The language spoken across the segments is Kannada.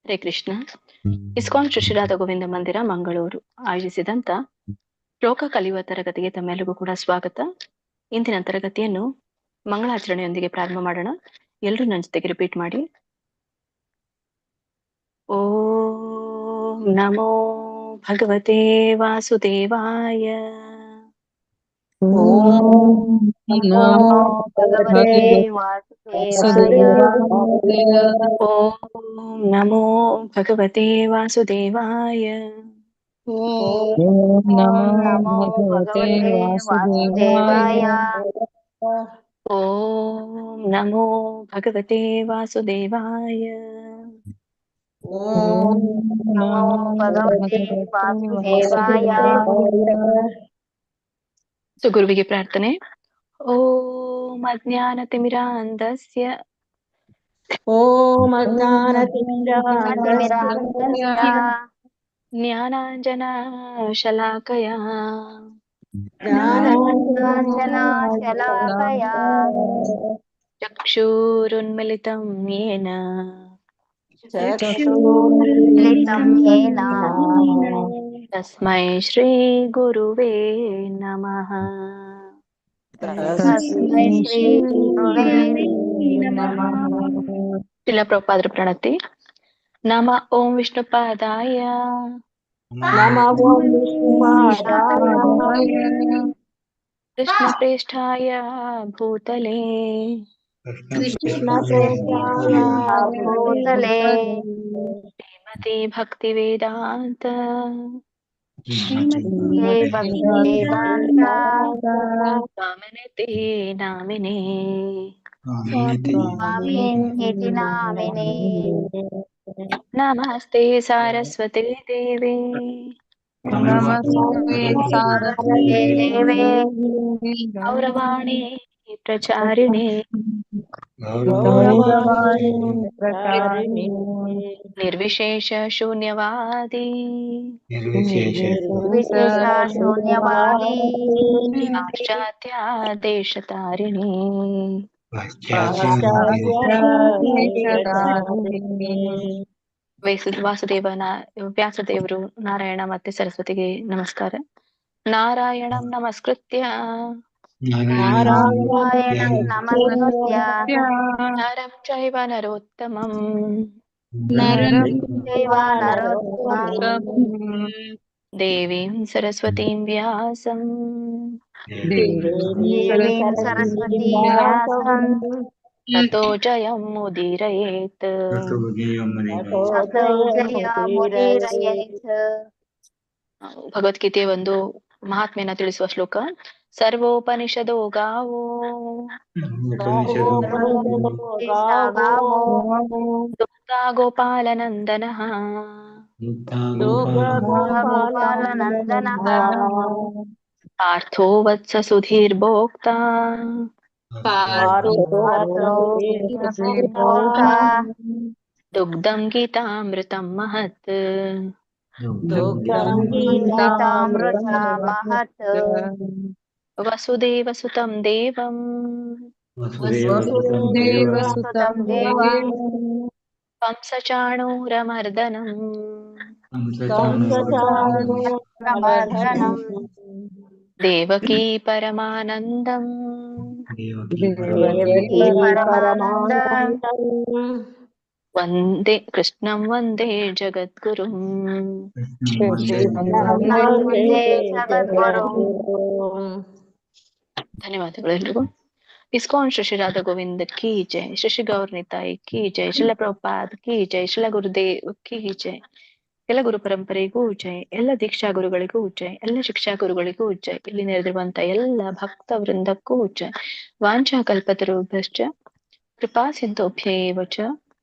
ಹರೇ ಕೃಷ್ಣ. ಇಸ್ಕಾನ್ ಶ್ರೀ ರಾಧಾ ಗೋವಿಂದ ಮಂದಿರ ಮಂಗಳೂರು ಆಯೋಜಿಸಿದಂತ ಶ್ಲೋಕ ಕಲಿಯುವ ತರಗತಿಗೆ ತಮ್ಮೆಲ್ಲರಿಗೂ ಕೂಡ ಸ್ವಾಗತ. ಇಂದಿನ ತರಗತಿಯನ್ನು ಮಂಗಳಾಚರಣೆಯೊಂದಿಗೆ ಪ್ರಾರಂಭ ಮಾಡೋಣ. ಎಲ್ಲರೂ ನನ್ನ ಜೊತೆಗೆ ರಿಪೀಟ್ ಮಾಡಿ. ಓಂ ನಮೋ ಭಗವತೆ ವಾಸುದೇವಾಯ. ಓಂ ನಮೋ ಭಗವತೆ ವಾಸುದೇವಾಯ. ಓಂ ನಮೋ ಭಗವತೆ ವಾಸುದೇವಾಯ. ಓಂ ನಮೋ ಭಗವತೆ ವಾಸುದೇವಾಯ. ಓಂ ನಮೋ ಭಗವತೆ ವಾಸುದೇವಾಯ. ಓಂ ನಮೋ ಭಗವತೆ ವಾಸುದೇವಾಯ. ಸುಗುರುವಿಗೆ ಪ್ರಾರ್ಥನೆ. ಓಂ ಅಜ್ಞಾನತಿಮಿರಾಂಧಸ್ಯ ಓಂ ಅತಿಮಿರಾಂಧಸ್ಯ ಜ್ಞಾನಾಂಜನಶಲಾಕಯ ಜ್ಞಾನಾಂಜನಶಲಾಕಯ ಚಕ್ಷುರುನ್ಮಿಲಿತಂ ಯೇನ ಚಕ್ಷುರುನ್ಮಿಲಿತಂ ಯೇನ ತಸ್ಮೈ ಶ್ರೀ ಗುರುವೇ ನಮಃ. ತಸ್ಮೈ ಶ್ರೀ ಗುರುವೇ ನಮಃ. ಶ್ರೀಲ ಪ್ರಭುಪಾದರ ಪ್ರಣತಿ. ನಮ ಓಂ ವಿಷ್ಣುಪಾದಾಯ ನಮೋ ಕೃಷ್ಣ ಪ್ರೇಷ್ಠಾಯ ಭೂತಲೇ ಭೂತಲೇ ಶ್ರೀಮತಿ ಭಕ್ತಿ ವೇದಾಂತ ಹೇ ಭಕ್ತಿ ವೇದಾಂತ ಸ್ವಾಮಿನೇ ನಾಮಿನೇ ಸ್ವಾಮಿನ್ ಇತಿ ನಾಮಿನೇ. ನಮಸ್ತೆ ಸಾರಸ್ವತಿ ದೇವಿ ನಮಸ್ತೆ ನಮಸ್ತೆ ದೇವೇ ಗೌರವಾಣಿ ಪ್ರಚಾರಿಣಿ ನಿರ್ವಿಶೇಷ ಶೂನ್ಯವಾದಿ ವಿಶೇಷ ಶೂನ್ಯವಾದಿ ಪಾಶ್ಚಾತ್ಯ ದೇಶತಾರಿಣಿ ವಾಸುದೇವನ ವ್ಯಾಸದೇವರು ನಾರಾಯಣ ಮತ್ತೆ ಸರಸ್ವತಿಗೆ ನಮಸ್ಕಾರ. ನಾರಾಯಣಂ ನಮಸ್ಕೃತ್ಯ ನಾರಾಯಣಂ ನಮಸ್ಕೃತ್ಯ ನರಂ ಚೈವ ನರೋತ್ತಮಂ ಚೈವ ನರೋತ್ತಮಂ ದೇವೀಂ ಸರಸ್ವತೀಂ ವ್ಯಾಸಂ ದೇವೀಂ ಸರಸ್ವತೀಂ ವ್ಯಾಸಂ ತತೋ ಜಯಂ ಮುದೀರಯೇತ್. ತತೋ ಜಯಮುದೀರಯೇತ್. ಭಗವದ್ಗೀತೆಯ ಒಂದು ಮಹಾತ್ಮೆಯನ್ನ ತಿಳಿಸುವ ಶ್ಲೋಕ. ಸರ್ವೋಪನಿಷದೋ ಗಾವೋ ದುಗ್ಧ ಗೋಪಾಲನಂದನಃ ಗೋಪಾಲನಂದನಃ ಪಾರ್ಥೋ ವತ್ಸ ಸುಧೀರ್ಭೋಕ್ತಾ ದುಗ್ಧಂ ಗೀತಾಮೃತಂ ಮಹತ್. ಗೀತಾಮೃತ ಮಹತ್. ವಸುದೇವಸುತಂ ದೇವಂ ವಸುದೇವಸುತಂ ದೇವಂ ಕಂಸಚಾಣೂರಮರ್ದನಂ ಪ್ರಮರ್ದನಂ ದೇವಕೀ ಪರಮಾನಂದಂ ದೇವಕೀ ಪರಮಾನಂದಂ ವಂದೇ ಕೃಷ್ಣಂ ವಂದೇ ಜಗದ್ಗುರುಂ. ವಂದೇ ಜಗದ್ಗುರುಂ. ಧನ್ಯವಾದಗಳು ಎಲ್ರಿಗೂ. ಇಸ್ಕಾನ್ ಶ್ರೀ ರಾಧಾ ಗೋವಿಂದ ಕಿ ಜೈ, ಶ್ರೀ ಗೌರ್ನಿತಾಯಿ ಕಿ ಜೈ, ಶ್ರೀಲ ಪ್ರಭುಪಾದ್ ಕಿ ಜೈ, ಶ್ರೀಲ ಗುರುದೇವ್ ಕಿ ಜೈ, ಎಲ್ಲ ಗುರು ಪರಂಪರೆಗೂ ಜೈ, ಎಲ್ಲ ದೀಕ್ಷಾ ಗುರುಗಳಿಗೂ ಜೈ, ಎಲ್ಲ ಶಿಕ್ಷಾ ಗುರುಗಳಿಗೂ ಜೈ, ಇಲ್ಲಿ ನೆರೆದಿರುವಂತ ಎಲ್ಲ ಭಕ್ತ ವೃಂದಕ್ಕೂ ಜೈ. ವಾಂಛಾ ಕಲ್ಪತರುಭ್ಯಶ್ಚ ಕೃಪಾ ಸಿಂಧುಭ್ಯೇವ ಚ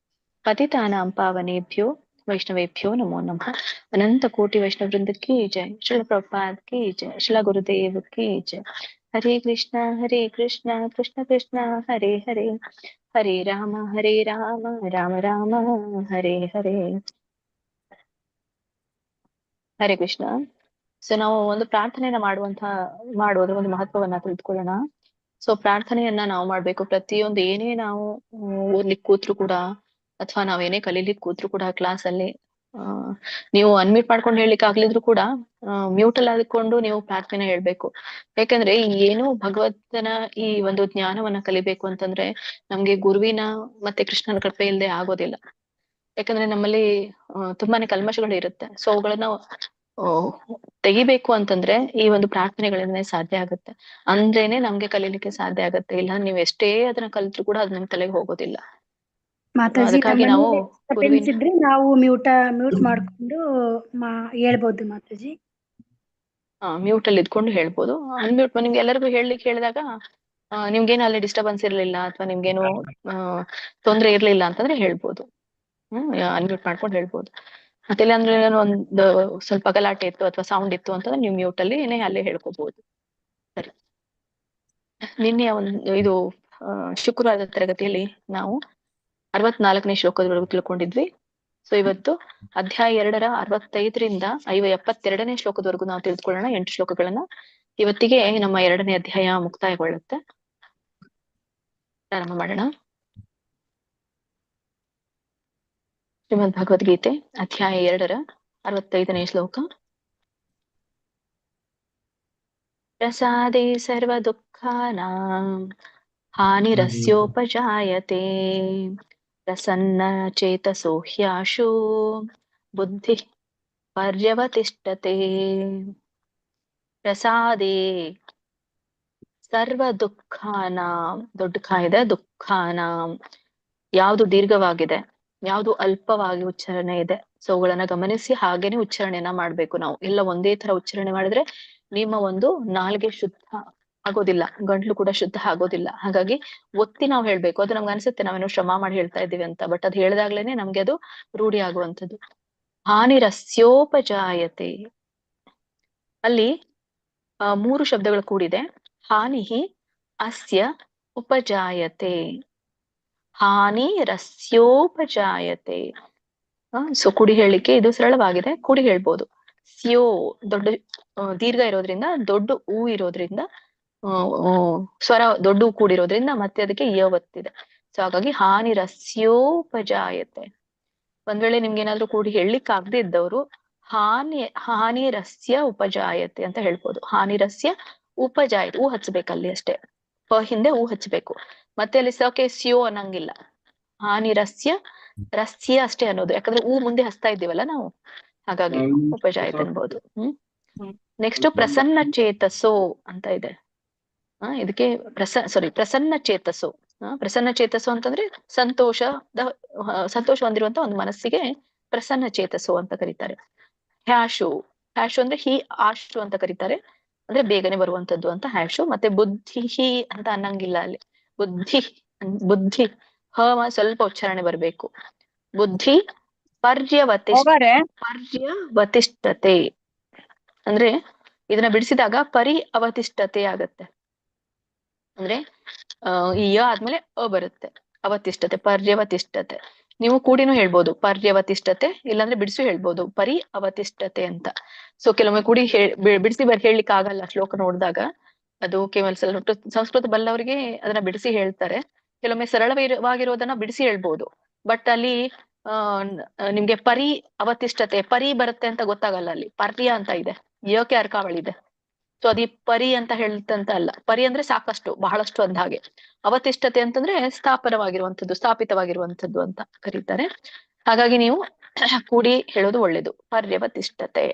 ಪತಿತಾನಾಂ ಪಾವನೇಭ್ಯೋ ವೈಷ್ಣವೇಭ್ಯೋ ನಮೋ ನಮಃ. ಅನಂತ ಕೋಟಿ ವೈಷ್ಣವ ವೃಂದ ಕಿ ಜೈ, ಶ್ರೀಲ ಪ್ರಭುಪಾದ್ ಕಿ ಜೈ, ಶ್ರೀಲ ಗುರುದೇವ್ ಕಿ ಜೈ. ಹರೇ ಕೃಷ್ಣ ಕೃಷ್ಣ ಕೃಷ್ಣ ಹರೇ ಹರೇ, ಹರೇ ರಾಮ ರಾಮ ರಾಮ ಹರೇ ಹರೇ. ಹರೇ ಕೃಷ್ಣ. ಸೊ ನಾವು ಒಂದು ಪ್ರಾರ್ಥನೆಯನ್ನ ಮಾಡುವುದರ ಒಂದು ಮಹತ್ವವನ್ನ ತಿಳಿದುಕೊಳ್ಳೋಣ. ಸೊ ಪ್ರಾರ್ಥನೆಯನ್ನ ನಾವು ಮಾಡ್ಬೇಕು. ಪ್ರತಿಯೊಂದು ಏನೇ ನಾವು ಓದ್ಲಿಕ್ಕೆ ಕೂತ್ರು ಕೂಡ ಅಥವಾ ನಾವೇನೇ ಕಲೀಲಿಕ್ಕೆ ಕೂತ್ರು ಕೂಡ ಕ್ಲಾಸ್ ಅಲ್ಲಿ ನೀವು ಅನ್ಮ್ಯೂಟ್ ಮಾಡ್ಕೊಂಡು ಹೇಳಲಿಕ್ಕೆ ಆಗ್ಲಿದ್ರು ಕೂಡ ಮ್ಯೂಟ್ ಅಲ್ಲಿ ಆದ್ಕೊಂಡು ನೀವು ಪ್ರಾರ್ಥನೆ ಹೇಳ್ಬೇಕು. ಯಾಕಂದ್ರೆ ಏನು ಭಗವಂತನ ಈ ಒಂದು ಜ್ಞಾನವನ್ನ ಕಲಿಬೇಕು ಅಂತಂದ್ರೆ ನಮ್ಗೆ ಗುರುವಿನ ಮತ್ತೆ ಕೃಷ್ಣನ ಕೃಪೆ ಇಲ್ಲದೆ ಆಗೋದಿಲ್ಲ. ಯಾಕಂದ್ರೆ ನಮ್ಮಲ್ಲಿ ತುಂಬಾನೇ ಕಲ್ಮಶಗಳು ಇರುತ್ತೆ. ಸೊ ಅವುಗಳನ್ನ ತೆಗಿಬೇಕು ಅಂತಂದ್ರೆ ಈ ಒಂದು ಪ್ರಾರ್ಥನೆಗಳಿಂದನೇ ಸಾಧ್ಯ ಆಗುತ್ತೆ. ಅಂದ್ರೇನೆ ನಮ್ಗೆ ಕಲೀಲಿಕ್ಕೆ ಸಾಧ್ಯ ಆಗುತ್ತೆ. ಇಲ್ಲ ನೀವು ಎಷ್ಟೇ ಅದನ್ನ ಕಲ್ತ್ರು ಕೂಡ ಅದು ನಿಮ್ ತಲೆಗೆ ಹೋಗೋದಿಲ್ಲ. ಮಾತಾಜಿ ಅದಕ್ಕಾಗಿ ನಾವು ಗುರುವಿನ ಇದ್ರೆ ನಾವು ಮ್ಯೂಟ್ ಮಾಡ್ಕೊಂಡು ಹೇಳ್ಬೋದು ಮಾತಾಜಿ. ಮ್ಯೂಟ್ ಅಲ್ಲಿ ಇದ್ಕೊಂಡು ಹೇಳ್ಬೋದು. ಅನ್ಮ್ಯೂಟ್ ನಿಮ್ಗೆ ಎಲ್ಲರಿಗೂ ಹೇಳಲಿಕ್ಕೆ ಹೇಳಿದಾಗ ನಿಮ್ಗೇನು ಅಲ್ಲಿ ಡಿಸ್ಟರ್ಬೆನ್ಸ್ ಇರ್ಲಿಲ್ಲ ಅಥವಾ ನಿಮ್ಗೇನು ತೊಂದ್ರೆ ಇರ್ಲಿಲ್ಲ ಅಂತಂದ್ರೆ ಹೇಳ್ಬೋದು. ಅನ್ಮ್ಯೂಟ್ ಮಾಡ್ಕೊಂಡು ಹೇಳ್ಬೋದು. ಮತ್ತಿಲ್ಲ ಅಂದ್ರೆ ಒಂದು ಸ್ವಲ್ಪ ಗಲಾಟೆ ಇತ್ತು ಅಥವಾ ಸೌಂಡ್ ಇತ್ತು ಅಂತಂದ್ರೆ ನೀವು ಮ್ಯೂಟ್ ಅಲ್ಲಿ ಅಲ್ಲೇ ಹೇಳ್ಕೋಬಹುದು. ಸರಿ, ನಿನ್ನೆ ಒಂದು ಇದು ಶುಕ್ರವಾರದ ತರಗತಿಯಲ್ಲಿ ನಾವು 64ನೇ ಶ್ಲೋಕದವರೆಗೂ ತಿಳ್ಕೊಂಡಿದ್ವಿ. ಸೊ ಇವತ್ತು ಅಧ್ಯಾಯ 2ರ 65ರಿಂದ 72ನೇ ಶ್ಲೋಕದವರೆಗೂ ನಾವು ತಿಳಿದುಕೊಳ್ಳೋಣ. 8 ಶ್ಲೋಕಗಳನ್ನ. ಇವತ್ತಿಗೆ ನಮ್ಮ 2ನೇ ಅಧ್ಯಾಯ ಮುಕ್ತಾಯಗೊಳ್ಳುತ್ತೆ. ಪ್ರಾರಂಭ ಮಾಡೋಣ. ಶ್ರೀಮದ್ ಭಗವದ್ಗೀತೆ ಅಧ್ಯಾಯ 2ರ 65ನೇ ಶ್ಲೋಕ. ಪ್ರಸಾದೇ ಸರ್ವ ದುಃಖಾನಾಂ ಹಾನಿರಸ್ಯೋಪಜಾಯತೆ ಪ್ರಸನ್ನ ಚೇತಸೋ ಹ್ಯಾಶು ಬುದ್ಧಿ ಪರ್ಯವತಿಷ್ಠತೆ. ಪ್ರಸಾದೇ ಸರ್ವ ದುಃಖಾನಾಂ, ದೊಡ್ಡ ಖ ಇದೆ, ದುಃಖಾನಾಂ ಯಾವುದು ದೀರ್ಘವಾಗಿದೆ, ಯಾವುದು ಅಲ್ಪವಾಗಿ ಉಚ್ಚಾರಣೆ ಇದೆ, ಸೊ ಅವುಗಳನ್ನ ಗಮನಿಸಿ ಹಾಗೇನೆ ಉಚ್ಚಾರಣೆಯನ್ನ ಮಾಡ್ಬೇಕು. ನಾವು ಎಲ್ಲ ಒಂದೇ ತರ ಉಚ್ಚಾರಣೆ ಮಾಡಿದ್ರೆ ನಿಮ್ಮ ಒಂದು ನಾಲ್ಗೆ ಶುದ್ಧ ಆಗೋದಿಲ್ಲ, ಗಂಟ್ಲು ಕೂಡ ಶುದ್ಧ ಆಗೋದಿಲ್ಲ. ಹಾಗಾಗಿ ಒತ್ತಿ ನಾವು ಹೇಳ್ಬೇಕು. ಅದು ನಮ್ಗೆ ಅನ್ಸುತ್ತೆ ನಾವೇನೋ ಶ್ರಮ ಮಾಡಿ ಹೇಳ್ತಾ ಇದೀವಿ ಅಂತ, ಬಟ್ ಅದು ಹೇಳ್ದಾಗ್ಲೇನೆ ನಮ್ಗೆ ಅದು ರೂಢಿ ಆಗುವಂಥದ್ದು. ಹಾನಿರಸ್ಯೋಪಜಾಯತೆ, ಅಲ್ಲಿ 3 ಶಬ್ದಗಳು ಕೂಡಿದೆ. ಹಾನಿಹಿ ಅಸ್ಯ ಉಪಜಾಯತೆ, ಹಾನಿ ರಸ್ಯೋಪಜಾಯತೆ. ಸೊ ಕುಡಿ ಹೇಳಿಕೆ ಇದು ಸರಳವಾಗಿದೆ, ಕುಡಿ ಹೇಳ್ಬೋದು. ಸ್ಯೋ ದೊಡ್ಡ ದೀರ್ಘ ಇರೋದ್ರಿಂದ, ದೊಡ್ಡ ಹೂ ಇರೋದ್ರಿಂದ, ಸ್ವರ ದೊಡ್ಡ ಕೂಡಿರೋದ್ರಿಂದ ಮತ್ತೆ ಅದಕ್ಕೆ ಯ ಒತ್ತಿದೆ. ಸೊ ಹಾಗಾಗಿ ಹಾನಿ ರಸ್ಯೋಪಜಾಯತೆ. ಒಂದ್ ವೇಳೆ ನಿಮ್ಗೆ ಏನಾದ್ರು ಕೂಡಿ ಹೇಳಲಿಕ್ಕೆ ಆಗದೆ ಇದ್ದವರು ಹಾನಿ ರಸ್ಯ ಉಪಜಾಯತೆ ಅಂತ ಹೇಳ್ಬೋದು. ಹಾನಿ ರಸ್ಯ ಉಪಜಾಯತೆ, ಹೂ ಹಚ್ಬೇಕಲ್ಲಿ ಅಷ್ಟೇ, ಪ ಹಿಂದೆ ಹೂ ಹಚ್ಬೇಕು. ಮತ್ತೆ ಅಲ್ಲಿ ಸಕೆ ಸ್ಯೋ ಅನ್ನಂಗಿಲ್ಲ, ಹಾನಿ ರಸ್ಯ ಅಷ್ಟೇ ಅನ್ನೋದು. ಯಾಕಂದ್ರೆ ಹೂ ಮುಂದೆ ಹಚ್ತಾ ಇದ್ದೀವಲ್ಲ ನಾವು, ಹಾಗಾಗಿ ಉಪಜಾಯತೆ ಅನ್ಬೋದು. ನೆಕ್ಸ್ಟ್ ಪ್ರಸನ್ನ ಚೇತಸೋ ಅಂತ ಇದೆ. ಇದಕ್ಕೆ ಪ್ರಸನ್ನ ಚೇತಸೋ. ಪ್ರಸನ್ನ ಚೇತಸೋ ಅಂತಂದ್ರೆ ಸಂತೋಷ ಹೊಂದಿರುವಂತ ಒಂದು ಮನಸ್ಸಿಗೆ ಪ್ರಸನ್ನ ಚೇತಸೋ ಅಂತ ಕರೀತಾರೆ. ಹ್ಯಾಶು ಅಂದ್ರೆ ಆಶು ಅಂತ ಕರೀತಾರೆ, ಅಂದ್ರೆ ಬೇಗನೆ ಬರುವಂತದ್ದು ಅಂತ ಹ್ಯಾಶು. ಮತ್ತೆ ಬುದ್ಧಿ ಅಂತ ಅನ್ನಂಗಿಲ್ಲ ಅಲ್ಲಿ, ಬುದ್ಧಿ ಸ್ವಲ್ಪ ಉಚ್ಚಾರಣೆ ಬರ್ಬೇಕು. ಬುದ್ಧಿ ಪರ್ಯವತಿಷ್ಠತೆ ಅಂದ್ರೆ ಇದನ್ನ ಬಿಡಿಸಿದಾಗ ಪರಿ ಅವತಿಷ್ಠತೆ ಆಗತ್ತೆ. ಅಂದ್ರೆ ಈ ಯ ಆದ್ಮೇಲೆ ಅ ಬರುತ್ತೆ, ಅವತಿಷ್ಠತೆ, ಪರ್ಯವತಿಷ್ಠತೆ. ನೀವು ಕೂಡಿನೂ ಹೇಳ್ಬೋದು ಪರ್ಯವತಿಷ್ಠತೆ, ಇಲ್ಲಾಂದ್ರೆ ಬಿಡಿಸು ಹೇಳ್ಬೋದು ಪರಿ ಅವತಿಷ್ಠತೆ ಅಂತ. ಸೊ ಕೆಲವೊಮ್ಮೆ ಕೂಡಿ ಬಿಡಿಸಿ ಹೇಳಲಿಕ್ಕೆ ಆಗಲ್ಲ ಶ್ಲೋಕ ನೋಡಿದಾಗ. ಅದು ಕೇವಲ ಸಂಸ್ಕೃತ ಬಲ್ಲವರಿಗೆ ಅದನ್ನ ಬಿಡಿಸಿ ಹೇಳ್ತಾರೆ. ಕೆಲವೊಮ್ಮೆ ಸರಳವಾಗಿರೋದನ್ನ ಬಿಡಿಸಿ ಹೇಳ್ಬೋದು, ಬಟ್ ಅಲ್ಲಿ ನಿಮ್ಗೆ ಪರಿ ಅವತಿಷ್ಠತೆ ಪರಿ ಬರುತ್ತೆ ಅಂತ ಗೊತ್ತಾಗಲ್ಲ. ಅಲ್ಲಿ ಪರ್ಯ ಅಂತ ಇದೆ, ಯಕ್ಕೆ ಅರ್ಕಾವಳಿದೆ. ಸೊ ಅದಿ ಪರಿ ಅಂತ ಹೇಳ್ತಂತ ಅಲ್ಲ. ಪರಿ ಅಂದ್ರೆ ಸಾಕಷ್ಟು, ಬಹಳಷ್ಟು ಅಂದ ಹಾಗೆ. ಅವತಿಷ್ಠತೆ ಅಂತಂದ್ರೆ ಸ್ಥಾಪಿತವಾಗಿರುವಂತದ್ದು ಅಂತ ಕರೀತಾರೆ. ಹಾಗಾಗಿ ನೀವು ಕೂಡಿ ಹೇಳೋದು ಒಳ್ಳೇದು, ಪರ್ಯವತಿಷ್ಠತೆ.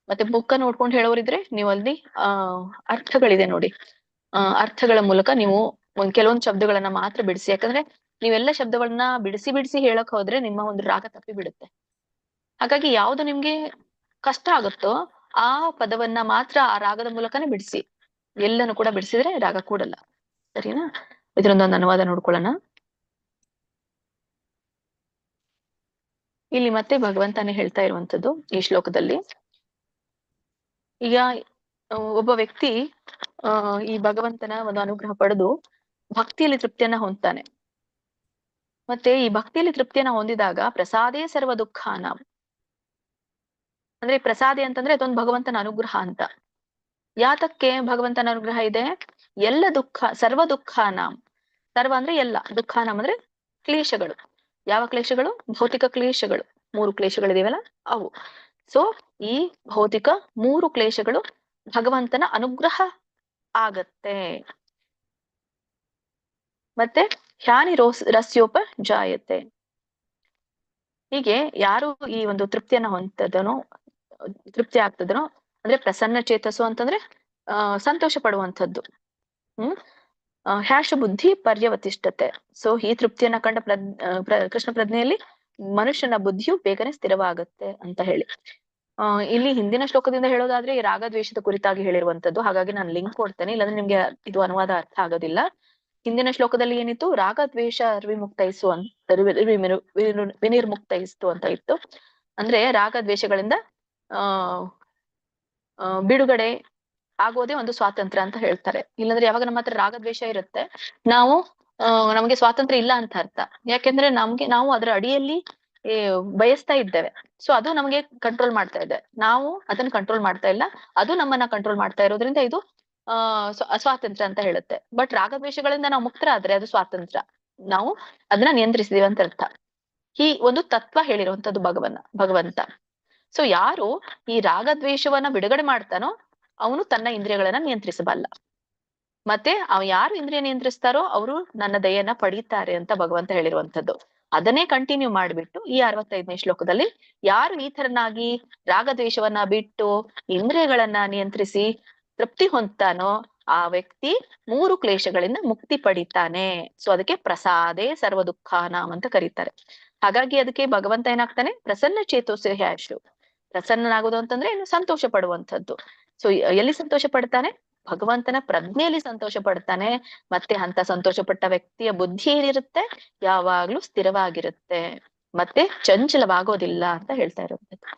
ಮತ್ತೆ ಬುಕ್ಕ ನೋಡ್ಕೊಂಡು ಹೇಳೋರಿದ್ರೆ ನೀವು ಅಲ್ಲಿ ಅರ್ಥಗಳಿದೆ ನೋಡಿ, ಅರ್ಥಗಳ ಮೂಲಕ ನೀವು ಕೆಲವೊಂದು ಶಬ್ದಗಳನ್ನ ಮಾತ್ರ ಬಿಡಿಸಿ. ಯಾಕಂದ್ರೆ ನೀವೆಲ್ಲ ಶಬ್ದಗಳನ್ನ ಬಿಡಿಸಿ ಹೇಳಕ್ ಹೋದ್ರೆ ನಿಮ್ಮ ಒಂದು ರಾಗ ತಪ್ಪಿ ಬಿಡುತ್ತೆ. ಹಾಗಾಗಿ ಯಾವ್ದು ನಿಮ್ಗೆ ಕಷ್ಟ ಆಗುತ್ತೋ ಆ ಪದವನ್ನ ಮಾತ್ರ ಆ ರಾಗದ ಮೂಲಕನೇ ಬಿಡಿಸಿ. ಎಲ್ಲನೂ ಕೂಡ ಬಿಡಿಸಿದ್ರೆ ರಾಗ ಕೂಡಲ್ಲ. ಸರಿನಾ? ಇದರೊಂದೊಂದು ಅನುವಾದ ನೋಡ್ಕೊಳ್ಳೋಣ. ಇಲ್ಲಿ ಮತ್ತೆ ಭಗವಂತನೇ ಹೇಳ್ತಾ ಇರುವಂತದ್ದು ಈ ಶ್ಲೋಕದಲ್ಲಿ. ಈಗ ಒಬ್ಬ ವ್ಯಕ್ತಿ ಈ ಭಗವಂತನ ಒಂದು ಅನುಗ್ರಹ ಪಡೆದು ಭಕ್ತಿಯಲ್ಲಿ ತೃಪ್ತಿಯನ್ನ ಹೊಂದ್ತಾನೆ. ಮತ್ತೆ ಈ ಭಕ್ತಿಯಲ್ಲಿ ತೃಪ್ತಿಯನ್ನ ಹೊಂದಿದಾಗ ಪ್ರಸಾದೇ ಸರ್ವ ದುಃಖಾನ, ಅಂದ್ರೆ ಪ್ರಸಾದಿ ಅಂತಂದ್ರೆ ಅದೊಂದು ಭಗವಂತನ ಅನುಗ್ರಹ ಅಂತ. ಯಾತಕ್ಕೆ ಭಗವಂತನ ಅನುಗ್ರಹ ಇದೆ? ಎಲ್ಲ ದುಃಖ ಸರ್ವ ದುಃಖಾನ, ಸರ್ವ ಅಂದ್ರೆ ಎಲ್ಲ, ದುಃಖಾನ ಅಂದ್ರೆ ಕ್ಲೇಶಗಳು. ಯಾವ ಕ್ಲೇಶಗಳು? ಭೌತಿಕ ಕ್ಲೇಶಗಳು. 3 ಕ್ಲೇಶಗಳಿದೆಯಲ್ಲ ಅವು. ಸೊ ಈ ಭೌತಿಕ 3 ಕ್ಲೇಶಗಳು ಭಗವಂತನ ಅನುಗ್ರಹ ಆಗತ್ತೆ. ಮತ್ತೆ ಹ್ಯಾನಿ ರಸ್ಯೋಪಜಾಯತೆ. ಹೀಗೆ ಯಾರು ಈ ಒಂದು ತೃಪ್ತಿಯನ್ನ ಹೊಂದದನೋ, ತೃಪ್ತಿ ಆಗ್ತದನೋ, ಅಂದ್ರೆ ಪ್ರಸನ್ನ ಚೇತಸ್ಸು ಅಂತಂದ್ರೆ ಸಂತೋಷ ಪಡುವಂಥದ್ದು. ಹ್ಯಾಶ ಬುದ್ಧಿ ಪರ್ಯವತಿಷ್ಠತೆ. ಸೊ ಈ ತೃಪ್ತಿಯನ್ನ ಕಂಡ ಕೃಷ್ಣ ಪ್ರಜ್ಞೆಯಲ್ಲಿ ಮನುಷ್ಯನ ಬುದ್ಧಿಯು ಬೇಗನೆ ಸ್ಥಿರವಾಗುತ್ತೆ ಅಂತ ಹೇಳಿ. ಇಲ್ಲಿ ಹಿಂದಿನ ಶ್ಲೋಕದಿಂದ ಹೇಳೋದಾದ್ರೆ ಈ ರಾಗದ್ವೇಷದ ಕುರಿತಾಗಿ ಹೇಳಿರುವಂತದ್ದು. ಹಾಗಾಗಿ ನಾನು ಲಿಂಕ್ ಕೊಡ್ತೇನೆ, ಇಲ್ಲಾಂದ್ರೆ ನಿಮ್ಗೆ ಇದು ಅನುವಾದ ಅರ್ಥ ಆಗೋದಿಲ್ಲ. ಹಿಂದಿನ ಶ್ಲೋಕದಲ್ಲಿ ಏನಿತ್ತು? ರಾಗದ್ವೇಷ ವಿಮುಕ್ತೈಸು ಅಂತ, ವಿನಿರ್ಮುಕ್ತೈಸ್ತು ಅಂತ ಇತ್ತು. ಅಂದ್ರೆ ರಾಗದ್ವೇಷಗಳಿಂದ ಬಿಡುಗಡೆ ಆಗೋದೇ ಒಂದು ಸ್ವಾತಂತ್ರ್ಯ ಅಂತ ಹೇಳ್ತಾರೆ. ಇಲ್ಲಾಂದ್ರೆ ಯಾವಾಗ ನಮ್ಮ ಹತ್ರ ರಾಗದ್ವೇಷ ಇರುತ್ತೆ, ನಾವು ನಮ್ಗೆ ಸ್ವಾತಂತ್ರ್ಯ ಇಲ್ಲ ಅಂತ ಅರ್ಥ. ಯಾಕೆಂದ್ರೆ ನಾವು ಅದರ ಅಡಿಯಲ್ಲಿ ಬಯಸ್ತಾ ಇದ್ದೇವೆ. ಸೊ ಅದು ನಮಗೆ ಕಂಟ್ರೋಲ್ ಮಾಡ್ತಾ ಇದೆ, ನಾವು ಅದನ್ನ ಕಂಟ್ರೋಲ್ ಮಾಡ್ತಾ ಇಲ್ಲ, ಅದು ನಮ್ಮನ್ನ ಕಂಟ್ರೋಲ್ ಮಾಡ್ತಾ ಇರೋದ್ರಿಂದ ಇದು ಸ್ವಾತಂತ್ರ್ಯ ಅಂತ ಹೇಳುತ್ತೆ. ಬಟ್ ರಾಗದ್ವೇಷಗಳಿಂದ ನಾವು ಮುಕ್ತರಾದ್ರೆ ಅದು ಸ್ವಾತಂತ್ರ್ಯ, ನಾವು ಅದನ್ನ ನಿಯಂತ್ರಿಸಿದೀವಿ ಅಂತ ಅರ್ಥ. ಈ ಒಂದು ತತ್ವ ಹೇಳಿರುವಂತದ್ದು ಭಗವಂತ. ಸೊ ಯಾರು ಈ ರಾಗದ್ವೇಷವನ್ನ ಬಿಡುಗಡೆ ಮಾಡ್ತಾನೋ ಅವನು ತನ್ನ ಇಂದ್ರಿಯಗಳನ್ನ ನಿಯಂತ್ರಿಸಬಲ್ಲ. ಮತ್ತೆ ಯಾರು ಇಂದ್ರಿಯ ನಿಯಂತ್ರಿಸ್ತಾರೋ ಅವರು ನನ್ನ ದಯೆಯನ್ನ ಪಡೀತಾರೆ ಅಂತ ಭಗವಂತ ಹೇಳಿರುವಂತದ್ದು. ಅದನ್ನೇ ಕಂಟಿನ್ಯೂ ಮಾಡ್ಬಿಟ್ಟು ಈ 65ನೇ ಶ್ಲೋಕದಲ್ಲಿ ಯಾರು ಈ ತರನಾಗಿ ರಾಗದ್ವೇಷವನ್ನ ಬಿಟ್ಟು ಇಂದ್ರಿಯಗಳನ್ನ ನಿಯಂತ್ರಿಸಿ ತೃಪ್ತಿ ಹೊಂದ್ತಾನೋ ಆ ವ್ಯಕ್ತಿ 3 ಕ್ಲೇಶಗಳಿಂದ ಮುಕ್ತಿ ಪಡಿತಾನೆ. ಸೊ ಅದಕ್ಕೆ ಪ್ರಸಾದೇ ಸರ್ವ ದುಃಖಾನಾಂ ಅಂತ ಕರೀತಾರೆ. ಹಾಗಾಗಿ ಅದಕ್ಕೆ ಭಗವಂತ ಏನಾಗ್ತಾನೆ? ಪ್ರಸನ್ನ ಚೇತೋಸ್ಯ ಹ್ಯಾಶು. ಪ್ರಸನ್ನನಾಗೋದು ಅಂತಂದ್ರೆ ಇನ್ನು ಸಂತೋಷ ಪಡುವಂಥದ್ದು. ಸೊ ಎಲ್ಲಿ ಸಂತೋಷ ಪಡ್ತಾನೆ? ಭಗವಂತನ ಪ್ರಜ್ಞೆಯಲ್ಲಿ ಸಂತೋಷ ಪಡ್ತಾನೆ. ಮತ್ತೆ ಅಂತ ಸಂತೋಷ ಪಟ್ಟ ವ್ಯಕ್ತಿಯ ಬುದ್ಧಿ ಏನಿರುತ್ತೆ? ಯಾವಾಗ್ಲೂ ಸ್ಥಿರವಾಗಿರುತ್ತೆ, ಮತ್ತೆ ಚಂಚಲವಾಗೋದಿಲ್ಲ ಅಂತ ಹೇಳ್ತಾ ಇರುವಂತದ್ದು.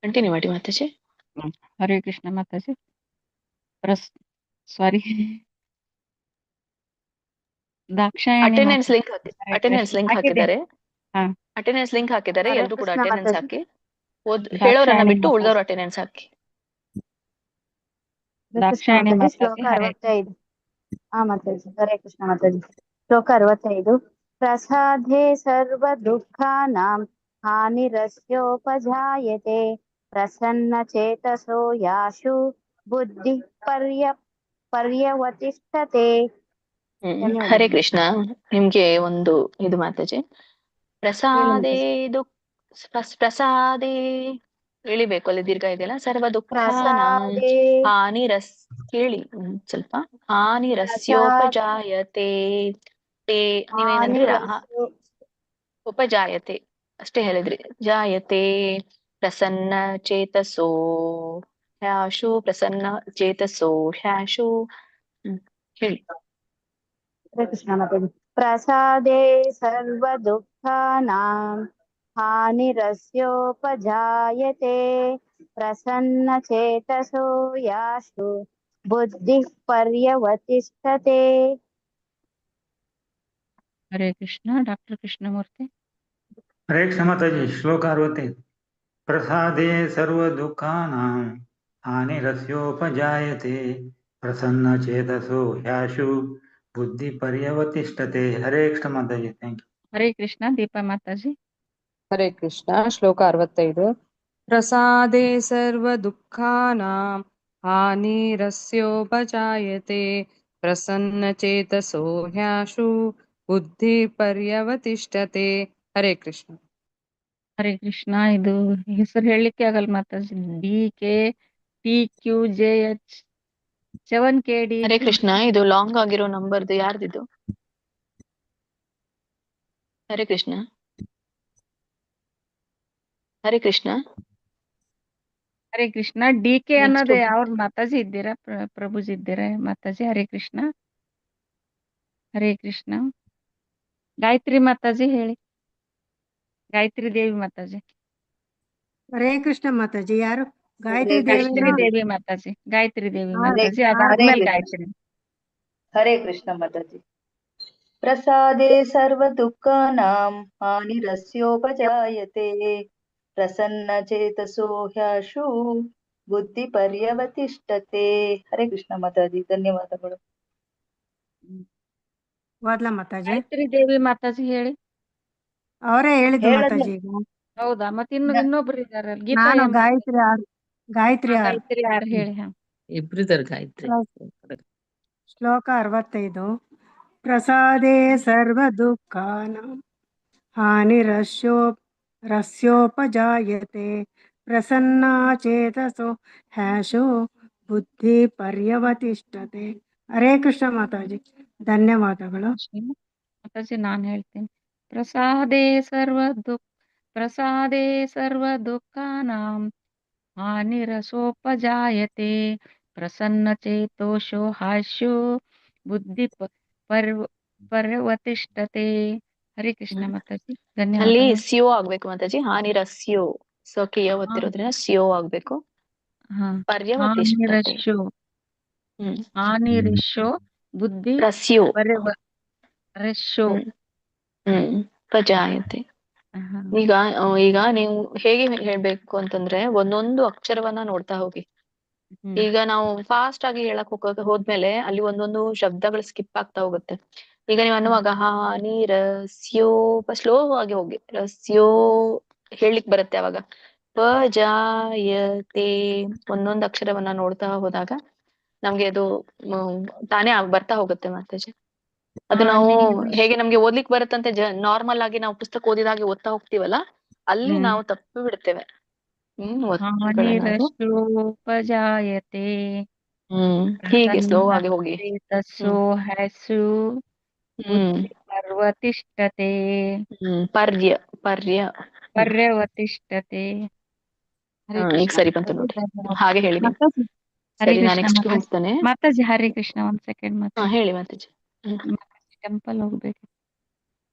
ಕಂಟಿನ್ಯೂ ಮಾಡಿ ಮಾತಾಜಿ. ಹರೇ ಕೃಷ್ಣ ಮಾತಾಜಿ. ಸಾರಿ, ದಾಕ್ಷಾಯಣಿ ಅಟೆಂಡೆನ್ಸ್ ಲಿಂಕ್ ಹಾಕಿದ್ದಾರೆ. ಹಾ. ಅಟೆಂಡೆನ್ಸ್ ಲಿಂಕ್ ಹಾಕಿದ್ದಾರೆ. ಹರೇ ಎಲ್ರು ಕೂಡ ಕೃಷ್ಣ ಅಟೆಂಡೆನ್ಸ್ ಮಾತಾಜಿ. ಹಾಕಿ. ಹೇಳೋರನ್ನ ದಾಕ್ಷಾಯಣಿ ಬಿಟ್ಟು ಮಾತಾಜಿ. ಉಳಿದವರು ಅಟೆಂಡೆನ್ಸ್ ಹಾಕಿ. ದಾಕ್ಷಾಯಣಿ ಮಾತಾಜಿ. ಶ್ಲೋಕ 65. ಮಾತಾಜಿ. ಹರೇ ಕೃಷ್ಣ ಮಾತಾಜಿ. ಶ್ಲೋಕ 65. ಪ್ರಸಾದೇ ಸರ್ವ ದುಃಖಾನಾಂ ಹಾನಿರಸ್ಯೋಪಜಾಯತೆ ಪ್ರಸನ್ನ ಚೇತಸೋ ಯಾಶು ಬುದ್ಧಿ ಪರ್ಯವತಿಷ್ಠತೆ. ಹರೇ ಕೃಷ್ಣ. ನಿಮ್ಗೆ ಒಂದು ಇದು ಮಾತಾಜಿ. ಪ್ರಸಾದೇ ಪ್ರಸಾದೇ ಇಳಿಬೇಕು, ಅಲ್ಲಿ ದೀರ್ಘ ಇದೆಯಲ್ಲ. ಸರ್ವ ದುಃಖಾನಾಂ ಹಾನಿರಸ್ ಕೇಳಿ ಸ್ವಲ್ಪ. ಹಾನಿರಸ್ಯೋಪಜಾಯತೆ. ನೀವೇನಂದ್ರಿ? ಉಪಜಾಯತೆ ಅಷ್ಟೇ ಹೇಳಿದ್ರಿ. ಜಾಯತೆ ಪ್ರಸನ್ನ ಚೇತಸೋ ಹ್ಯಾಶು. ಪ್ರಸನ್ನ ಚೇತಸೋ ಹ್ಯಾಶು. ಹೇಳಿ. ಕೃಷ್ಣ ಮಾತಾಜಿ. ಪ್ರಸಾದೇ ಸರ್ವ ದುಃಖಾನಾಂ ಹಾನಿರಸ್ಯೋಪಜಾಯತೆ ಪ್ರಸನ್ನ ಚೇತಸೋ ಯಾಶು ಬುದ್ಧಿ ಪರ್ಯವತಿಷ್ಠತೆ. ಹರೇ ಕೃಷ್ಣ. ಡಾಕ್ಟರ್ ಕೃಷ್ಣಮೂರ್ತಿ. ಹರೇ ಕೃಷ್ಣ ಮಾತಾಜಿ. ಶ್ಲೋಕ 65. ಪ್ರಸಾದೇ ಸರ್ವ ದುಃಖಾನಾಂ ಹಾನಿರಸ್ಯೋಪಜಾಯತೆ ಪ್ರಸನ್ನ ಚೇತಸೋ ಹ್ಯಾಶು ಬುದ್ಧಿ ಪರ್ಯವತಿಷ್ಠತೆ. ಹರೇ ಕೃಷ್ಣ ಮಾತಾಜಿ. Thank you. ಹರೇ ಕೃಷ್ಣ. ದೀಪಾ ಮಾತಾಜಿ. ಹರೇ ಕೃಷ್ಣ. ಶ್ಲೋಕ 65. ಪ್ರಸಾದೇ ಸರ್ವ ದುಃಖಾನಾಂ ಹಾನಿರಸ್ಯೋಪಜಾಯತೆ ಪ್ರಸನ್ನ ಚೇತಸೋ ಹ್ಯಾಶು ಬುದ್ಧಿ ಪರ್ಯವತಿಷ್ಠತೆ. ಹರೇ ಕೃಷ್ಣ. ಹರೇ ಕೃಷ್ಣ. ಇದು ಹೆಸರು ಹೇಳಲಿಕ್ಕೆ ಆಗಲ್ಲ ಮಾತಾಜಿ. DKTQJH 7KD. ಹರೇ ಕೃಷ್ಣ. ಇದು ಲಾಂಗ್ ಆಗಿರೋ ನಂಬರ್ದು ಯಾರ್ದಿದು? ಹರೇ ಕೃಷ್ಣ. ಹರೇ ಕೃಷ್ಣ. ಹರೇ ಕೃಷ್ಣ. DK ಅನ್ನೋದು ಅವ್ರ ಮಾತಾಜಿ ಇದ್ದೀರಾ? ಪ್ರಭುಜಿ ಇದ್ದೀರಾ ಮಾತಾಜಿ? ಹರೇ ಕೃಷ್ಣ. ಹರೇ ಕೃಷ್ಣ. ಗಾಯತ್ರಿ ಮಾತಾಜಿ ಹೇಳಿ. ಗಾಯತ್ರಿ ದೇವಿ ಮಾತಾಜಿ. ಹರೇ ಕೃಷ್ಣ ಮಾತಾಜಿ. ಯಾರು? ಗಾಯತ್ರಿ ಗಾಯತ್ರಿ ದೇವಿ. ದೇವಿ ಮಾತಾಜಿ. ಗಾಯತ್ರಿ ದೇವಿ ಹಾ, ಮಾತಾಜಿ. ಹಾ, ಅದಾದ್ಮೇಲೆ ಗಾಯತ್ರಿ. ಹರೇ ಕೃಷ್ಣ ಮಾತಾಜಿ. ಪ್ರಸಾದೇ ಸರ್ವ ದುಃಖಾನಾಂ ಹಾನಿರಸ್ಯೋಪಜಾಯತೆ ಪ್ರಸನ್ನ ಚೇತಸೋ ಹ್ಯಾಶು ಬುದ್ಧಿ ಪರ್ಯವತಿಷ್ಠತೆ. ಹರೇ ಕೃಷ್ಣ ಮಾತಾಜಿ. ಧನ್ಯವಾದಗಳು. ಓದ್ಲಾ ಮಾತಾಜಿ? ಗಾಯತ್ರಿ ದೇವಿ ಮಾತಾಜಿ ಹೇಳಿ. ಅವರೇ ಹೇಳಿದ್ದು ಹೇಳದ್ನ ಮಾತಾಜಿ ಈಗ. ಹೌದಾ? ಮತ್ತೆ ಇನ್ನೊಬ್ರು ಇದಾರೆ ಗೀತಾ ನಾನು M. Gayathri R. Gayathri R. Gayathri ಯಾರು ಹೇಳಿ. ಇಬ್ರಿದಾರೆ ಗಾಯತ್ರಿ. ಶ್ಲೋಕ 65. ಪ್ರಸಾದೇ ಸರ್ವ ದುಃಖಾನಾಂ ಹಾನಿರಸ್ಯೋಪಜಾಯತೆ ಪ್ರಸನ್ನಾ ಚೇತಸೋ ಹ್ಯಾಶೋ ಬುದ್ಧಿ ಪರ್ಯವತಿಷ್ಠತೆ. ಹರೇ ಕೃಷ್ಣ ಮಾತಾಜಿ, ಧನ್ಯವಾದಗಳು. ಮಾತಾಜಿ ನಾನ್ ಹೇಳ್ತೀನಿ. ಪ್ರಸಾದೇ ಸರ್ವ ದುಃಖಾನಾಂ ಹಾನಿರಸೋಪಜಾಯತೆ ಪ್ರಸನ್ನ ಚೇತೋಷೋ ಹಾಸ್ಯೋ ಬುದ್ಧಿ ಪರ್ಯವತಿಷ್ಠತೆ. ಹರೇ ಕೃಷ್ಣ ಮಾತಾಜಿ, ಅಲ್ಲಿ ಧನ್ಯವಾದಗಳು. ಸಿಯೋ ಆಗ್ಬೇಕು ಮಾತಾಜಿ. ಹಾನಿರಸ್ಯೋ ಸೋಕೆ ಯಾವತ್ತಿರೋದ್ರಿಂದ ಸಿಯೋ ಆಗ್ಬೇಕು. ಹಾ, ಪರ್ಯವತಿಷ್ಠತೆ. ಹಾನಿರಸ್ಯೋ ಹಾನಿರಿಶೋ ಬುದ್ಧಿ ರಸ್ಯೋ ರಸ್ಯೋ ಪಜಾಯತೆ. ಈಗ ನೀವು ಹೇಗೆ ಹೇಳ್ಬೇಕು ಅಂತಂದ್ರೆ ಒಂದೊಂದು ಅಕ್ಷರವನ್ನ ನೋಡ್ತಾ ಹೋಗಿ. ಈಗ ನಾವು ಫಾಸ್ಟ್ ಆಗಿ ಹೇಳಕ್ ಹೋದ್ಮೇಲೆ ಅಲ್ಲಿ ಒಂದೊಂದು ಶಬ್ದಗಳು ಸ್ಕಿಪ್ ಆಗ್ತಾ ಹೋಗುತ್ತೆ. ಈಗ ನೀವು ಅನ್ನುವಾಗ ಹಾನಿ ರಸ್ಯೋ ಸ್ಲೋ ಆಗಿ ಹೋಗಿ ರಸ್ಯೋ ಹೇಳಿಕ್ ಬರುತ್ತೆ. ಅವಾಗ ಪಜಾಯತೆ ಒಂದೊಂದು ಅಕ್ಷರವನ್ನ ನೋಡ್ತಾ ಹೋದಾಗ ನಮ್ಗೆ ಅದು ತಾನೇ ಬರ್ತಾ ಹೋಗುತ್ತೆ ಮಾತಾಜಿ. ಅದು ನಾವು ಹೇಗೆ ನಮ್ಗೆ ಓದ್ಲಿಕ್ ಬರುತ್ತಂತೆ ನಾರ್ಮಲ್ ಆಗಿ ನಾವು ಪುಸ್ತಕ ಓದಿದಾಗೆ ಓದ್ತಾ ಹೋಗ್ತೀವಲ್ಲ, ಅಲ್ಲಿ ನಾವು ತಪ್ಪು ಬಿಡ್ತೇವೆ. ಹಾನಿರಸ್ಯೋಪಜಾಯತೆ ಹೀಗೆ ಸ್ಲೋ ಆಗಿ ಹೋಗಿ. ಚೇತಸೋ ಹ್ಯಾಸು ಬುದ್ಧಿ ಪರ್ವತಿಷ್ಠತೆ ಪರ್ಯವತಿಷ್ಠತೆ. ಹರೇ ಈಗ ಕೃಷ್ಣ ಸರಿ ಬಂತು ನೋಡಿ, ಹಾಗೆ ಹೇಳಿ ನೀವು. ಮಾತಾಜಿ. ಹರೇ ಸರಿ, ನಾನು ಕೃಷ್ಣ ನೆಕ್ಸ್ಟ್ ಹೋಗ್ತಾನೆ. ಮಾತಾಜಿ. ಹರೇ ಕೃಷ್ಣ. ಒಂದ್ ಸೆಕೆಂಡ್ ಮಾತಾಜಿ. ಹೇಳಿ ಮಾತಾಜಿ. ಟೆಂಪಲ್ ಹೋಗ್ಬೇಕು.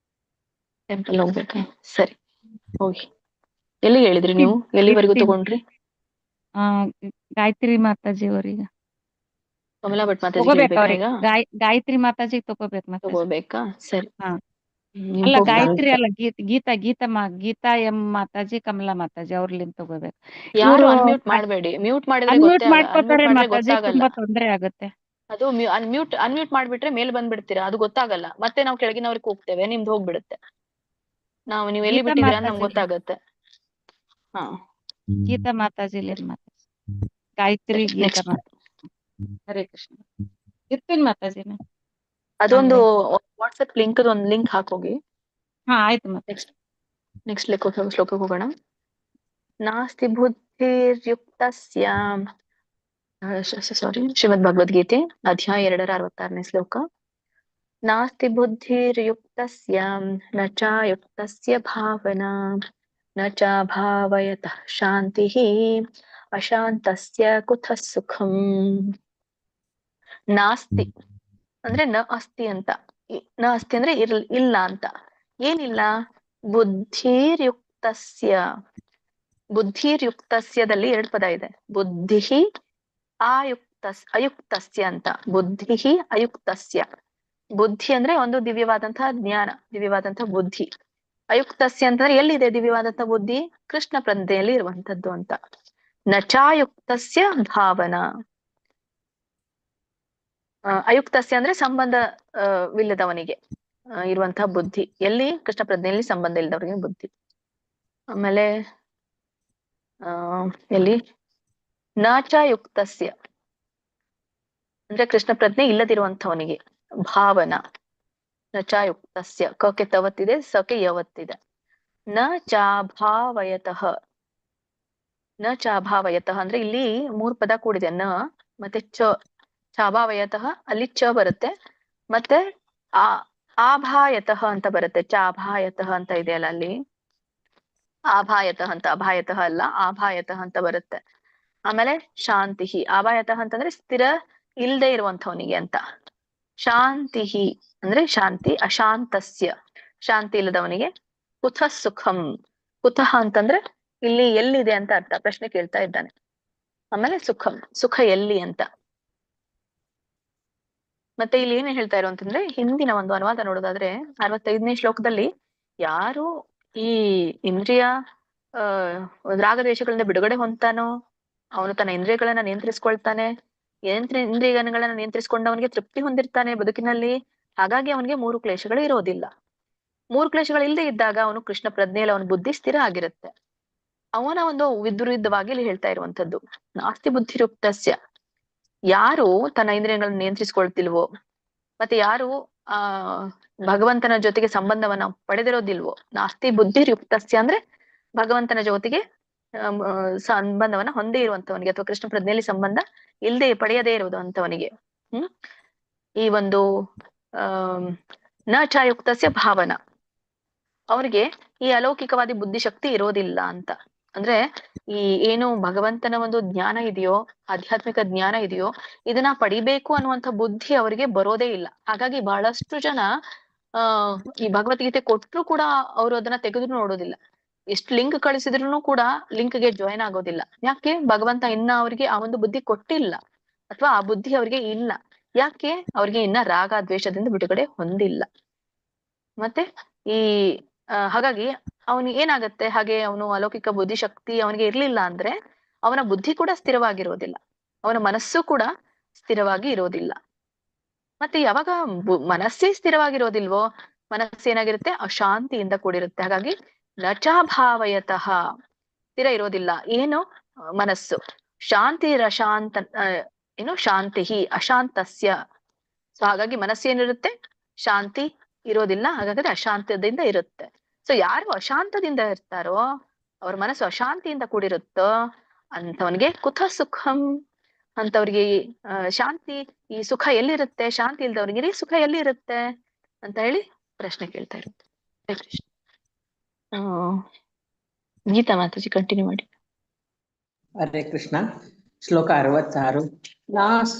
ಟೆಂಪಲ್ ಹೋಗ್ಬೇಕಾ? ಸರಿ, ಹೋಗಿ. ಎಲ್ಲಿ ಹೇಳಿದ್ರಿ ನೀವು? ಎಲ್ಲಿವರೆಗೂ ತಗೊಂಡ್ರಿ? ಗಾಯತ್ರಿ ಮಾತಾಜಿ ಅವ್ರೀಗ ಕಮಲಾ ಭಟ್ ಮಾತಾಜಿ ತಗೋಬೇಕಾ? ಹೇಳ್ಬೇಕಾ ಈಗ? ಗಾಯತ್ರಿ ಮಾತಾಜಿ ತಗೋಬೇಕು ಮಾತಾಜಿ. ತಗೋಬೇಕಾ? ಸರಿ. ಅಲ್ಲ, ಗಾಯತ್ರಿ ಅಲ್ಲ, ಗೀತಾ ಎಂ ಮಾತಾಜಿ, ಕಮಲಾ ಮಾತಾಜಿ ಅವ್ರಲಿಂದ ತಗೋಬೇಕು. ಯಾರು ಅನ್ಮ್ಯೂಟ್ ಮಾಡಬೇಡಿ. ಮ್ಯೂಟ್ ಮಾಡಿದ್ರೆ ಮಾಡ್ಕೋತಾರೆ ಮಾತಾಜಿ, ಗೊತ್ತಾಗಲ್ಲ. ತುಂಬಾ ತೊಂದ್ರೆ ಆಗುತ್ತೆ. ಅದು ಅನ್ಮ್ಯೂಟ್ ಮಾಡ್ಬಿಟ್ರೆ ಮೇಲ್ ಬಂದ್ಬಿಡ್ತೀರಾ, ಅದು ಗೊತ್ತಾಗಲ್ಲ. ಮತ್ತೆ ನಾವು ಕೆಳಗಿನವ್ರಿಗೆ ಹೋಗ್ತೇವೆ, ನಿಮ್ದು ಹೋಗ್ಬಿಡುತ್ತೆ. ನೀವು ಎಲ್ಲಿ ಬಿಟ್ಟಿದ್ದೀರಾ ಅಂತ ನಮ್ಗೆ ಗೊತ್ತಾಗತ್ತೆ. ಗೀತಾ ಮಾತಾಜಿ ಮಾತಾಜಿ. ಗಾಯತ್ರಿ ಗೀತಾ ಮಾತಾಜಿ. ಹರೇ ಕೃಷ್ಣ. ಇರ್ತೀನಿ ಮಾತಾಜಿ. ಅದೊಂದು ವಾಟ್ಸ್ಆಪ್ ಲಿಂಕ್ ಒಂದು ಲಿಂಕ್ ಹಾಕೋಗಿ. ಆಯ್ತು. ಮತ್ತೆ ನೆಕ್ಸ್ಟ್ ಶ್ಲೋಕಕ್ಕೆ ಹೋಗೋಣ. ನಾಸ್ತಿ ಬುದ್ಧಿರ್ಯುಕ್ತಸ್ಯ ಶ್ರೀಮದ್ ಭಗವದ್ಗೀತೆ ಅಧ್ಯಾಯ 266ನೇ ಶ್ಲೋಕ. ನಾಸ್ತಿ ಬುದ್ಧಿರ್ಯುಕ್ತಸ್ಯ ನ ಚ ಯುಕ್ತಸ್ಯ ಭಾವನಾ ನ ಚ ಭಾವಯತಃ ಶಾಂತಿಃ ಅಶಾಂತಸ್ಯ ಕುತಃ ಸುಖಂ. ನಾಸ್ತಿ ಅಂದ್ರೆ ನ ಅಸ್ತಿ ಅಂತ. ನ ಅಸ್ತಿ ಅಂದ್ರೆ ಇಲ್ಲ ಅಂತ. ಏನಿಲ್ಲ? ಬುದ್ಧಿರ್ಯುಕ್ತಸ್ಯದಲ್ಲಿ 2 ಪದ ಇದೆ. ಬುದ್ಧಿ ಅಯುಕ್ತಸ್ಯ ಅಂತ. ಬುದ್ಧಿ ಅಯುಕ್ತಸ್ಯ. ಬುದ್ಧಿ ಅಂದ್ರೆ ಒಂದು ದಿವ್ಯವಾದಂತಹ ಜ್ಞಾನ, ದಿವ್ಯವಾದಂತಹ ಬುದ್ಧಿ. ಅಯುಕ್ತಸ್ಯ ಅಂತಂದ್ರೆ ಎಲ್ಲಿದೆ ದಿವ್ಯವಾದಂತಹ ಬುದ್ಧಿ? ಕೃಷ್ಣ ಪ್ರಜ್ಞೆಯಲ್ಲಿ ಇರುವಂತದ್ದು ಅಂತ. ನಚಾಯುಕ್ತಸ್ಯ ಭಾವನಾ. ಅಯುಕ್ತಸ್ಯ ಅಂದ್ರೆ ಸಂಬಂಧವಿಲ್ಲದವನಿಗೆ ಇರುವಂತಹ ಬುದ್ಧಿ. ಎಲ್ಲಿ? ಕೃಷ್ಣ ಪ್ರಜ್ಞೆಯಲ್ಲಿ ಸಂಬಂಧ ಇಲ್ಲದವರಿಗೆ ಬುದ್ಧಿ. ಆಮೇಲೆ ಎಲ್ಲಿ? ನಾಚಾಯುಕ್ತಸ್ಯ ಅಂದ್ರೆ ಕೃಷ್ಣ ಪ್ರಜ್ಞೆ ಇಲ್ಲದಿರುವಂತವನಿಗೆ ಭಾವನಾ. ನಚಾಯುಕ್ತಸ್ಯ ಕಕ್ಕೆ ತವತ್ತಿದೆ, ಸಕೆ ಯವತ್ತಿದೆ. ನ ಚಾಭಾವಯತಃ. ನ ಚಾಭಾವಯತಃ ಅಂದ್ರೆ ಇಲ್ಲಿ 3 ಪದ ಕೂಡಿದೆ. ನ ಮತ್ತೆ ಚಾಭಾವಯತಃ, ಅಲ್ಲಿ ಚ ಬರುತ್ತೆ. ಮತ್ತೆ ಆಭಾಯತಃ ಅಂತ ಬರುತ್ತೆ. ಚಾಭಾಯತಃ ಅಂತ ಇದೆಯಲ್ಲ, ಅಲ್ಲಿ ಆಭಾಯತಃ ಅಂತ. ಅಭಾಯತಃ ಅಲ್ಲ, ಆಭಾಯತಃ ಅಂತ ಬರುತ್ತೆ. ಆಮೇಲೆ ಶಾಂತಿ. ಆಭಾಯತಃ ಅಂತಂದ್ರೆ ಸ್ಥಿರ ಇಲ್ದೇ ಇರುವಂತವನಿಗೆ ಅಂತ. ಶಾಂತಿ ಅಂದ್ರೆ ಶಾಂತಿ. ಅಶಾಂತಸ್ಯ ಶಾಂತಿ ಇಲ್ಲದವನಿಗೆ. ಕುತಃ ಸುಖಂ. ಕುತಃ ಅಂತಂದ್ರೆ ಇಲ್ಲಿ ಎಲ್ಲಿದೆ ಅಂತ ಅರ್ಥ. ಪ್ರಶ್ನೆ ಕೇಳ್ತಾ ಇದ್ದಾನೆ. ಆಮೇಲೆ ಸುಖಂ, ಸುಖ ಎಲ್ಲಿ ಅಂತ. ಮತ್ತೆ ಇಲ್ಲಿ ಏನ್ ಹೇಳ್ತಾ ಇರೋ ಅಂತಂದ್ರೆ, ಹಿಂದಿನ ಒಂದು ಅನುವಾದ ನೋಡೋದಾದ್ರೆ 65ನೇ ಶ್ಲೋಕದಲ್ಲಿ ಯಾರು ಈ ಇಂದ್ರಿಯ ರಾಗದ್ವೇಷಗಳಿಂದ ಬಿಡುಗಡೆ ಹೊಂದ್ತಾನೋ ಅವನು ತನ್ನ ಇಂದ್ರಿಯಗಳನ್ನ ನಿಯಂತ್ರಿಸ್ಕೊಳ್ತಾನೆ. ಇಂದ್ರಿಯಗಳನ್ನ ನಿಯಂತ್ರಿಸ್ಕೊಂಡವನಿಗೆ ತೃಪ್ತಿ ಹೊಂದಿರ್ತಾನೆ ಬದುಕಿನಲ್ಲಿ. ಹಾಗಾಗಿ ಅವನಿಗೆ 3 ಕ್ಲೇಶಗಳು ಇರೋದಿಲ್ಲ. 3 ಕ್ಲೇಶಗಳು ಇಲ್ಲದೆ ಇದ್ದಾಗ ಅವನು ಕೃಷ್ಣ ಪ್ರಜ್ಞೆಯಲ್ಲಿ ಅವನ ಬುದ್ಧಿ ಸ್ಥಿರ ಆಗಿರುತ್ತೆ. ಅವನ ಒಂದು ವಿರುದ್ಧವಾಗಿ ಇಲ್ಲಿ ಹೇಳ್ತಾ ಇರುವಂತದ್ದು ನಾಸ್ತಿ ಬುದ್ಧಿರುಕ್ತಸ್ಯ. ಯಾರು ತನ್ನ ಇಂದ್ರಿಯಗಳನ್ನ ನಿಯಂತ್ರಿಸ್ಕೊಳ್ತಿಲ್ವೋ, ಮತ್ತೆ ಯಾರು ಆ ಭಗವಂತನ ಜೊತೆಗೆ ಸಂಬಂಧವನ್ನ ಪಡೆದಿರೋದಿಲ್ವೋ, ನಾಸ್ತಿ ಬುದ್ಧಿರ್ಯುಕ್ತಸ್ಯ ಅಂದ್ರೆ ಭಗವಂತನ ಜೊತೆಗೆ ಸಂಬಂಧವನ್ನ ಹೊಂದೇ ಇರುವಂತವನಿಗೆ ಅಥವಾ ಕೃಷ್ಣ ಪ್ರಜ್ಞೆಯಲ್ಲಿ ಸಂಬಂಧ ಇಲ್ಲದೆ ಪಡೆಯದೇ ಇರುವುದು ಅಂತವನಿಗೆ ಈ ಒಂದು ನ ಚಾಯುಕ್ತಸ್ಯ ಭಾವನ, ಅವನಿಗೆ ಈ ಅಲೌಕಿಕವಾದಿ ಬುದ್ಧಿಶಕ್ತಿ ಇರೋದಿಲ್ಲ ಅಂತ. ಅಂದ್ರೆ ಈ ಏನು ಭಗವಂತನ ಒಂದು ಜ್ಞಾನ ಇದೆಯೋ, ಆಧ್ಯಾತ್ಮಿಕ ಜ್ಞಾನ ಇದೆಯೋ, ಇದನ್ನ ಪಡಿಬೇಕು ಅನ್ನುವಂಥ ಬುದ್ಧಿ ಅವರಿಗೆ ಬರೋದೇ ಇಲ್ಲ. ಹಾಗಾಗಿ ಬಹಳಷ್ಟು ಜನ ಈ ಭಗವದ್ಗೀತೆ ಕೊಟ್ಟರು ಕೂಡ ಅವರು ಅದನ್ನ ತೆಗೆದು ನೋಡೋದಿಲ್ಲ. ಎಷ್ಟು ಲಿಂಕ್ ಕಳಿಸಿದ್ರು ಕೂಡ ಲಿಂಕ್ಗೆ ಜಾಯಿನ್ ಆಗೋದಿಲ್ಲ. ಯಾಕೆ? ಭಗವಂತ ಇನ್ನ ಅವರಿಗೆ ಆ ಒಂದು ಬುದ್ಧಿ ಕೊಟ್ಟಿಲ್ಲ, ಅಥವಾ ಆ ಬುದ್ಧಿ ಅವರಿಗೆ ಇಲ್ಲ. ಯಾಕೆ? ಅವ್ರಿಗೆ ಇನ್ನ ರಾಗ ದ್ವೇಷದಿಂದ ಬಿಡುಗಡೆ ಹೊಂದಿಲ್ಲ. ಮತ್ತೆ ಈ ಹಾಗಾಗಿ ಅವನಿಗೆ ಏನಾಗತ್ತೆ, ಹಾಗೆ ಅವನು ಅಲೌಕಿಕ ಬುದ್ಧಿಶಕ್ತಿ ಅವನಿಗೆ ಇರ್ಲಿಲ್ಲ ಅಂದ್ರೆ ಅವನ ಬುದ್ಧಿ ಕೂಡ ಸ್ಥಿರವಾಗಿರೋದಿಲ್ಲ, ಅವನ ಮನಸ್ಸು ಕೂಡ ಸ್ಥಿರವಾಗಿ ಇರೋದಿಲ್ಲ. ಮತ್ತೆ ಯಾವಾಗ ಮನಸ್ಸೇ ಸ್ಥಿರವಾಗಿರೋದಿಲ್ವೋ, ಮನಸ್ಸೇನಾಗಿರುತ್ತೆ, ಅಶಾಂತಿಯಿಂದ ಕೂಡಿರುತ್ತೆ. ಹಾಗಾಗಿ ನಚಾಭಾವಯತಃ, ಸ್ಥಿರ ಇರೋದಿಲ್ಲ. ಏನು? ಮನಸ್ಸು. ಶಾಂತಿರಶಾಂತ ಏನು ಶಾಂತಿ ಅಶಾಂತಸ್ಯ. ಸೊ ಹಾಗಾಗಿ ಮನಸ್ಸೇನಿರುತ್ತೆ, ಶಾಂತಿ ಇರೋದಿಲ್ಲ, ಹಾಗಾದ್ರೆ ಅಶಾಂತದಿಂದ ಇರುತ್ತೆ. ಸೊ ಯಾರು ಅಶಾಂತದಿಂದ ಇರ್ತಾರೋ, ಅವ್ರ ಮನಸ್ಸು ಅಶಾಂತಿಯಿಂದ ಕೂಡಿರುತ್ತೋ ಅಂತವನಿಗೆ ಕುತ ಸುಖಂ, ಅಂತವ್ರಿಗೆ ಶಾಂತಿ, ಈ ಸುಖ ಎಲ್ಲಿರುತ್ತೆ, ಶಾಂತಿ ಇಲ್ದವ್ರಿಗೆ ಸುಖ ಎಲ್ಲಿ ಇರುತ್ತೆ ಅಂತ ಹೇಳಿ ಪ್ರಶ್ನೆ ಕೇಳ್ತಾ ಇರುತ್ತೆ. ಹರೇ ಕೃಷ್ಣ. ಗೀತಾ ಮಾತಾಜಿ ಕಂಟಿನ್ಯೂ ಮಾಡಿ. ಹರೇ ಕೃಷ್ಣ. ಶ್ಲೋಕ 66.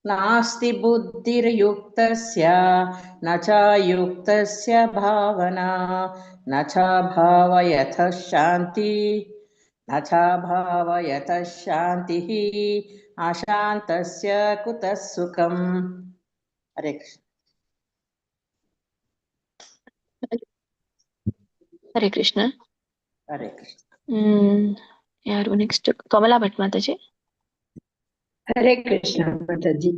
ನಾಸ್ತಿ ಬುದ್ಧಿರ್ಯುಕ್ತಸ್ಯ ನ ಚಾಯುಕ್ತಸ್ಯ ಭಾವನಾ ನ ಚಾಭಾವಯತಃ ಶಾಂತಿ ನ ಚಾಭಾವಯತಃ ಶಾಂತಿಃ ಅಶಾಂತಸ್ಯ ಕುತಃ ಸುಖಂ. ಹರೇ ಕೃಷ್ಣ. ಹರೇ ಕೃಷ್ಣ. ಹರೇ ಕೃಷ್ಣ. ಯಾರು ನೆಕ್ಸ್ಟ್? ಕಮಲಾ ಭಟ್ ಮಾತಾಜಿ. ಹರೇ ಕೃಷ್ಣ ಮಾತಾಜಿ.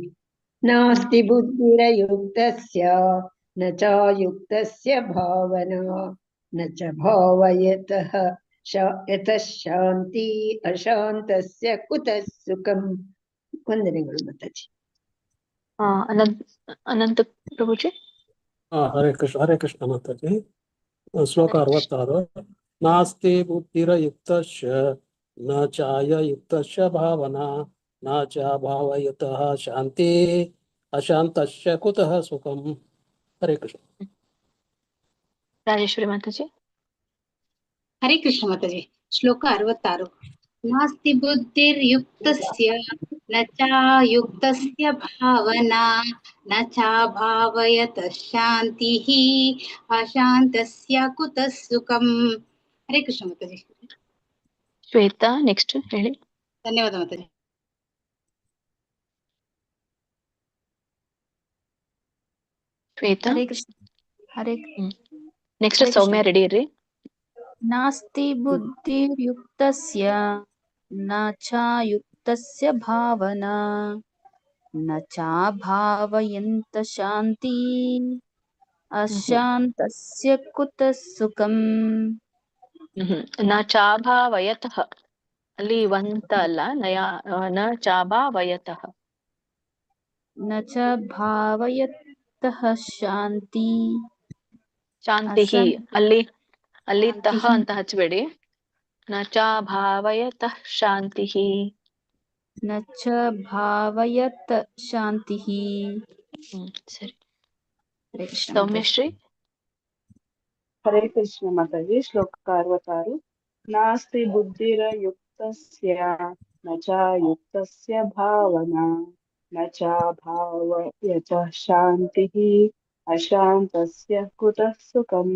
ನಾಸ್ತಿ ಬುದ್ಧಿರಯುಕ್ತಸ್ಯ ನ ಚಾಯುಕ್ತಸ್ಯ ಭಾವನಾ ನ ಚ ಭಾವಯತಃ ಯತಃ ಶಾಂತಿ ಅಶಾಂತಸ್ಯ ಕುತಃ ಸುಖಂ. ವಂದನೆಗಳು ಮಾತಾಜಿ. ಅನಂತ ಪ್ರಭುಜಿ. ಹರೇ ಕೃಷ್ಣ ಮಾತಾಜಿ. ಶ್ಲೋಕ 66. ನಾಸ್ತಿ ಬುದ್ಧಿರಯುಕ್ತಸ್ಯ ನ ಚಾಯುಕ್ತಸ್ಯ ಭಾವನಾ ನ ಚ ಭಾವಯತಃ ಶಾಂತಿ ಅಶಾಂತಸ್ಯ ಕುತಃ ಸುಖಂ. ಹರೇ ಕೃಷ್ಣ. ರಾಜೇಶ್ವರಿ ಮಾತಾಜಿ. ಹರೇ ಕೃಷ್ಣ ಮಾತಾಜಿ. ಶ್ಲೋಕ 66. ನಾಸ್ತಿ ಬುದ್ಧಿರ್ಯುಕ್ತಸ್ಯ ನ ಚಾಯುಕ್ತಸ್ಯ ಭಾವನಾ ನ ಚಾಭಾವಯತಃ ಶಾಂತಿಃ ಅಶಾಂತಸ್ಯ ಕುತಃ ಸುಖಂ. ಹರೇ ಕೃಷ್ಣ ಮಾತಾಜಿ. ಶ್ವೇತಾ ನೆಕ್ಸ್ಟ್ ಹೇಳಿ. ಧನ್ಯವಾದ ಮಾತಾಜಿ. ಶ್ವೇತಾ. ಹರೇ ಕೃಷ್ಣ. ಹರೇ ನೆಕ್ಸ್ಟ್ ಸೌಮ್ಯ ರೆಡಿ ಇರ್ರಿ. ನಾಸ್ತಿ ಬುದ್ಧಿರ್ಯುಕ್ತಸ್ಯ ನ ಚಾಯುಕ್ತಸ್ಯ ಭಾವನಾ ನ ಚಾಭಾವಯಂತ ಶಾಂತಿ ಅಶಾಂತಸ್ಯ ಕುತಃ ಸುಖಂ. ನ ಚಾಭಾವಯತಃ, ಅಲ್ಲಿ ವಂತ ಅಲ್ಲ, ನ ಚಾಭಾವಯತಃ. ನ ಚ ಭಾವಯತಃ ಶಾಂತಿ. ಶಾಂತಿ ಅಲ್ಲಿ ತಹ ಅಂತ ಹಚ್ಬೇಡಿ. ನ ಚ ಭಾವಯತಃ ಶಾಂತಿ. ನ ಚ ಭಾವಯತ ಶಾಂತಿ. ಸರಿ. ಹರೇ ಕೃಷ್ಣ. ಸೌಮ್ಯಶ್ರೀ. ಹರೇ ಕೃಷ್ಣ ಮಾತಾಜಿ. ಶ್ಲೋಕ 66. ನಾಸ್ತಿ ಬುದ್ಧಿರಯುಕ್ತಸ್ಯ ನ ಚಾಯುಕ್ತಸ್ಯ ಭಾವನಾ ನ ಚಾಭಾವಯತಃ ಶಾಂತಿಃ ಅಶಾಂತಸ್ಯ ಕುತಃ ಸುಖಂ.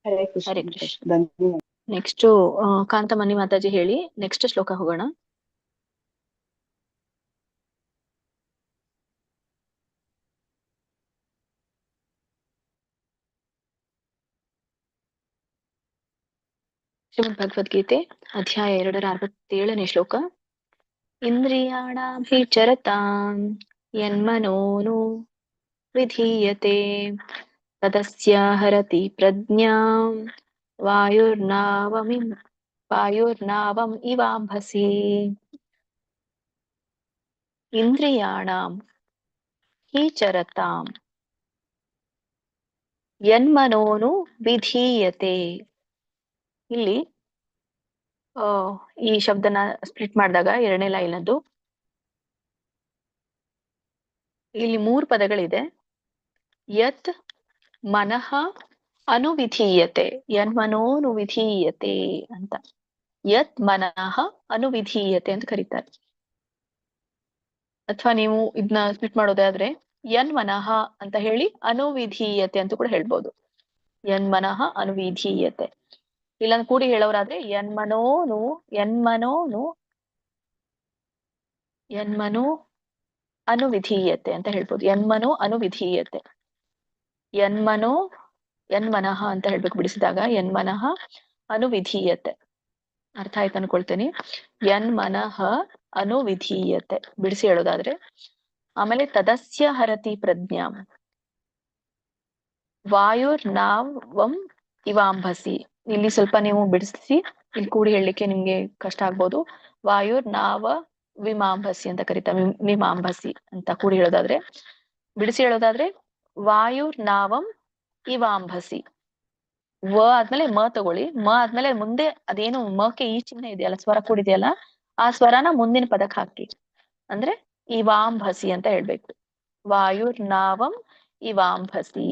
ಹರೇ ಕೃಷ್ಣ. ಹರೇ ಕೃಷ್ಣ. ಧನ್ಯವಾದ. ನೆಕ್ಸ್ಟ್ ಕಾಂತಮಣಿ ಮಾತಾಜಿ ಹೇಳಿ. ನೆಕ್ಸ್ಟ್ ಶ್ಲೋಕ ಹೋಗೋಣ. ಶ್ರೀಮದ್ ಭಗವದ್ಗೀತೆ ಅಧ್ಯಾಯ 267ನೇ ಶ್ಲೋಕ. ಇಂದ್ರಿಯಾಣಾಭಿಚರತಾಂ ಯನ್ಮನೋನು विधीयते तदस्य हरति प्रज्ञां वायुर्नावम् इवाम्भसि इंद्रियाणां हि चरतां ಯನ್ಮನೋನು ವಿಧೀಯತೆ. ಇಲ್ಲಿ ಈ ಶಬ್ದನ ಸ್ಪ್ಲಿಟ್ ಮಾಡಿದಾಗ ಎರಡನೇ ಲೈನ್ ಅದು ಇಲ್ಲಿ 3 ಪದಗಳಿದೆ. ಯತ್ ಮನಃ ಅನುವಿಧೀಯತೆ, ಯನ್ಮನೋನು ವಿಧೀಯತೆ ಅಂತ. ಯತ್ ಮನಃ ಅನುವಿಧೀಯತೆ ಅಂತ ಕರೀತಾರೆ. ಅಥವಾ ನೀವು ಇದನ್ನ ಸ್ಪ್ಲಿಟ್ ಮಾಡೋದಾದ್ರೆ ಯನ್ಮನಃ ಅಂತ ಹೇಳಿ ಅನುವಿಧೀಯತೆ ಅಂತ ಕೂಡ ಹೇಳ್ಬೋದು. ಯನ್ಮನಃ ಅನುವಿಧೀಯತೆ. ಇಲ್ಲ ಕೂಡಿ ಹೇಳೋರಾದ್ರೆ ಯನ್ಮನೋ ಅನುವಿಧೀಯತೆ ಅಂತ ಹೇಳ್ಬೋದು. ಯನ್ಮನೋ ಅನುವಿಧೀಯತೆ. ಯನ್ಮನಃ ಅಂತ ಹೇಳ್ಬೇಕು ಬಿಡಿಸಿದಾಗ. ಯನ್ಮನಃ ಅನುವಿಧೀಯತೆ. ಅರ್ಥ ಆಯ್ತು ಅನ್ಕೊಳ್ತೇನೆ. ಯನ್ಮನಃ ಅನುವಿಧೀಯತೆ ಬಿಡಿಸಿ ಹೇಳೋದಾದ್ರೆ. ಆಮೇಲೆ ತದಸ್ಯ ಹರತಿ ಪ್ರಜ್ಞಾಂ ವಾಯುರ್ನಾವಂ ಇವಾಂಭಸಿ. ಇಲ್ಲಿ ಸ್ವಲ್ಪ ನೀವು ಬಿಡಿಸಿ ಇಲ್ಲಿ ಕೂಡಿ ಹೇಳಲಿಕ್ಕೆ ನಿಮ್ಗೆ ಕಷ್ಟ ಆಗ್ಬೋದು. ವಾಯುರ್ನಾವ ವಿಮಾಂಭಸಿ ಅಂತ ಕರೀತಾರೆ. ವಿಮಾಂಭಸಿ ಅಂತ ಕೂಡಿ ಹೇಳೋದಾದ್ರೆ. ಬಿಡಿಸಿ ಹೇಳೋದಾದ್ರೆ ವಾಯುರ್ನಾವಂ ಇವಾಂಭಸಿ. ವ ಆದ್ಮೇಲೆ ಮ ತಗೊಳ್ಳಿ. ಮ ಆದ್ಮೇಲೆ ಮುಂದೆ ಅದೇನು ಮಕ್ಕೆ ಈ ಚಿಹ್ನೆ ಇದೆಯಲ್ಲ, ಸ್ವರ ಕೂಡಿದೆಯಲ್ಲ, ಆ ಸ್ವರನ ಮುಂದಿನ ಪದಕ್ಕೆ ಹಾಕಿ. ಅಂದ್ರೆ ಇವಾಂಭಸಿ ಅಂತ ಹೇಳ್ಬೇಕು. ವಾಯುರ್ನಾವಂ ಇವಾಂಭಸಿ.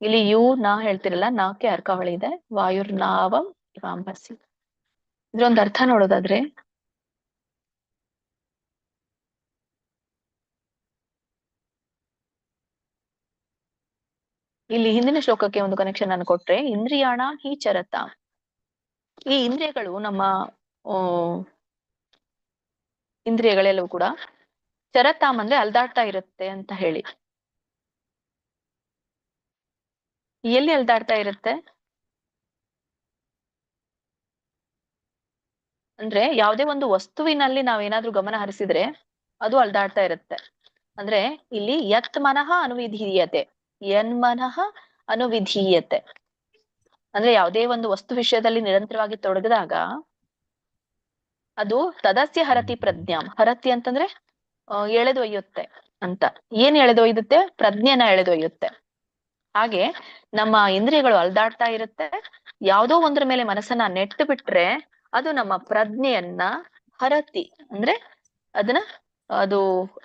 ಇಲ್ಲಿ ಯು ನಾ ಹೇಳ್ತಿರಲ್ಲ, ನಾಕೆ ಅರ್ಕಾವಳಿ ಇದೆ. ವಾಯುರ್ನಾವಂ ಇವಾಂಭಸಿ. ಇದ್ರೊಂದು ಅರ್ಥ ನೋಡೋದಾದ್ರೆ ಇಲ್ಲಿ ಹಿಂದಿನ ಶ್ಲೋಕಕ್ಕೆ ಒಂದು ಕನೆಕ್ಷನ್ ಅನ್ನು ಕೊಟ್ರೆ, ಇಂದ್ರಿಯಾಣ ಹಿ ಚರತ. ಈ ಇಂದ್ರಿಯಗಳು ನಮ್ಮ ಇಂದ್ರಿಯಗಳೆಲ್ಲವೂ ಕೂಡ ಚರತಾಮ್ ಅಂದ್ರೆ ಅಲ್ದಾಡ್ತಾ ಇರುತ್ತೆ ಅಂತ ಹೇಳಿ. ಎಲ್ಲಿ ಅಲ್ದಾಡ್ತಾ ಇರುತ್ತೆ ಅಂದ್ರೆ ಯಾವುದೇ ಒಂದು ವಸ್ತುವಿನಲ್ಲಿ ನಾವೇನಾದ್ರೂ ಗಮನ ಹರಿಸಿದ್ರೆ ಅದು ಅಲ್ದಾಡ್ತಾ ಇರುತ್ತೆ. ಅಂದ್ರೆ ಇಲ್ಲಿ ಯತ್ ಮನಃ ಅನುವಿಧೀಯತೆ, ಯನ್ಮನಃ ಅನುವಿಧೀಯತೆ ಅಂದ್ರೆ ಯಾವುದೇ ಒಂದು ವಸ್ತು ವಿಷಯದಲ್ಲಿ ನಿರಂತರವಾಗಿ ತೊಡಗಿದಾಗ ಅದು ತದಸ್ಯ ಹರತಿ ಪ್ರಜ್ಞಾಂ. ಹರತಿ ಅಂತಂದ್ರೆ ಎಳೆದೊಯ್ಯುತ್ತೆ ಅಂತ. ಏನ್ ಎಳೆದೊಯ್ಯುತ್ತೆ? ಪ್ರಜ್ಞೆನ ಎಳೆದೊಯ್ಯುತ್ತೆ. ಹಾಗೆ ನಮ್ಮ ಇಂದ್ರಿಯಗಳು ಅಲ್ದಾಡ್ತಾ ಇರುತ್ತೆ. ಯಾವುದೋ ಒಂದ್ರ ಮೇಲೆ ಮನಸ್ಸನ್ನ ನೆಟ್ಟು ಬಿಟ್ರೆ ಅದು ನಮ್ಮ ಪ್ರಜ್ಞೆಯನ್ನ ಹರತಿ ಅಂದ್ರೆ ಅದು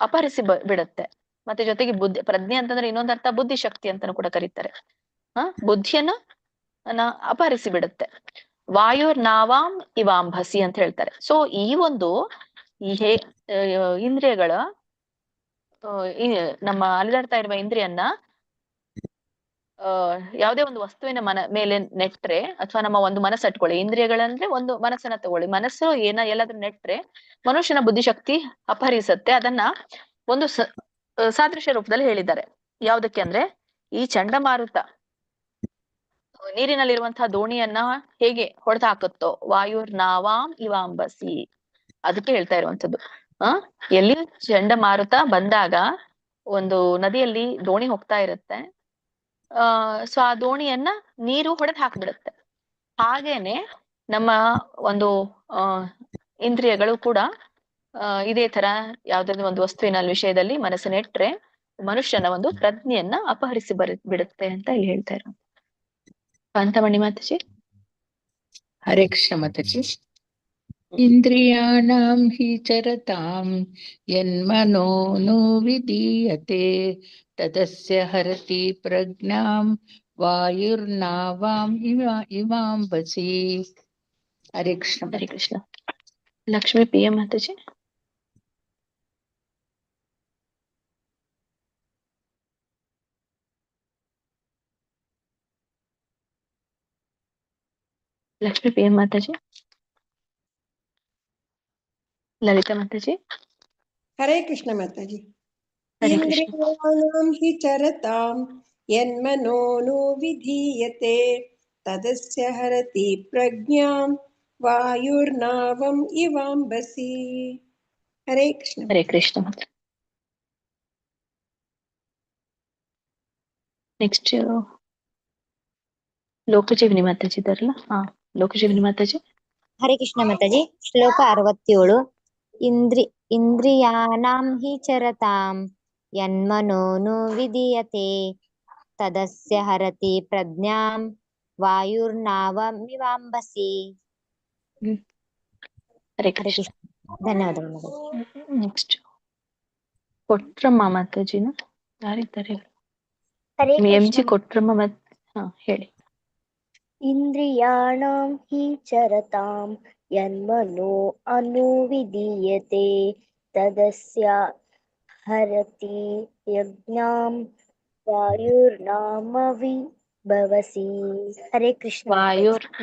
ಅಪಹರಿಸಿ ಬಿಡುತ್ತೆ. ಮತ್ತೆ ಜೊತೆಗೆ ಪ್ರಜ್ಞೆ ಅಂತಂದ್ರೆ ಇನ್ನೊಂದು ಅರ್ಥ ಬುದ್ಧಿಶಕ್ತಿ ಅಂತಾನು ಕೂಡ ಕರೀತಾರೆ. ಬುದ್ಧಿಯನ್ನ ಅಪಹರಿಸಿ ಬಿಡುತ್ತೆ. ವಾಯುರ್ನಾವಾಂ ಇವಾಂಭಸಿ ಅಂತ ಹೇಳ್ತಾರೆ. ಸೊ ಈ ಒಂದು ಇಂದ್ರಿಯಗಳ ನಮ್ಮ ಅಲಿದಾಡ್ತಾ ಇರುವ ಇಂದ್ರಿಯನ್ನ ಯಾವುದೇ ಒಂದು ವಸ್ತುವಿನ ಮೇಲೆ ನೆಟ್ರೆ, ಅಥವಾ ನಮ್ಮ ಒಂದು ಮನಸ್ಸು ಅಟ್ಕೊಳ್ಳಿ. ಇಂದ್ರಿಯಗಳಂದ್ರೆ ಒಂದು ಮನಸ್ಸನ್ನ ತಗೊಳ್ಳಿ. ಮನಸ್ಸು ಎಲ್ಲಾದ್ರೂ ನೆಟ್ರೆ ಮನುಷ್ಯನ ಬುದ್ಧಿಶಕ್ತಿ ಅಪಹರಿಸುತ್ತೆ. ಅದನ್ನ ಒಂದು ಸಾದೃಶ್ಯ ರೂಪದಲ್ಲಿ ಹೇಳಿದ್ದಾರೆ. ಯಾವುದಕ್ಕೆ ಅಂದ್ರೆ, ಈ ಚಂಡಮಾರುತ ನೀರಿನಲ್ಲಿರುವಂತಹ ದೋಣಿಯನ್ನ ಹೇಗೆ ಹೊಡೆದು ಹಾಕುತ್ತೋ, ವಾಯುರ್ನಾವಾಂ ಇವಾಂಬಸಿ, ಅದಕ್ಕೆ ಹೇಳ್ತಾ ಇರುವಂತದ್ದು. ಎಲ್ಲಿ ಚಂಡಮಾರುತ ಬಂದಾಗ ಒಂದು ನದಿಯಲ್ಲಿ ದೋಣಿ ಹೋಗ್ತಾ ಇರುತ್ತೆ. ಸೊ ಆ ದೋಣಿಯನ್ನ ನೀರು ಹೊಡೆದು ಹಾಕ್ಬಿಡುತ್ತೆ. ಹಾಗೇನೆ ನಮ್ಮ ಒಂದು ಇಂದ್ರಿಯಗಳು ಕೂಡ ಇದೇ ತರ ಯಾವ್ದಾದ್ರು ಒಂದು ವಸ್ತುವಿನ ವಿಷಯದಲ್ಲಿ ಮನಸ್ಸನ್ನಿಟ್ರೆ ಮನುಷ್ಯನ ಒಂದು ಪ್ರಜ್ಞೆಯನ್ನ ಅಪಹರಿಸಿ ಬಿಡುತ್ತೆ ಅಂತ ಇಲ್ಲಿ ಹೇಳ್ತಾ ಇರೋ. ಕಾಂತಮಣಿ ಮಾತಾಜಿ. ಹರೇ ಕೃಷ್ಣ ಮಾತಾಜಿ. ಇಂದ್ರಿಯಾಣಾಂ ಹಿ ಚರತಾಂ ಯನ್ಮನೋನು ವಿಧೀಯತೆ ತದಸ್ಯ ಹರತಿ ಪ್ರಜ್ಞಾಂ ವಾಯುರ್ನಾವಾಂ ಇವಾಂಬಸಿ. Hare Krishna. Hare Krishna. Lakshmi P M Mataji. Lakshmi P M Mataji. Lalitha Mataji. Hare Krishna Mataji. Hare Krishna. ಇಂದ್ರಿಯಾಣಾಂ ಹಿ ಚರತಾಂ ಯನ್ಮನೋನು ವಿಧೀಯತೆ ತದಸ್ಯ ಹರತಿ ಪ್ರಜ್ಞಾಂ ವಾಯುರ್ನಾವಂ ಇವಾಂಬಸಿ. ಹರೇ ಕೃಷ್ಣ. ಹರೇ ಕೃಷ್ಣ ಮಾತಾಜಿ. ನೆಕ್ಸ್ಟ್ ಲೋಕಜೀವಿನಿ ಮಾತಾಜಿ ಇದಾರಲ್ಲ, ಲೋಕಜೀವಿನಿ ಮಾತಾಜಿ. ಹರೇ ಕೃಷ್ಣ ಮಾತಾಜಿ. ಶ್ಲೋಕ 67. ಇಂದ್ರಿಯಾಣಾಂ ಹಿ ಚರತಾಂ ಯನ್ಮನೋನು ವಿಧೀಯತೆ ತದಸ್ಯ ಹರತಿ ಪ್ರಜ್ಞಾಂ ವಾಯುರ್ನಾವಮಿವಾಂಬಸಿ. ಹರೇ ಹರೇ ಕೃಷ್ಣ. ಕೃಷ್ಣ. ಧನ್ಯವಾದಗಳು. ನೆಕ್ಸ್ಟ್ ಕೊಟ್ರಮ್ಮ ಮಾತಾಜಿನ ಯಾರಿದ್ದಾರೆ? ಹರೇ ಎಂ ಜಿ ಕೃಷ್ಣ. ಕೊಟ್ರಮ್ಮ ಹೇಳಿ. ಇಂದ್ರಿಯಾಣಾಂ ಹಿ ಚರತಾಂ ಯನ್ಮನೋ ಅನುವಿಧೀಯತೆ ತದಸ್ಯ ಹರತಿ ಯಜ್ಞಾಂ ವಾಯುರ್ನಾಮ ವಿಭವಸಿ. ಹರೇ ಕೃಷ್ಣ.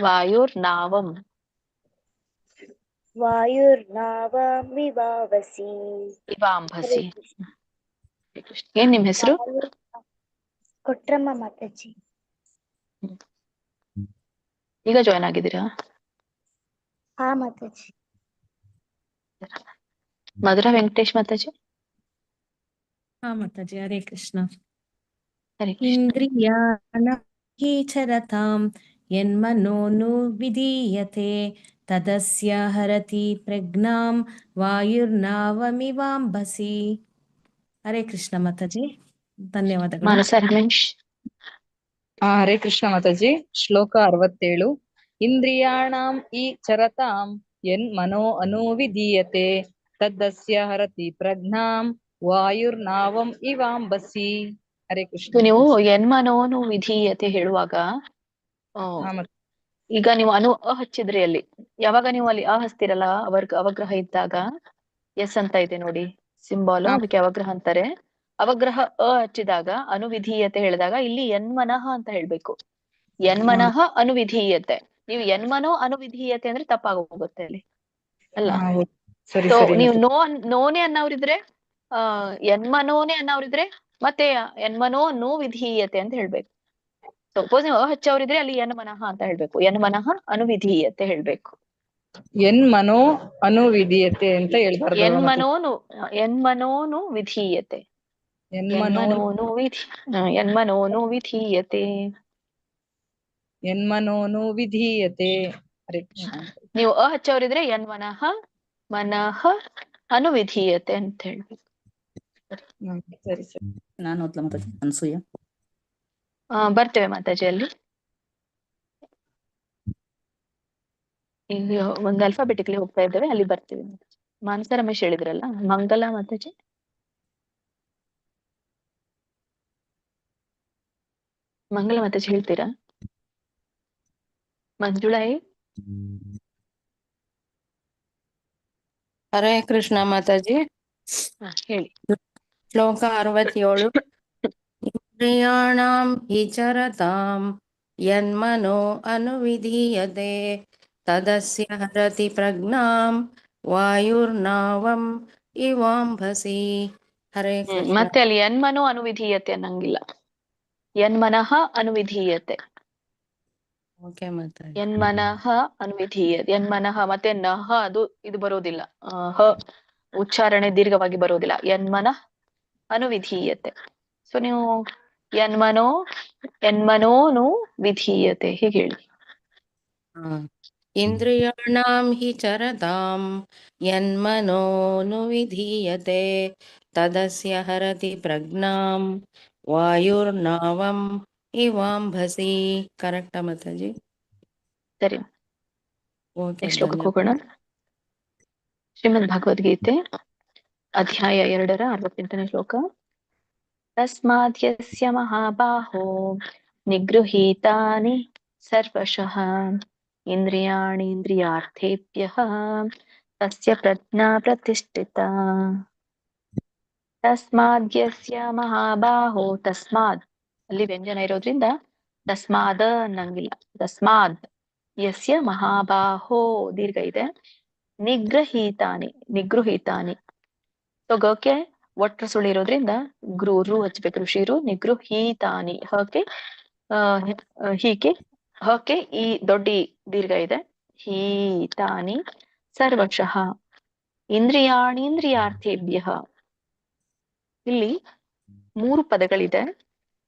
ವಾಯುರ್ನಾವಂ ವಾಯುರ್ನಾವಮಿವಾವಸಿ. ಇವಾಂಭಸಿ. ಏನ್ ನಿಮ್ ಹೆಸರು? ಕೊಟ್ರಮ್ಮ ಮಾತಾಜಿ. ಈಗ ಜಾಯ್ನ್ ಆಗಿದ್ದೀರಾ? ಹಾ ಮಾತಾಜಿ. ಮಧುರಾ ವೆಂಕಟೇಶ್ ಮಾತಾಜಿ. ಹಾ ಮಾತಾಜಿ. ಹರೇ ಕೃಷ್ಣ. ಹರೇ ಕೃಷ್ಣ. ಇಂದ್ರಿಯಾಣಾಂ ಹಿ ಚರತಾಂ ಯನ್ಮನೋನು ವಿಧೀಯತೆ ತದಸ್ಯ ಹರತಿ ಪ್ರಜ್ಞಾಂ ವಾಯುರ್ನಾವಮಿವಾಂಬಸಿ. ಹರೇ ಕೃಷ್ಣ ಮಾತಾಜಿ. ಧನ್ಯವಾದಗಳು. ಮಾನಸ ರಮೇಶ್. ಹರೇ ಕೃಷ್ಣ ಮಾತಾಜಿ. ಶ್ಲೋಕ 67. ಇಂದ್ರಿಯಾಣಾಂ ಈ ಚರತಾಂ ಯನ್ ಮನೋ ಅನುವಿಧೀಯತೆ ತದಸ್ಯ ಹರತಿ ಪ್ರಜ್ಞಾಂ ವಾಯುರ್ನಾವಂ ಇವಾಂಬಸಿ. ಹರೇ ಕೃಷ್ಣ. ನೀವು ಯನ್ಮನೋನು ವಿಧೀಯತೆ ಹೇಳುವಾಗ ಈಗ ನೀವು ಹಚ್ಚಿದ್ರಿ ಅಲ್ಲಿ. ಯಾವಾಗ ನೀವು ಅಲ್ಲಿ ಹಚ್ತಿರಲ್ಲ, ಅವಗ್ರಹ ಇದ್ದಾಗ ಎಸ್ ಅಂತ ಇದೆ ನೋಡಿ ಸಿಂಬಾಲ್, ಅದಕ್ಕೆ ಅವಗ್ರಹ ಅಂತಾರೆ. ಅವಗ್ರಹ ಹಚ್ಚಿದಾಗ ಅನುವಿಧೀಯತೆ ಹೇಳಿದಾಗ ಇಲ್ಲಿ ಯನ್ಮನಃ ಅಂತ ಹೇಳ್ಬೇಕು. ಯನ್ಮನಃ ಅನುವಿಧೀಯತೆ. ನೀವು ಯನ್ಮನೋ ಅನುವಿಧೀಯತೆ ಅಂದ್ರೆ ತಪ್ಪಾಗ ಹೋಗುತ್ತೆ ಅಲ್ಲಿ ಅಲ್ಲ. ನೀವು ನೋನೆ ಅನ್ನೋರಿದ್ರೆ ಯನ್ಮನೋನೆ ಅನ್ನೋರಿದ್ರೆ ಮತ್ತೆ ಯನ್ಮನೋ ವಿಧೀಯತೆ ಅಂತ ಹೇಳ್ಬೇಕು. ಸಪೋಸ್ ನೀವು ಹಚ್ಚವ್ರಿದ್ರೆ ಅಲ್ಲಿ ಯನ್ಮನಃ ಅಂತ ಹೇಳ್ಬೇಕು. ಯನ್ಮನಃ ಅನುವಿಧೀಯತೆ ಹೇಳ್ಬೇಕು. ಯನ್ಮನೋ ಅನುವಿಧೀಯತೆ ಅಂತ ಹೇಳ್ಬಾರ್ದು. ಯನ್ಮನೋನು ವಿಧೀಯತೆ. ಯನ್ಮನೋನು ವಿಧೀಯತೆ. ಯನ್ಮನೋನು ವಿಧೀಯತೆ. ಹರೇ ಕೃಷ್ಣ. ನೀವು ಹಚ್ಚವ್ರಿದ್ರೆ ಯನ್ಮನಃ ಮನಃ ಅನುವಿಧೀಯತೆ ಅಂತ ಹೇಳ್ಬೇಕು. ಸರಿ ಸರಿ. ನಾನು ಓದ್ಲಾ ಮಾತಾಜಿ? ಅನ್ಸೂಯ. ಬರ್ತೇವೆ ಮಾತಾಜಿ ಅಲ್ಲಿ. ಈಗ ಒಂದು ಅಲ್ಫಾಬೆಟಿಕಲಿ ಹೋಗ್ತಾ ಇದ್ದೇವೆ, ಅಲ್ಲಿ ಬರ್ತೀವಿ. ಮಾನಸ ರಮೇಶ್ ಹೇಳಿದ್ರಲ್ಲ. ಮಂಗಲ ಮಾತಾಜಿ. ಮಂಗಲ ಮಾತಾಜಿ ಹೇಳ್ತೀರಾ? ಮಂಜುಳಾಯಿ. ಹರೇ ಕೃಷ್ಣ ಮಾತಾಜಿ. ಹೇಳಿ. ಶ್ಲೋಕ 67. ಇಂದ್ರಿಯಾಣಾಂ ಹಿ ಚರತಾಂ ಯನ್ಮನೋ ಅನುವಿಧೀಯತೆ ತದಸ್ಯ ಹರತಿ ಪ್ರಜ್ಞಾಂ ವಾಯುರ್ನಾವಂ ಇವಾಂಭಸಿ. ಹರೇ ಕೃಷ್ಣ. ಮತ್ತೆ ಅಲ್ಲಿ ಯನ್ಮನೋ ಅನುವಿಧೀಯತೆ ಅನ್ನಂಗಿಲ್ಲ, ಯನ್ಮನಃ ಅನುವಿಧೀಯತೆ. ಯನ್ಮನಃ ಅನುವಿಧೀಯತೆ. ಯನ್ಮನಃ ಮತ್ತೆ ನಹ ಅದು ಇದು ಬರೋದಿಲ್ಲ, ಉಚ್ಚಾರಣೆ ದೀರ್ಘವಾಗಿ ಬರೋದಿಲ್ಲ. ಯನ್ಮನಃ ಅನುವಿಧೀಯತೆ. ಸೊ ನೀವು ಯನ್ಮನೋನು ವಿಧೀಯತೆ ಹೀಗೆ ಹೇಳಿ. ಇಂದ್ರಿಯಾಣಾಂ ಹಿ ಚರತಾಂ ಯನ್ಮನೋನು ವಿಧೀಯತೆ ತದಸ್ಯ ಹರತಿ ಪ್ರಜ್ಞಾಂ ವಾಯುರ್ನಾವಂ ಇವಾಂಭಸಿ. ಕರೆಕ್ಟಾ ಮಾತಾಜಿ? ಸರಿ. ಶ್ಲೋಕಕ್ಕೆ ಹೋಗೋಣ. ಶ್ರೀಮದ್ ಭಗವದ್ಗೀತೆ ಅಧ್ಯಾಯ 2 68ನೇ ಶ್ಲೋಕ. ತಸ್ಮಾತ್ ಯಸ್ಯ ಮಹಾಬಾಹೋ ನಿಗೃಹೀತಾನಿ ಸರ್ವಶಃ ಇಂದ್ರಿಯಾಣೀಂದ್ರಿಯಾರ್ಥೇಭ್ಯಃ ತಸ್ಯ ಪ್ರಜ್ಞಾ ಪ್ರತಿಷ್ಠಿತಾ. ತಸ್ಮಾದ್ ಯಸ್ಯ ಮಹಾಬಾಹೋ. ತಸ್ಮಾದ್ ಅಲ್ಲಿ ವ್ಯಂಜನ ಇರೋದ್ರಿಂದ ತಸ್ಮಾದ ಅನ್ನಂಗಿಲ್ಲ. ತಸ್ಮಾದ್ ಯಸ್ಯ ಮಹಾಬಾಹೋ ದೀರ್ಘ ಇದೆ. ನಿಗೃಹೀತಾನಿ ಸೊ ಗಕ್ಕೆ ಒಟ್ರ ಸುಳಿ ಇರೋದ್ರಿಂದ ರು ಹಚ್ಬೇಕು. ಋಷಿರು ನಿಗೃಹೀತಾನಿ. ಹಕ್ಕೆ ಈ ದೊಡ್ಡ ದೀರ್ಘ ಇದೆ. ಹೀತಾನಿ ಸರ್ವಶಃ ಇಂದ್ರಿಯಾಣೀಂದ್ರಿಯಾರ್ಥೇಭ್ಯ. ಇಲ್ಲಿ 3 ಪದಗಳಿದೆ.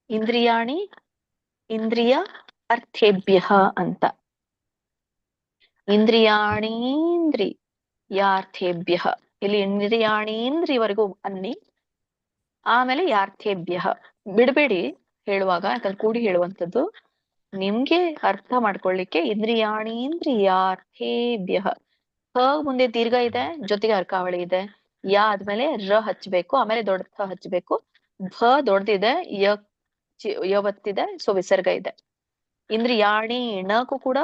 ಇಂದ್ರಿಯಾಣಿ ಇಂದ್ರಿಯ ಅರ್ಥೇಭ್ಯ ಅಂತ. ಇಂದ್ರಿಯಾಣೀಂದ್ರಿಯಾರ್ಥೇಭ್ಯ, ಇಲ್ಲಿ ಇಂದ್ರಿಯಾಣೀಂದ್ರಿಯವರೆಗೂ ಅನ್ನಿ, ಆಮೇಲೆ ಯಾರ್ಥೇಭ್ಯ ಬಿಡಬೇಡಿ ಹೇಳುವಾಗ, ಯಾಕಂದ್ರೆ ಕೂಡಿ ಹೇಳುವಂಥದ್ದು. ನಿಮ್ಗೆ ಅರ್ಥ ಮಾಡ್ಕೊಳ್ಳಿಕ್ಕೆ ಇಂದ್ರಿಯಾಣೀಂದ್ರಿಯಾರ್ಥೇಭ್ಯ, ಹ ಮುಂದೆ ದೀರ್ಘ ಇದೆ, ಜೊತೆಗೆ ಅರ್ಕಾವಳಿ ಇದೆ. ಯಾ ಆದ್ಮೇಲೆ ರ ಹಚ್ಬೇಕು, ಆಮೇಲೆ ದೊಡ್ಡ ಥ ಹಚ್ಬೇಕು. ಭ ದೊಡ್ಡದಿದೆ, ಯವತ್ತಿದೆ, ಸೊ ವಿಸರ್ಗ ಇದೆ. ಇಂದ್ರಿಯಾಣಿ ಣಕು ಕೂಡ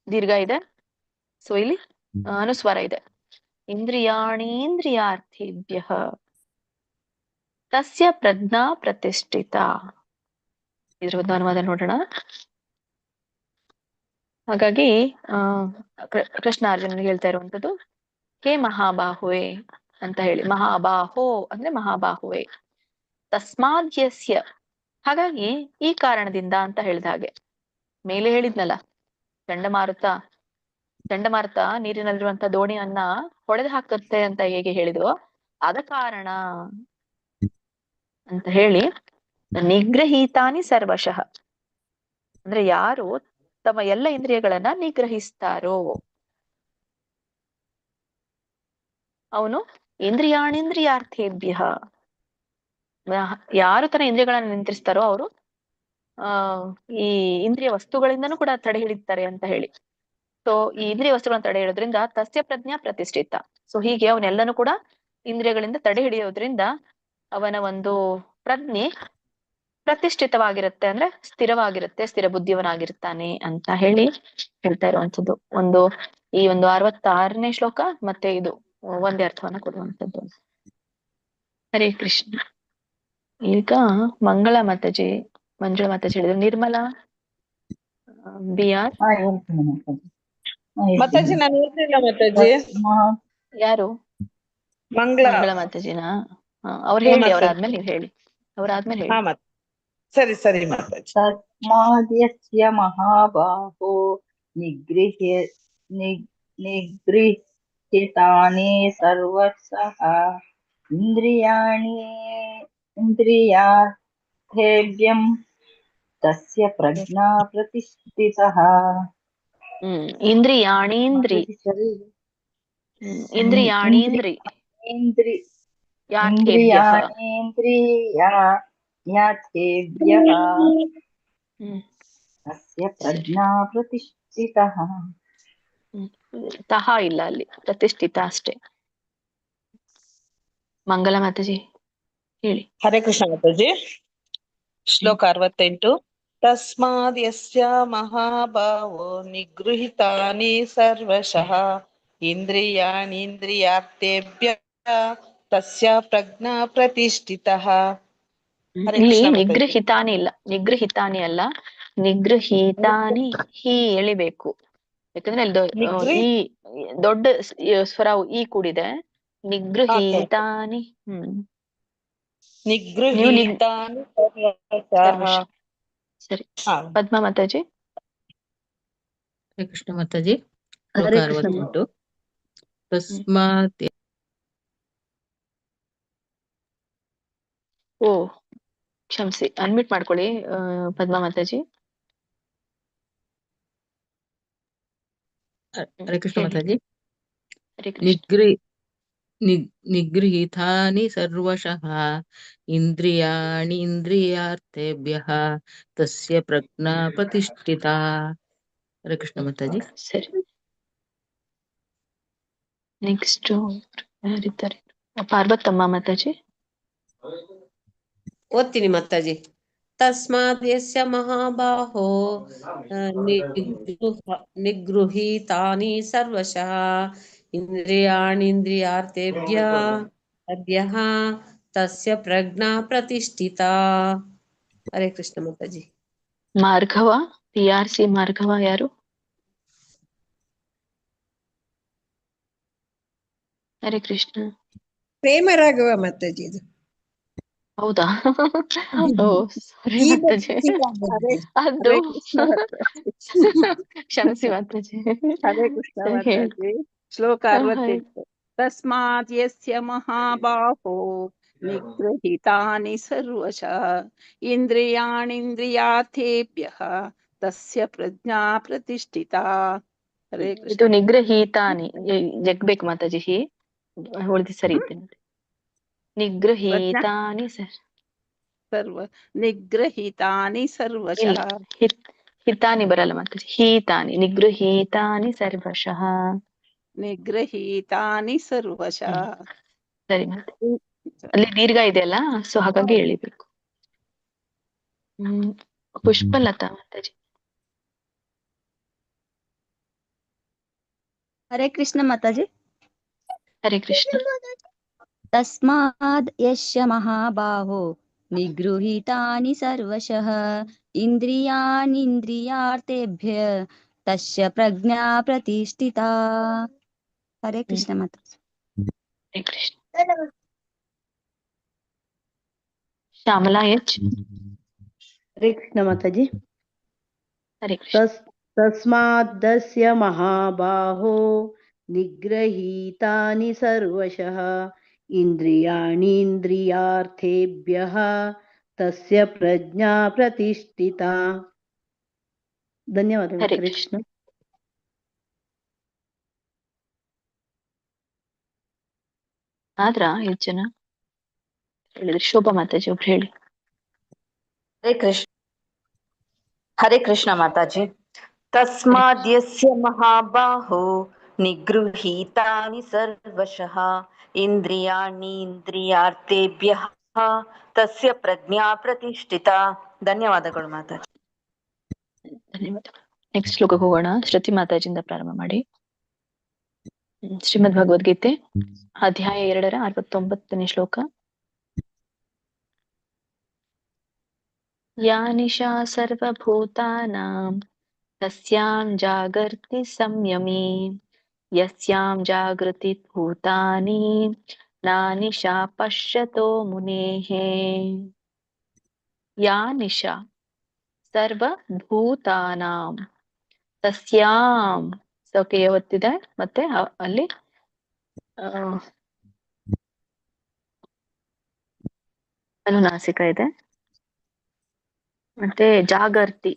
ದೀರ್ಘ ಇದೆ, ಸೊ ಇಲ್ಲಿ ಅನುಸ್ವಾರ ಇದೆ. ಇಂದ್ರಿಯಾಣೀಂದ್ರಿಯಾರ್ಥೇಭ್ಯ ತಸ್ಯ ಪ್ರಜ್ಞಾ ಪ್ರತಿಷ್ಠಿತ. ಇದ್ರ ಒಂದು ಅನುವಾದ ನೋಡೋಣ. ಹಾಗಾಗಿ ಕೃಷ್ಣ ಅರ್ಜುನನಿಗೆ ಹೇಳ್ತಾ ಇರುವಂತದ್ದು, ಹೇ ಮಹಾಬಾಹುವೆ ಅಂತ ಹೇಳಿ. ಮಹಾಬಾಹೋ ಅಂದ್ರೆ ಮಹಾಬಾಹುವೆ. ತಸ್ಮಾದ್ಯಸ್ಯ, ಹಾಗಾಗಿ ಈ ಕಾರಣದಿಂದ ಅಂತ ಹೇಳಿದ ಹಾಗೆ. ಮೇಲೆ ಹೇಳಿದ್ನಲ್ಲ, ಚಂಡಮಾರುತ ನೀರಿನಲ್ಲಿರುವಂತ ದೋಣಿಯನ್ನ ಹೊಡೆದು ಹಾಕುತ್ತೆ ಅಂತ ಹೇಗೆ ಹೇಳಿದ್ವೋ ಆದ ಕಾರಣ ಅಂತ ಹೇಳಿ, ನಿಗ್ರಹೀತಾನಿ ಸರ್ವಶಃ ಅಂದ್ರೆ ಯಾರು ತಮ್ಮ ಎಲ್ಲ ಇಂದ್ರಿಯಗಳನ್ನ ನಿಗ್ರಹಿಸ್ತಾರೋ ಅವನು ಇಂದ್ರಿಯಾಣಿಂದ್ರಿಯಾರ್ಥೇಭ್ಯ, ಯಾರು ತನ್ನ ಇಂದ್ರಿಯಗಳನ್ನ ನಿಯಂತ್ರಿಸ್ತಾರೋ ಅವರು ಈ ಇಂದ್ರಿಯ ವಸ್ತುಗಳಿಂದನೂ ಕೂಡ ತಡೆ ಹಿಡಿತಾರೆ ಅಂತ ಹೇಳಿ. ಸೊ ಈ ಇಂದ್ರಿಯ ವಸ್ತುಗಳನ್ನ ತಡೆ ಹಿಡಿಯೋದ್ರಿಂದ ತಸ್ಯ ಪ್ರಜ್ಞಾ ಪ್ರತಿಷ್ಠಿತ. ಸೊ ಹೀಗೆ ಅವನೆಲ್ಲನೂ ಕೂಡ ಇಂದ್ರಿಯಗಳಿಂದ ತಡೆ ಹಿಡಿಯೋದ್ರಿಂದ ಅವನ ಒಂದು ಪ್ರಜ್ಞೆ ಪ್ರತಿಷ್ಠಿತವಾಗಿರುತ್ತೆ, ಅಂದ್ರೆ ಸ್ಥಿರವಾಗಿರುತ್ತೆ, ಸ್ಥಿರ ಬುದ್ಧಿಯವನಾಗಿರ್ತಾನೆ ಅಂತ ಹೇಳಿ ಹೇಳ್ತಾ ಇರುವಂತದ್ದು. ಈ ಒಂದು 66ನೇ ಶ್ಲೋಕ ಮತ್ತೆ ಇದು ಒಂದೇ ಅರ್ಥವನ್ನ ಕೊಡುವಂಥದ್ದು. ಹರೇ ಕೃಷ್ಣ. ಈಗ ಮಂಗಳ ಮಾತಾಜಿ, ಮಂಜುಳಾ ಮಾತಾಜಿ ಹೇಳಿದ್ರು. ನಿರ್ಮಲಾ BR ಮಾತಾಜಿ ನಾನು ಹೇಳ್ತಿಲ್ಲ ಮಾತಾಜಿ. ಯಾರು? ಮಂಗಳ ಮಾತಾಜಿನಾ? ಅವ್ರು ಹೇಳಿ, ಅವ್ರಾದ್ಮೇಲೆ ನೀವು ಹೇಳಿ, ಅವ್ರಾದ್ಮೇಲೆ ಹೇಳಿ. ಸರಿ ಸರಿ ಮಾತಾಜಿ. ತಸ್ಮಾದ್ಯಸ್ಯ ಮಹಾಬಾಹೋ ನಿಗೃಹೀತಾನಿ ಸರ್ವಶಃ ಇಂದ್ರಿಯಾರ್ಥೇಭ್ಯಂ ತಸ್ಯ ಪ್ರಜ್ಞಾ ಪ್ರತಿಷ್ಠಿತಃ. ಇಂದ್ರಿಯಾಣೀಂದ್ರಿಯಾರ್ಥೇಭ್ಯಃ ತಸ್ಯ ಪ್ರಜ್ಞಾ ಪ್ರತಿಷ್ಠಿತಃ. ತಹ ಇಲ್ಲ ಅಲ್ಲಿ, ಪ್ರತಿಷ್ಠಿತ ಅಷ್ಟೇ. ಮಂಗಲ ಮಾತಾಜಿ ಹೇಳಿ. ಹರೇ ಕೃಷ್ಣ ಮಾತಾಜಿ. ಶ್ಲೋಕ 68. ತಸ್ಮಾದ್ ಯಸ್ಯ ಮಹಾಬಾಹೋ ನಿಗೃಹೀತಾನಿ ಸರ್ವಶಃ ಇಂದ್ರಿಯಾಣೀಂದ್ರಿಯಾರ್ಥೇಭ್ಯಃ ತಸ್ಯ ಪ್ರಜ್ಞಾ ಪ್ರತಿಷ್ಠಿತಃ. ಇಲ್ಲಿ ನಿಗೃಹೀತಾನಿ ಇಲ್ಲ, ನಿಗೃಹೀತಾನಿ ಅಲ್ಲ, ನಿಗೃಹೀತಾನಿ ಹೀ ಎಳಿಬೇಕು. ಯಾಕಂದ್ರೆ ಅಲ್ಲಿ ಈ ದೊಡ್ಡ ಸ್ವರ ಈ ಕೂಡಿದೆ. ನಿಗೃಹೀತಾನಿ. ನಿಗೃಹೀತಾನಿ ಸರಿ. ಪದ್ಮಾ ಮಾತಾಜಿ. ಹರೇ ಕೃಷ್ಣ ಮಾತಾಜಿ. ಶ್ಲೋಕ 68. ತಸ್ಮಾತ್ ಓ ಕ್ಷಮಿಸಿ, ಅನ್ಮಿಟ್ ಮಾಡ್ಕೊಳ್ಳಿ ಪದ್ಮಾ ಮಾತಾಜಿ. ಹರೇ ಕೃಷ್ಣ ಮಾತಾಜಿ. ನಿಗೃಹೀತಾನಿ ಸರ್ವಶಃ ಇಂದ್ರಿಯಾಣೀಂದ್ರಿಯಾರ್ಥೇಭ್ಯಃ ತಸ್ಯ ಪ್ರಜ್ಞಾ ಪ್ರತಿಷ್ಠಿತಾ. ಹರೇ ಕೃಷ್ಣ ಮಾತಾಜಿ. ಸರಿ. ನೆಕ್ಸ್ಟ್ ಯಾರಿದ್ದಾರೆ? ಪಾರ್ವತಮ್ಮ ಮಾತಾಜಿ. ಓದ್ತೀನಿ ಮಾತಾಜಿ. ತಸ್ಮಾದ್ ಯಸ್ಯ ಮಹಾಬಾಹೋ ನಿಗೃಹೀತಾನಿ ಸರ್ವಶಃ ಇಂದ್ರಿಯಾಣೀಂದ್ರಿಯಾರ್ಥೇಭ್ಯಃ ತಸ್ಯ ಪ್ರಜ್ಞಾ ಪ್ರತಿಷ್ಠಿತಾ. ಹರೇ ಕೃಷ್ಣ ಮಾತಾಜಿ. ಮಾರ್ಗವ, PRC ಮಾರ್ಗವ ಯಾರು? ಹರೇ ಕೃಷ್ಣ. ಪ್ರೇಮ ರಾಘವ ಮಾತಾಜಿ ಇದು. ಹೌದಾ? ಓ ಸಾರಿ ಮಾತಾಜಿ, ಅದು ಕ್ಷಮಿಸಿ ಮಾತಾಜಿ. ಹರೇ ಕೃಷ್ಣ ಮಾತಾಜಿ. ಶ್ಲೋಕ 68. ತಸ್ಮಾತ್ ಯಸ್ಯ ಮಹಾಬಾಹೋ निगृहीतानि सर्वशः इन्द्रियाणीन्द्रियार्थेभ्यः तस्य प्रज्ञा प्रतिष्ठिता. ಹರೇ ಇದು ಕೃಷ್ಣ. ನಿಗ್ರಹೀತಾನಿ ಜಗ್ಬೇಕು ಮಾತಾಜಿ ಉಳಿದಿ ಸರಿ ಇತ್ತು ನೋಡಿ. ನಿಗ್ರಹೀತಾನಿ ಸರ್ವ ನಿಗ್ರಹೀತಾನಿ ಸರ್ವಶಃ. ಹಿತಾನಿ ಬರಲ್ಲ ಮಾತಾಜಿ, ಹೀತಾನಿ. ನಿಗೃಹೀತಾನಿ ಸರ್ವಶಃ. ನಿಗ್ರಹೀತಾನಿ ಸರ್ವಶಃ. ಸರಿ ಮಾತೆ. ಅಲ್ಲಿ ದೀರ್ಘ ಇದೆಯಲ್ಲ, ಸೊ ಹಾಗಾಗಿ ಎಳಿಬೇಕು. ಪುಷ್ಪಲತಾ ಮಾತಾಜಿ. ಹರೇ ಕೃಷ್ಣ ಮಾತಾಜಿ. ಹರೇ ಕೃಷ್ಣ. ತಸ್ಮಾದ್ ಯಸ್ಯ ಮಹಾಬಾಹೋ ನಿಗೃಹೀತಾನಿ ಸರ್ವಶಃ ಇಂದ್ರಿಯಾಣೀಂದ್ರಿಯಾರ್ಥೇಭ್ಯ ತಸ್ಯ ಪ್ರಜ್ಞಾ ಪ್ರತಿಷ್ಠಿತಾ. ಹರೇ ಕೃಷ್ಣ ಮಾತಾಜಿ. ಹರೇ ಕೃಷ್ಣ. ಶ್ಯಾಮಲಾ ಎಚ್. ಹರೇ ಕೃಷ್ಣ ಮಾತಾಜಿ. ಹರೇ ಕೃಷ್ಣ. ತಸ್ಮಾದಸ್ಯ ಮಹಾಬಾಹೋ ನಿಗ್ರಹೀತಾನಿ ಸರ್ವಶಃ ಇಂದ್ರಿಯಾಣೀಂದ್ರಿಯಾರ್ಥೇಭ್ಯಃ ತಸ್ಯ ಪ್ರಜ್ಞಾ ಪ್ರತಿಷ್ಠಿತಾ. ಧನ್ಯವಾದಗಳು. ಹರೇ ಹರೇ ಕೃಷ್ಣ. ಕೃಷ್ಣ. ಆದ್ರ ಎಷ್ಟು ಜನ ಹೇಳಿದ್ರಿ? ಶೋಭಾ ಮಾತಾಜಿ ಒಬ್ರು ಹೇಳಿ. ಹರೇ ಕೃಷ್ಣ. ಹರೇ ಕೃಷ್ಣ ಮಾತಾಜಿ. ತಸ್ಮಾದ್ಯಸ್ಯ ಮಹಾಬಾಹೋ ನಿಗೃಹೀತಾನಿ ಸರ್ವಶಃ ಇಂದ್ರಿಯಾಣೀಂದ್ರಿಯಾರ್ಥೇಭ್ಯಃ ತಸ್ಯ ಪ್ರಜ್ಞಾ ಪ್ರತಿಷ್ಠಿತಾ. ಧನ್ಯವಾದಗಳು ಮಾತಾಜಿ. ಧನ್ಯವಾದಗಳು. ನೆಕ್ಸ್ಟ್ ಶ್ಲೋಕಕ್ಕೆ ಹೋಗೋಣ. ಶ್ರುತಿ ಮಾತಾಜಿಯಿಂದ ಪ್ರಾರಂಭ ಮಾಡಿ. ಶ್ರೀಮದ್ ಭಗವದ್ಗೀತೆ ಅಧ್ಯಾಯ 2 69ನೇ ಶ್ಲೋಕ. ಯಾ ನಿಶಾ ಸರ್ವಭೂತಾನಾಂ ತಸ್ಯಾಂ ಜಾಗರ್ತಿ ಸಂಯಮಿ ಯಸ್ಯಾಂ ಜಾಗೃತಿ ಭೂತಾನಿ ನಾ ನಿಶಾ ಪಶ್ಯತೋ ಮುನೇಃ. ಯಾ ನಿಶಾ ಸರ್ವಭೂತಾನಾಂ ತಸ್ಯಾಂ ಸೌಕೆ ಒತ್ತಿದೆ, ಮತ್ತೆ ಅಲ್ಲಿ ಅನುನಾಸಿಕ ಇದೆ, ಮತ್ತೆ ಜಾಗರ್ತಿ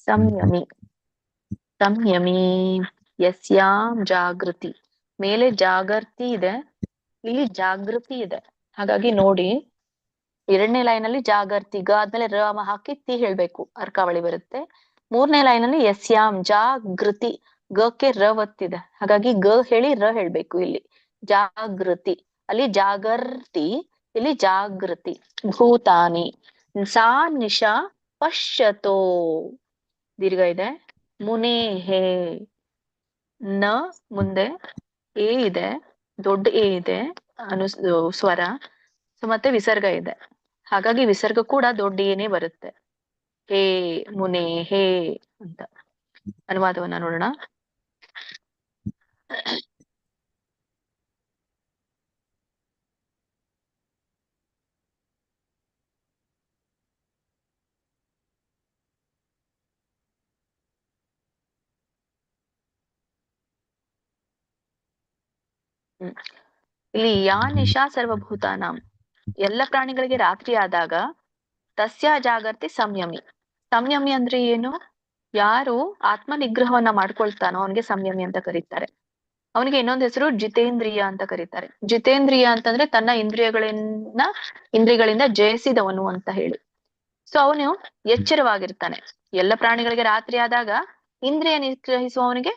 ಸಂಯಮಿ ಸಂಯಮಿ ಯಸ್ಯಾಂ ಜಾಗೃತಿ. ಮೇಲೆ ಜಾಗರ್ತಿ ಇದೆ, ಇಲ್ಲಿ ಜಾಗೃತಿ ಇದೆ. ಹಾಗಾಗಿ ನೋಡಿ, 2ನೇ ಲೈನ್ ಅಲ್ಲಿ ಜಾಗರ್ತಿ ಗ ಆದ್ಮೇಲೆ ರ ಹಾಕಿ ತಿ ಹೇಳ್ಬೇಕು, ಅರ್ಕಾವಳಿ ಬರುತ್ತೆ. 3ನೇ ಲೈನ್ ಅಲ್ಲಿ ಯಸ್ಯಾಂ ಜಾಗೃತಿ ಗಕ್ಕೆ ರ ಒತ್ತಿದೆ, ಹಾಗಾಗಿ ಗ ಹೇಳಿ ರ ಹೇಳ್ಬೇಕು. ಇಲ್ಲಿ ಜಾಗೃತಿ, ಅಲ್ಲಿ ಜಾಗರ್ತಿ, ಇಲ್ಲಿ ಜಾಗೃತಿ. ಭೂತಾನಿ ಸಾ ನಿಶಾ ಪಶ್ಯತೋ ದೀರ್ಘ ಇದೆ. ಮುನೇಹೇ ನ ಮುಂದೆ ಎ ಇದೆ, ದೊಡ್ಡ ಎ ಇದೆ, ಸ್ವರ. ಸೊ ಮತ್ತೆ ವಿಸರ್ಗ ಇದೆ, ಹಾಗಾಗಿ ವಿಸರ್ಗ ಕೂಡ ದೊಡ್ಡ ಏನೇ ಬರುತ್ತೆ. ಹೇ ಮುನೆ ಹೇ ಅಂತ. ಅನುವಾದವನ್ನ ನೋಡೋಣ. ಇಲ್ಲಿ ಯಾ ನಿಶಾ ಸರ್ವಭೂತಾನಾಂ, ಎಲ್ಲ ಪ್ರಾಣಿಗಳಿಗೆ ರಾತ್ರಿ ಆದಾಗ ತಸ್ಯ ಜಾಗರ್ತಿ ಸಂಯಮಿ. ಸಂಯಮಿ ಅಂದ್ರೆ ಏನು? ಯಾರು ಆತ್ಮ ನಿಗ್ರಹವನ್ನ ಮಾಡ್ಕೊಳ್ತಾನೋ ಅವನಿಗೆ ಸಂಯಮಿ ಅಂತ ಕರೀತಾರೆ. ಅವನಿಗೆ ಇನ್ನೊಂದು ಹೆಸರು ಜಿತೇಂದ್ರಿಯ ಅಂತ ಕರೀತಾರೆ. ಜಿತೇಂದ್ರಿಯ ಅಂತಂದ್ರೆ ತನ್ನ ಇಂದ್ರಿಯಗಳಿಂದ ಜಯಿಸಿದವನು ಅಂತ ಹೇಳಿ. ಸೊ ಅವನು ಎಚ್ಚರವಾಗಿರ್ತಾನೆ. ಎಲ್ಲ ಪ್ರಾಣಿಗಳಿಗೆ ರಾತ್ರಿ ಆದಾಗ ಇಂದ್ರಿಯ ನಿಗ್ರಹಿಸುವವನಿಗೆ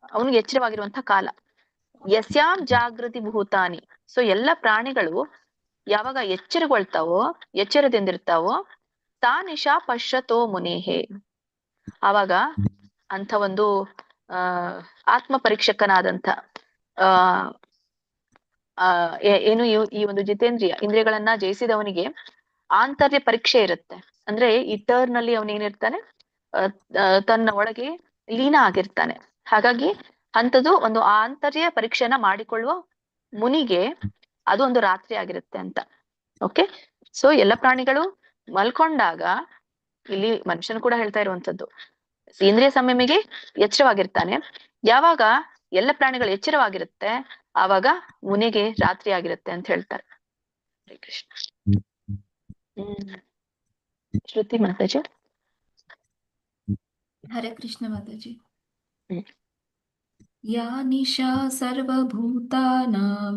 ಅವನಿಗೆ ಎಚ್ಚರವಾಗಿರುವಂತ ಕಾಲ. ಯಸ್ಯಾಂ ಜಾಗೃತಿ ಭೂತಾನಿ. ಸೊ ಎಲ್ಲ ಪ್ರಾಣಿಗಳು ಯಾವಾಗ ಎಚ್ಚರಗೊಳ್ತಾವೋ, ಎಚ್ಚರದಿಂದಿರ್ತಾವೋ, ತಾ ನಿಶಾ ಪಶ್ಯತೋ ಮುನೇಹೇ, ಆವಾಗ ಅಂತ ಒಂದು ಆತ್ಮ ಪರೀಕ್ಷಕನಾದಂಥ ಏನು ಈ ಒಂದು ಜಿತೇಂದ್ರಿಯ ಇಂದ್ರಿಯಗಳನ್ನ ಜಯಿಸಿದವನಿಗೆ ಆಂತರ್ಯ ಪರೀಕ್ಷೆ ಇರುತ್ತೆ. ಅಂದ್ರೆ ಇಟರ್ನಲ್ಲಿ ಅವನೇನಿರ್ತಾನೆ, ತನ್ನ ಒಳಗೆ ಲೀನ ಆಗಿರ್ತಾನೆ. ಹಾಗಾಗಿ ಅಂಥದ್ದು ಒಂದು ಆಂತರ್ಯ ಪರೀಕ್ಷೆನ ಮಾಡಿಕೊಳ್ಳುವ ಮುನಿಗೆ ಅದು ಒಂದು ರಾತ್ರಿ ಆಗಿರುತ್ತೆ ಅಂತ. ಓಕೆ, ಸೊ ಎಲ್ಲ ಪ್ರಾಣಿಗಳು ಮಲ್ಕೊಂಡಾಗ, ಇಲ್ಲಿ ಮನುಷ್ಯನು ಕೂಡ ಹೇಳ್ತಾ ಇರುವಂತದ್ದು, ಇಂದ್ರಿಯ ಸಂಯಮಿಗೆ ಎಚ್ಚರವಾಗಿರ್ತಾನೆ. ಯಾವಾಗ ಎಲ್ಲ ಪ್ರಾಣಿಗಳು ಎಚ್ಚರವಾಗಿರುತ್ತೆ, ಆವಾಗ ಮುನಿಗೆ ರಾತ್ರಿ ಆಗಿರುತ್ತೆ ಅಂತ ಹೇಳ್ತಾರೆ. ಹರೇ ಕೃಷ್ಣ. ಶ್ರುತಿ ಮಾತಾಜಿ. ಹರೇ ಕೃಷ್ಣ ಮಾತಾಜಿ. ಹ್ಮ್. ಯಾ ನಿಶಾ ಸರ್ವಭೂತಾನಾಂ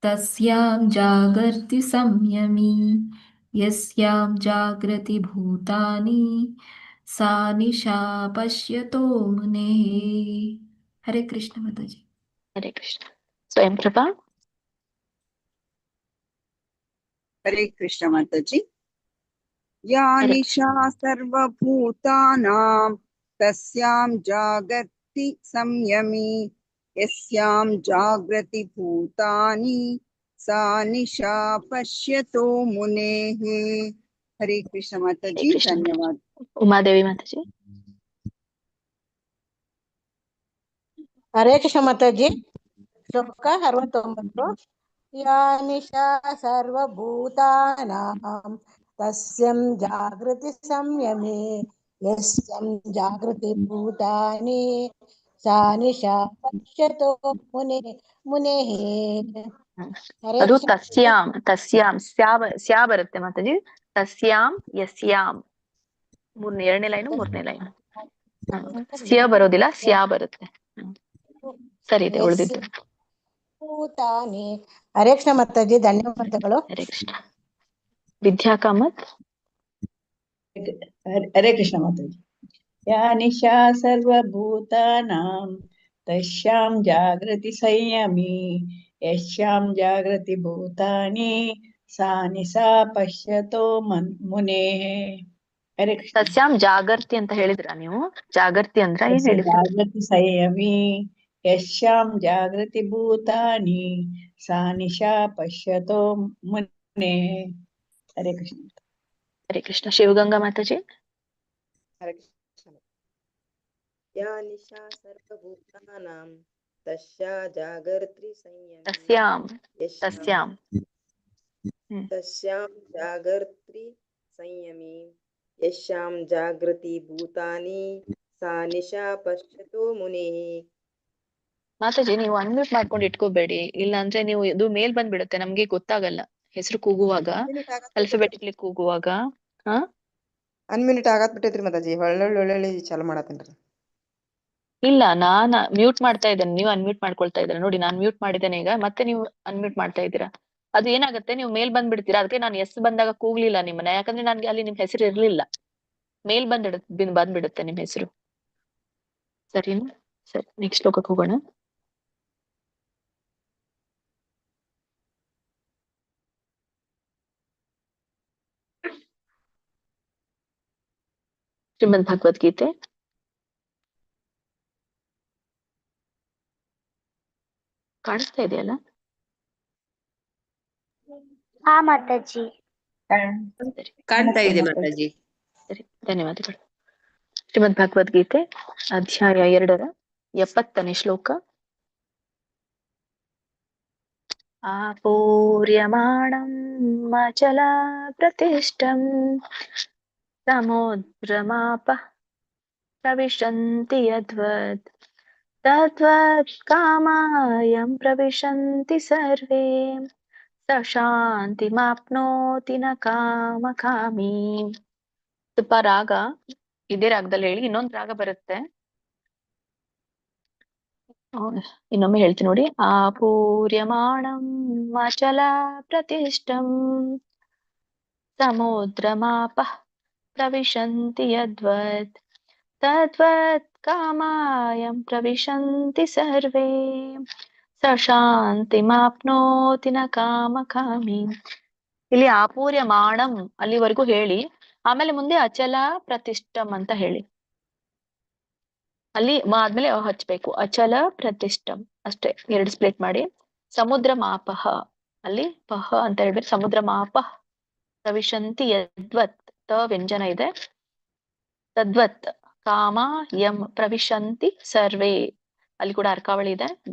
ತಸ್ಯಾಂ ಜಾಗರ್ತಿ ಸಂಯಮಿ ಯಸ್ಯಾಂ ಜಾಗೃತಿ ಭೂತಾನಿ ಸಾ ನಿಶಾ ಪಶ್ಯತೋ ಮುನೇಃ. ಹರೇ ಕೃಷ್ಣ ಮಾತಾಜಿ. ಹರೇ ಕೃಷ್ಣ. ಸ್ವಯಂ ಪ್ರಭಾ. ಹರೇ ಕೃಷ್ಣ ಮಾತಾಜಿ. ಯಾ ನಿಶಾ ಸರ್ವಭೂತಾನಾಂ ತಸ್ಯಾಂ ಜಾಗರ್ತಿ ಸಂಯಮಿ ಯಸ್ಯಾಂ ಜಾಗೃತಿ ಭೂತಾನಿ ಸಾ ನಿಶಾ ಪಶ್ಯತೋ ಮುನೇಃ. ಹರೇ ಕೃಷ್ಣ ಮಾತಾಜಿ. ಧನ್ಯವಾದ. ಉಮಾದೇವಿ ಮಾತಾಜಿ. ಹರೇ ಕೃಷ್ಣ ಮಾತಾಜಿ. ಶ್ಲೋಕ 69. ಯಾ ನಿಶಾ ಸರ್ವಭೂತಾನಾಂ ತಸ್ಯಾಂ ಜಾಗೃತಿ ಸಂಯಮೇ ಯಸ್ಯಾಂ ಜಾಗೃತಿ ಭೂತಾನಿ ಸಾ ನಿಶಾ ಪಶ್ಯತೋ ಮುನೇಃ. ಅದು ತಸ್ಯಾಂ ಸ್ಯಾ ಬರುತ್ತೆ ಮಾತಾಜಿ. ತಸ್ಯಾಂ ಯಸ್ಯಾಂ ಎರಡನೇ ಲೈನು ಮೂರನೇ ಲೈನು ಸ್ಯ ಬರೋದಿಲ್ಲ, ಸ್ಯಾ ಬರುತ್ತೆ. ಸರಿ ಇದೆ ಉಳಿದಿದ್ದು. ಭೂತಾನಿ. ಹರೇ ಕೃಷ್ಣ ಮಾತಾಜಿ. ಧನ್ಯವಾದಗಳು. ಹರೇ ಕೃಷ್ಣ. ವಿದ್ಯಾ ಕಾಮತ್. ಹರೇ ಕೃಷ್ಣ ಮಾತಾಜಿ. ಯಾ ನಿಶಾ ಸರ್ವಭೂತಾನಾಂ ತಸ್ಯಾಂ ಜಾಗೃತಿ ಸಂಯಮಿ ಯಸ್ಯಾಂ ಜಾಗೃತಿ ಭೂತಾನಿ ಸಾ ನಿಶಾ ಪಶ್ಯತೋ ಮುನೇಃ. ಹರೇ ಕೃಷ್ಣ. ತಸ್ಯಾಂ ಜಾಗರ್ತಿ ಅಂತ ಹೇಳಿದ್ರ ನೀವು? ಜಾಗರ್ತಿ ಅಂದ್ರ ಏನ್ ಹೇಳಿದ್ರಿ? ಜಾಗೃತಿ ಸಂಯಮಿ ಯಸ್ಯಾಂ ಜಾಗೃತಿ ಭೂತಾನಿ ಸಾ ನಿಶಾ ಪಶ್ಯತೋ ಮುನೇಃ. ಹರೇ ಕೃಷ್ಣ. ಹರೇ ಕೃಷ್ಣ. ಶಿವಗಂಗಾ ಮಾತಾಜಿ. ಹರೇ ಕೃಷ್ಣ. ಯಾ ನಿಶಾ ಸರ್ವಭೂತಾನಾಂ ತಸ್ಯಾ ಜಾಗರ್ತಿ ಸಂಯಮಿ ತಸ್ಯಾಂ ತಸ್ಯಾಂ ಜಾಗರ್ತಿ ಸಂಯಮಿ ಯಸ್ಯಾಂ ಜಾಗೃತಿ ಭೂತಾನಿ ಸಾ ನಿಶಾ ಪಶ್ಯತೋ ಮುನೇಃ. ಮಾತಾಜಿ ನೀವು ಅನ್ಮ್ಯೂಟ್ ಮಾಡ್ಕೊಂಡು ಇಟ್ಕೋಬೇಡಿ, ಇಲ್ಲ ಅಂದ್ರೆ ನೀವು ಇದು ಮೇಲ್ ಬಂದ್ಬಿಡುತ್ತೆ, ನಮ್ಗೆ ಗೊತ್ತಾಗಲ್ಲ ಹೆಸರು ಕೂಗುವಾಗ, ಅಲ್ಫಾಬೆಟಿಕ್ಲಿ ಕೂಗುವಾಗ. ಹಾ ಅನ್ಮಿನಿಟ್ ಆಗತ್ ಬಿಟ್ಟೈತ್ರಿ ಮಾತಾಜಿ. ಒಳ್ಳೊಳ್ಳಿ ಚಾಲು ಮಾಡತ್ತೇನ್ರಿ. ಇಲ್ಲ, ನಾನ್ ಮ್ಯೂಟ್ ಮಾಡ್ತಾ ಇದ್ದೇನೆ, ನೀವು ಅನ್ಮ್ಯೂಟ್ ಮಾಡ್ಕೊಳ್ತಾ ಇದ್ದೀರಾ. ನೋಡಿ ನಾನ್ ಮ್ಯೂಟ್ ಮಾಡಿದ್ದೇನೆ ಈಗ, ಮತ್ತೆ ನೀವು ಅನ್ಮ್ಯೂಟ್ ಮಾಡ್ತಾ ಇದ್ದೀರಾ. ಅದು ಏನಾಗುತ್ತೆ, ನೀವು ಮೇಲ್ ಬಂದ್ಬಿಡ್ತೀರಾ. ಅದಕ್ಕೆ ನಾನು ಎಸ್ ಬಂದಾಗ ಕೂಗ್ಲಿಲ್ಲ ನಿಮ್ಮನ್ನ, ಯಾಕಂದ್ರೆ ನನ್ಗೆ ಅಲ್ಲಿ ನಿಮ್ ಹೆಸರು ಇರ್ಲಿಲ್ಲ. ಮೇಲ್ ಬಂದ್ಬಿಡುತ್ತೆ ನಿಮ್ ಹೆಸರು. ಸರಿನಾ? ಸರಿ, ನೆಕ್ಸ್ಟ್ ಶ್ಲೋಕಕ್ಕೆ ಹೋಗೋಣ. ಶ್ರೀಮದ್ ಭಗವದ್ಗೀತೆ ಕಾಣಿಸ್ತಾ ಇದೆಯಲ್ಲ? ಹಾ ಮಾತಾಜಿ. ಕಾಣ್ತಾ ಇದೆ ಮಾತಾಜಿ. ಸರಿ, ಧನ್ಯವಾದಗಳು. ಶ್ರೀಮದ್ ಭಗವದ್ಗೀತೆ ಅಧ್ಯಾಯ 2 70ನೇ ಶ್ಲೋಕ. ಆಪೂರ್ಯಮಾಣಂ ಅಚಲ ಪ್ರತಿಷ್ಠಂ ಸಮುದ್ರಮಾಪಃ ಪ್ರವಿಶಂತಿ ಯದ್ವತ್ ತದ್ವತ್ ಕಾಮಾಯಂ ಪ್ರವಿಶಂತಿ ಸರ್ವೇ ಸ ಶಾಂತಿಮಾಪ್ನೋತಿ ನ ಕಾಮಕಾಮಿ. ಸ್ವಲ್ಪ ರಾಗ ಇದೇ ರಾಗದಲ್ಲಿ ಹೇಳಿ. ಇನ್ನೊಂದು ರಾಗ ಬರುತ್ತೆ, ಇನ್ನೊಮ್ಮೆ ಹೇಳ್ತೀನಿ ನೋಡಿ. ಆಪೂರ್ಯಮಾಣಂ ಅಚಲ ಪ್ರತಿಷ್ಠಂ ಸಮುದ್ರಮಾಪಃ ಪ್ರವಿಶಂತಿ ಯದ್ವತ್ ತದ್ವತ್ ಕಾಮಾಯಂ ಪ್ರವಿಶಂತಿ ಸರ್ವೇ ಸ ಶಾಂತಿಮಾಪ್ನೋತಿ ನ ಕಾಮಕಾಮಿ. ಇಲ್ಲಿ ಆಪೂರ್ಯಮಾಣಂ ಅಲ್ಲಿವರೆಗೂ ಹೇಳಿ, ಆಮೇಲೆ ಮುಂದೆ ಅಚಲ ಪ್ರತಿಷ್ಠಂ ಅಂತ ಹೇಳಿ. ಅಲ್ಲಿ ಆದ್ಮೇಲೆ ಹಚ್ಬೇಕು. ಅಚಲ ಪ್ರತಿಷ್ಠಂ ಅಷ್ಟೇ, 2 ಸ್ಪ್ಲಿಟ್ ಮಾಡಿ. ಸಮುದ್ರ ಮಾಪಃ ಅಲ್ಲಿ ಪಹ ಅಂತ ಹೇಳ್ಬೇಕು. ಸಮುದ್ರ ಮಾಪಃ ಪ್ರವಿಶಂತಿ ಯದ್ವತ್, ತ ವ್ಯಂಜನ ಇದೆ. ತದ್ವತ್ ಕಾಮ ಯಂ ಪ್ರವಿಶಂತಿ ಸರ್ವೇ, ಅಲ್ಲಿ ಕೂಡ ಅರ್ಕಾವಳಿ ಇದೆ,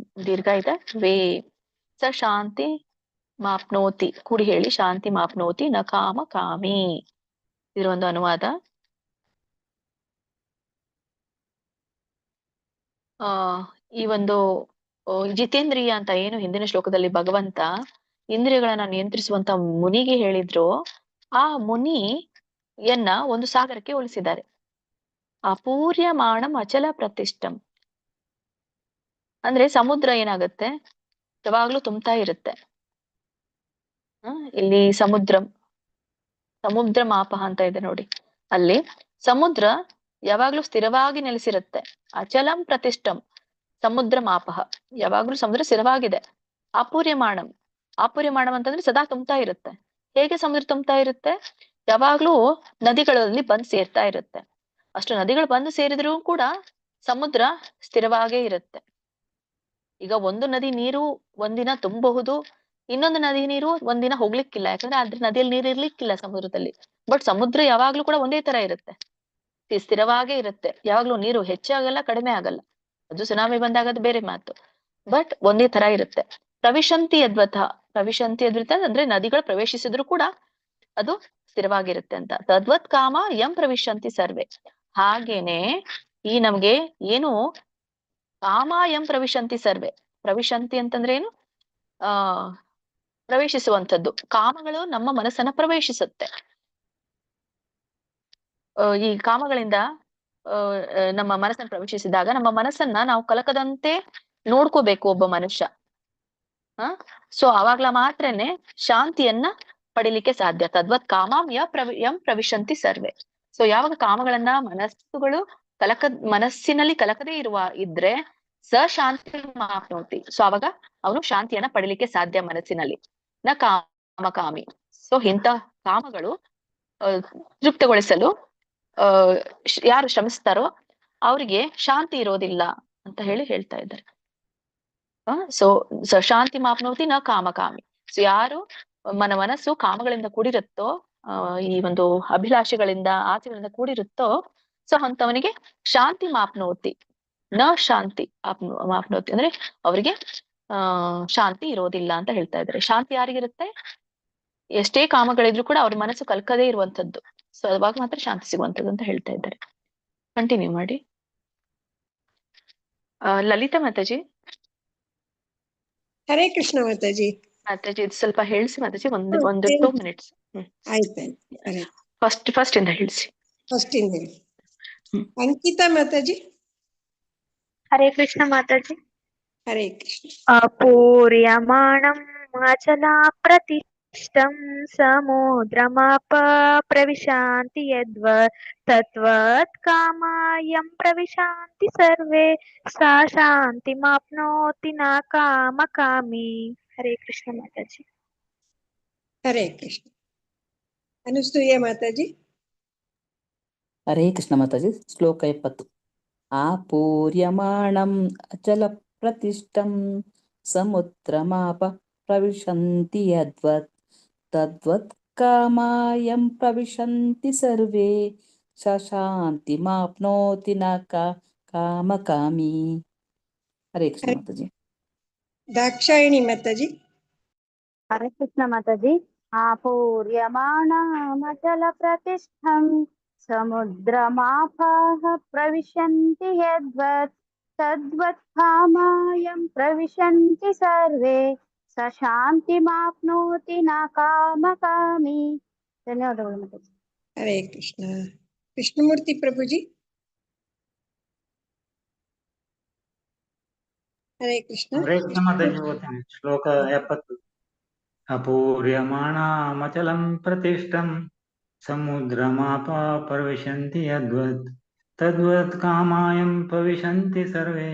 ದೀರ್ಘ ಇದೆ. ವೇ ಸ ಶಾಂತಿ ಮಾಪ್ನೋತಿ, ಕೂಡಿ ಹೇಳಿ. ಶಾಂತಿ ಮಾಪ್ನೋತಿ ನ ಕಾಮ ಕಾಮಿ. ಇದರ ಒಂದು ಅನುವಾದ. ಈ ಒಂದು ಜಿತೇಂದ್ರಿಯ ಅಂತ ಏನು ಹಿಂದಿನ ಶ್ಲೋಕದಲ್ಲಿ ಭಗವಂತ ಇಂದ್ರಿಯಗಳನ್ನ ನಿಯಂತ್ರಿಸುವಂತ ಮುನಿಗೆ ಹೇಳಿದ್ರು, ಆ ಮುನಿಯನ್ನ ಒಂದು ಸಾಗರಕ್ಕೆ ಹೋಲಿಸಿದ್ದಾರೆ. ಅಪೂರ್ಯಮಾಣಂ ಅಚಲ ಪ್ರತಿಷ್ಠಂ. ಅಂದ್ರೆ ಸಮುದ್ರ ಏನಾಗುತ್ತೆ, ಯಾವಾಗ್ಲೂ ತುಂಬ್ತಾ ಇರುತ್ತೆ. ಇಲ್ಲಿ ಸಮುದ್ರ ಮಾಪಹ ಅಂತ ಇದೆ ನೋಡಿ, ಅಲ್ಲಿ ಸಮುದ್ರ ಯಾವಾಗ್ಲೂ ಸ್ಥಿರವಾಗಿ ನೆಲೆಸಿರುತ್ತೆ. ಅಚಲಂ ಪ್ರತಿಷ್ಠಂ ಸಮುದ್ರ ಮಾಪಹ, ಯಾವಾಗ್ಲೂ ಸಮುದ್ರ ಸ್ಥಿರವಾಗಿದೆ. ಅಪೂರ್ಯಮಾಣಂ ಅಂತಂದ್ರೆ ಸದಾ ತುಂಬ್ತಾ ಇರುತ್ತೆ. ಹೇಗೆ ಸಮುದ್ರ ತುಂಬ್ತಾ ಇರುತ್ತೆ? ಯಾವಾಗ್ಲೂ ನದಿಗಳಲ್ಲಿ ಬಂದು ಸೇರ್ತಾ ಇರುತ್ತೆ. ಅಷ್ಟು ನದಿಗಳು ಬಂದು ಸೇರಿದ್ರೂ ಕೂಡ ಸಮುದ್ರ ಸ್ಥಿರವಾಗೇ ಇರುತ್ತೆ. ಈಗ ಒಂದು ನದಿ ನೀರು ಒಂದಿನ ತುಂಬಬಹುದು, ಇನ್ನೊಂದು ನದಿ ನೀರು ಒಂದಿನ ಹೋಗ್ಲಿಕ್ಕಿಲ್ಲ, ಯಾಕಂದ್ರೆ ಅದ್ರ ನದಿಯಲ್ಲಿ ನೀರು ಇರ್ಲಿಕ್ಕಿಲ್ಲ ಸಮುದ್ರದಲ್ಲಿ. ಬಟ್ ಸಮುದ್ರ ಯಾವಾಗ್ಲೂ ಕೂಡ ಒಂದೇ ತರ ಇರುತ್ತೆ, ಸ್ಥಿರವಾಗೇ ಇರುತ್ತೆ. ಯಾವಾಗ್ಲೂ ನೀರು ಹೆಚ್ಚಾಗಲ್ಲ, ಕಡಿಮೆ ಆಗಲ್ಲ. ಅದು ಸುನಾಮಿ ಬಂದಾಗ ಅದು ಬೇರೆ ಮಾತು, ಬಟ್ ಒಂದೇ ತರ ಇರುತ್ತೆ. ಪ್ರವಿಶಂತಿ ಅದ್ವತ ಅಂದ್ರೆ ನದಿಗಳು ಪ್ರವೇಶಿಸಿದ್ರು ಕೂಡ ಅದು ಸ್ಥಿರವಾಗಿರುತ್ತೆ ಅಂತ. ತದ್ವತ್ ಕಾಮ ಯಂ ಪ್ರವಿಶಂತಿ ಸರ್ವೇ. ಹಾಗೇನೆ ಈ ನಮ್ಗೆ ಏನು ಕಾಮ ಯಂ ಪ್ರವಿಶಂತಿ ಸರ್ವೇ. ಪ್ರವಿಶಂತಿ ಅಂತಂದ್ರೆ ಏನು? ಪ್ರವೇಶಿಸುವಂಥದ್ದು. ಕಾಮಗಳು ನಮ್ಮ ಮನಸ್ಸನ್ನ ಪ್ರವೇಶಿಸುತ್ತೆ. ಈ ಕಾಮಗಳಿಂದ ನಮ್ಮ ಮನಸ್ಸನ್ನು ಪ್ರವೇಶಿಸಿದಾಗ ನಮ್ಮ ಮನಸ್ಸನ್ನ ನಾವು ಕಲಕದಂತೆ ನೋಡ್ಕೋಬೇಕು ಒಬ್ಬ ಮನುಷ್ಯ. ಸೊ ಅವಾಗ್ಲ ಮಾತ್ರನೇ ಶಾಂತಿಯನ್ನ ಪಡಿಲಿಕ್ಕೆ ಸಾಧ್ಯ. ತದ್ವತ್ ಕಾಮಾಂ ಯಂ ಪ್ರವಿಶಂತಿ ಸರ್ವೇ. ಸೊ ಯಾವಾಗ ಕಾಮಗಳನ್ನ ಮನಸ್ಸಿನಲ್ಲಿ ಕಲಕದೇ ಇದ್ರೆ ಸ ಶಾಂತಿ ಮಾಪ್ನೋತಿ. ಸೊ ಅವಾಗ ಅವನು ಶಾಂತಿಯನ್ನ ಪಡಿಲಿಕ್ಕೆ ಸಾಧ್ಯ ಮನಸ್ಸಿನಲ್ಲಿ. ನ ಕಾಮಕಾಮಿ. ಸೊ ಇಂಥ ಕಾಮಗಳು ತೃಪ್ತಿಗೊಳಿಸಲು ಯಾರು ಶ್ರಮಿಸ್ತಾರೋ ಅವರಿಗೆ ಶಾಂತಿ ಇರೋದಿಲ್ಲ ಅಂತ ಹೇಳ್ತಾ ಇದ್ದಾರೆ. ಸೊ ಶಾಂತಿ ಮಾಪ್ನೋತಿ ನ ಕಾಮಕಾಮಿ. ಸೊ ಯಾರು ಮನಸ್ಸು ಕಾಮಗಳಿಂದ ಕೂಡಿರುತ್ತೋ, ಈ ಒಂದು ಅಭಿಲಾಷೆಗಳಿಂದ ಆಸೆಗಳಿಂದ ಕೂಡಿರುತ್ತೋ, ಸೊ ಅಂತವನಿಗೆ ಶಾಂತಿ ಮಾಪ್ನೋತಿ ನ ಶಾಂತಿ ಮಾಪ್ನೋತಿ ಅಂದ್ರೆ ಅವರಿಗೆ ಶಾಂತಿ ಇರೋದಿಲ್ಲ ಅಂತ ಹೇಳ್ತಾ ಇದ್ದಾರೆ. ಶಾಂತಿ ಯಾರಿಗಿರುತ್ತೆ? ಎಷ್ಟೇ ಕಾಮಗಳಿದ್ರು ಕೂಡ ಅವ್ರ ಮನಸ್ಸು ಕಲ್ಕದೇ ಇರುವಂತದ್ದು. ಸೊ ಅವಾಗ ಮಾತ್ರ ಶಾಂತಿ ಸಿಗುವಂತದ್ದು ಅಂತ ಹೇಳ್ತಾ ಇದ್ದಾರೆ. ಕಂಟಿನ್ಯೂ ಮಾಡಿ. ಲಲಿತಾ ಮಾತಾಜಿ. ಹರೇ ಕೃಷ್ಣ ಮಾತಾಜಿ. ಮಾತಾಜಿ ಇದು ಸ್ವಲ್ಪ ಹೇಳಿಸಿ ಮಾತಾಜಿ, ಒಂದು 2 minutes. ಆಯ್ತಾಯ್ತು. ಫಸ್ಟ್ ಇಂದ ಹೇಳಿಸಿ. ಫಸ್ಟ್ ಇಂದ ಹೇಳಿ. ಅಂಕಿತಾ ಮಾತಾಜಿ. ಹರೇ ಕೃಷ್ಣ ಮಾತಾಜಿ. ಹರೇ ಕೃಷ್ಣ. ಅಪೂರ್ಯಮಾಣಂ ಅಚಲ ಪ್ರತಿಷ್ಠಂ ಸಮುದ್ರಮಾಪ ಪ್ರವಿಶಾಂತಿ ಯದ್ವತ್ ತದ್ವತ್ ಕಾಮಯಂ ಪ್ರವಿಶಾಂತಿ ಸರ್ವೇ ಸಾ ಶಾಂತಿ ಮಾಪ್ನೋತಿ ನ ಕಾಮಕಾಮಿ. ಹರೇ ಕೃಷ್ಣ ಮಾತಾಜಿ. ಹರೇ ಕೃಷ್ಣ. ಅನುಸೂಯ ಮಾತಾಜಿ. ಹರೇ ಕೃಷ್ಣ ಮಾತಾಜಿ. ಶ್ಲೋಕ 70. ಆಪೂರ್ಯಮಾಣಂ ಅಚಲ ಪ್ರತಿಷ್ಠಂ ಸಮುದ್ರಮಾಪ ಪ್ರವಿಶಂತಿ ಯದ್ವತ್ ತದ್ವತ್ ಕಾಮಾಯಂ ಪ್ರವಿಶಂತಿ ಸರ್ವೇ ಶಾಂತಿ ಮಾಪ್ನೋತಿ ನ ಕಾಮಕಾಮಿ. ಹರೇ ಕೃಷ್ಣ ಮಾತಾಜಿ. ದಾಕ್ಷಾಯಿಣಿ ಮಾತಾಜಿ. ಹರೇ ಕೃಷ್ಣ ಮಾತಾಜಿ. ಆಪೂರ್ಯಮಾಣಮಚಲ ಪ್ರತಿಷ್ಠಂ ಸಮುದ್ರಮಾಪಃ ಪ್ರವಿಶಂತಿ ಯದ್ವತ್ ತದ್ವತ್ ಕಾಮಾಯಂ ಪ್ರವಿಶಂತಿ ಸರ್ವೇ ಸ ಶಾಂತಿ ಮಾಪ್ನೋತಿ ನ ಕಾಮಕಾಮಿ. ಧನ್ಯವಾದಗಳು ಮಾತಾಜಿ. ಹರೇ ಕೃಷ್ಣ. ಕೃಷ್ಣಮೂರ್ತಿ ಪ್ರಭುಜಿ. ಹರೇ ಕೃಷ್ಣ. ಹರೇ ಕೃಷ್ಣ ಮಾತಾಜಿ ಓದ್ತೇನೆ. ಶ್ಲೋಕ 70. ಅಪೂರ್ಯಮಾಣಮಚಲಂ ಪ್ರತಿಷ್ಠಂ ಸಮುದ್ರಮಾಪ ಪ್ರವಿಶಂತಿ ಯದ್ವತ್ ತದ್ವತ್ ಕಾಮಾಯಂ ಪ್ರವಿಶಂತಿ ಸರ್ವೇ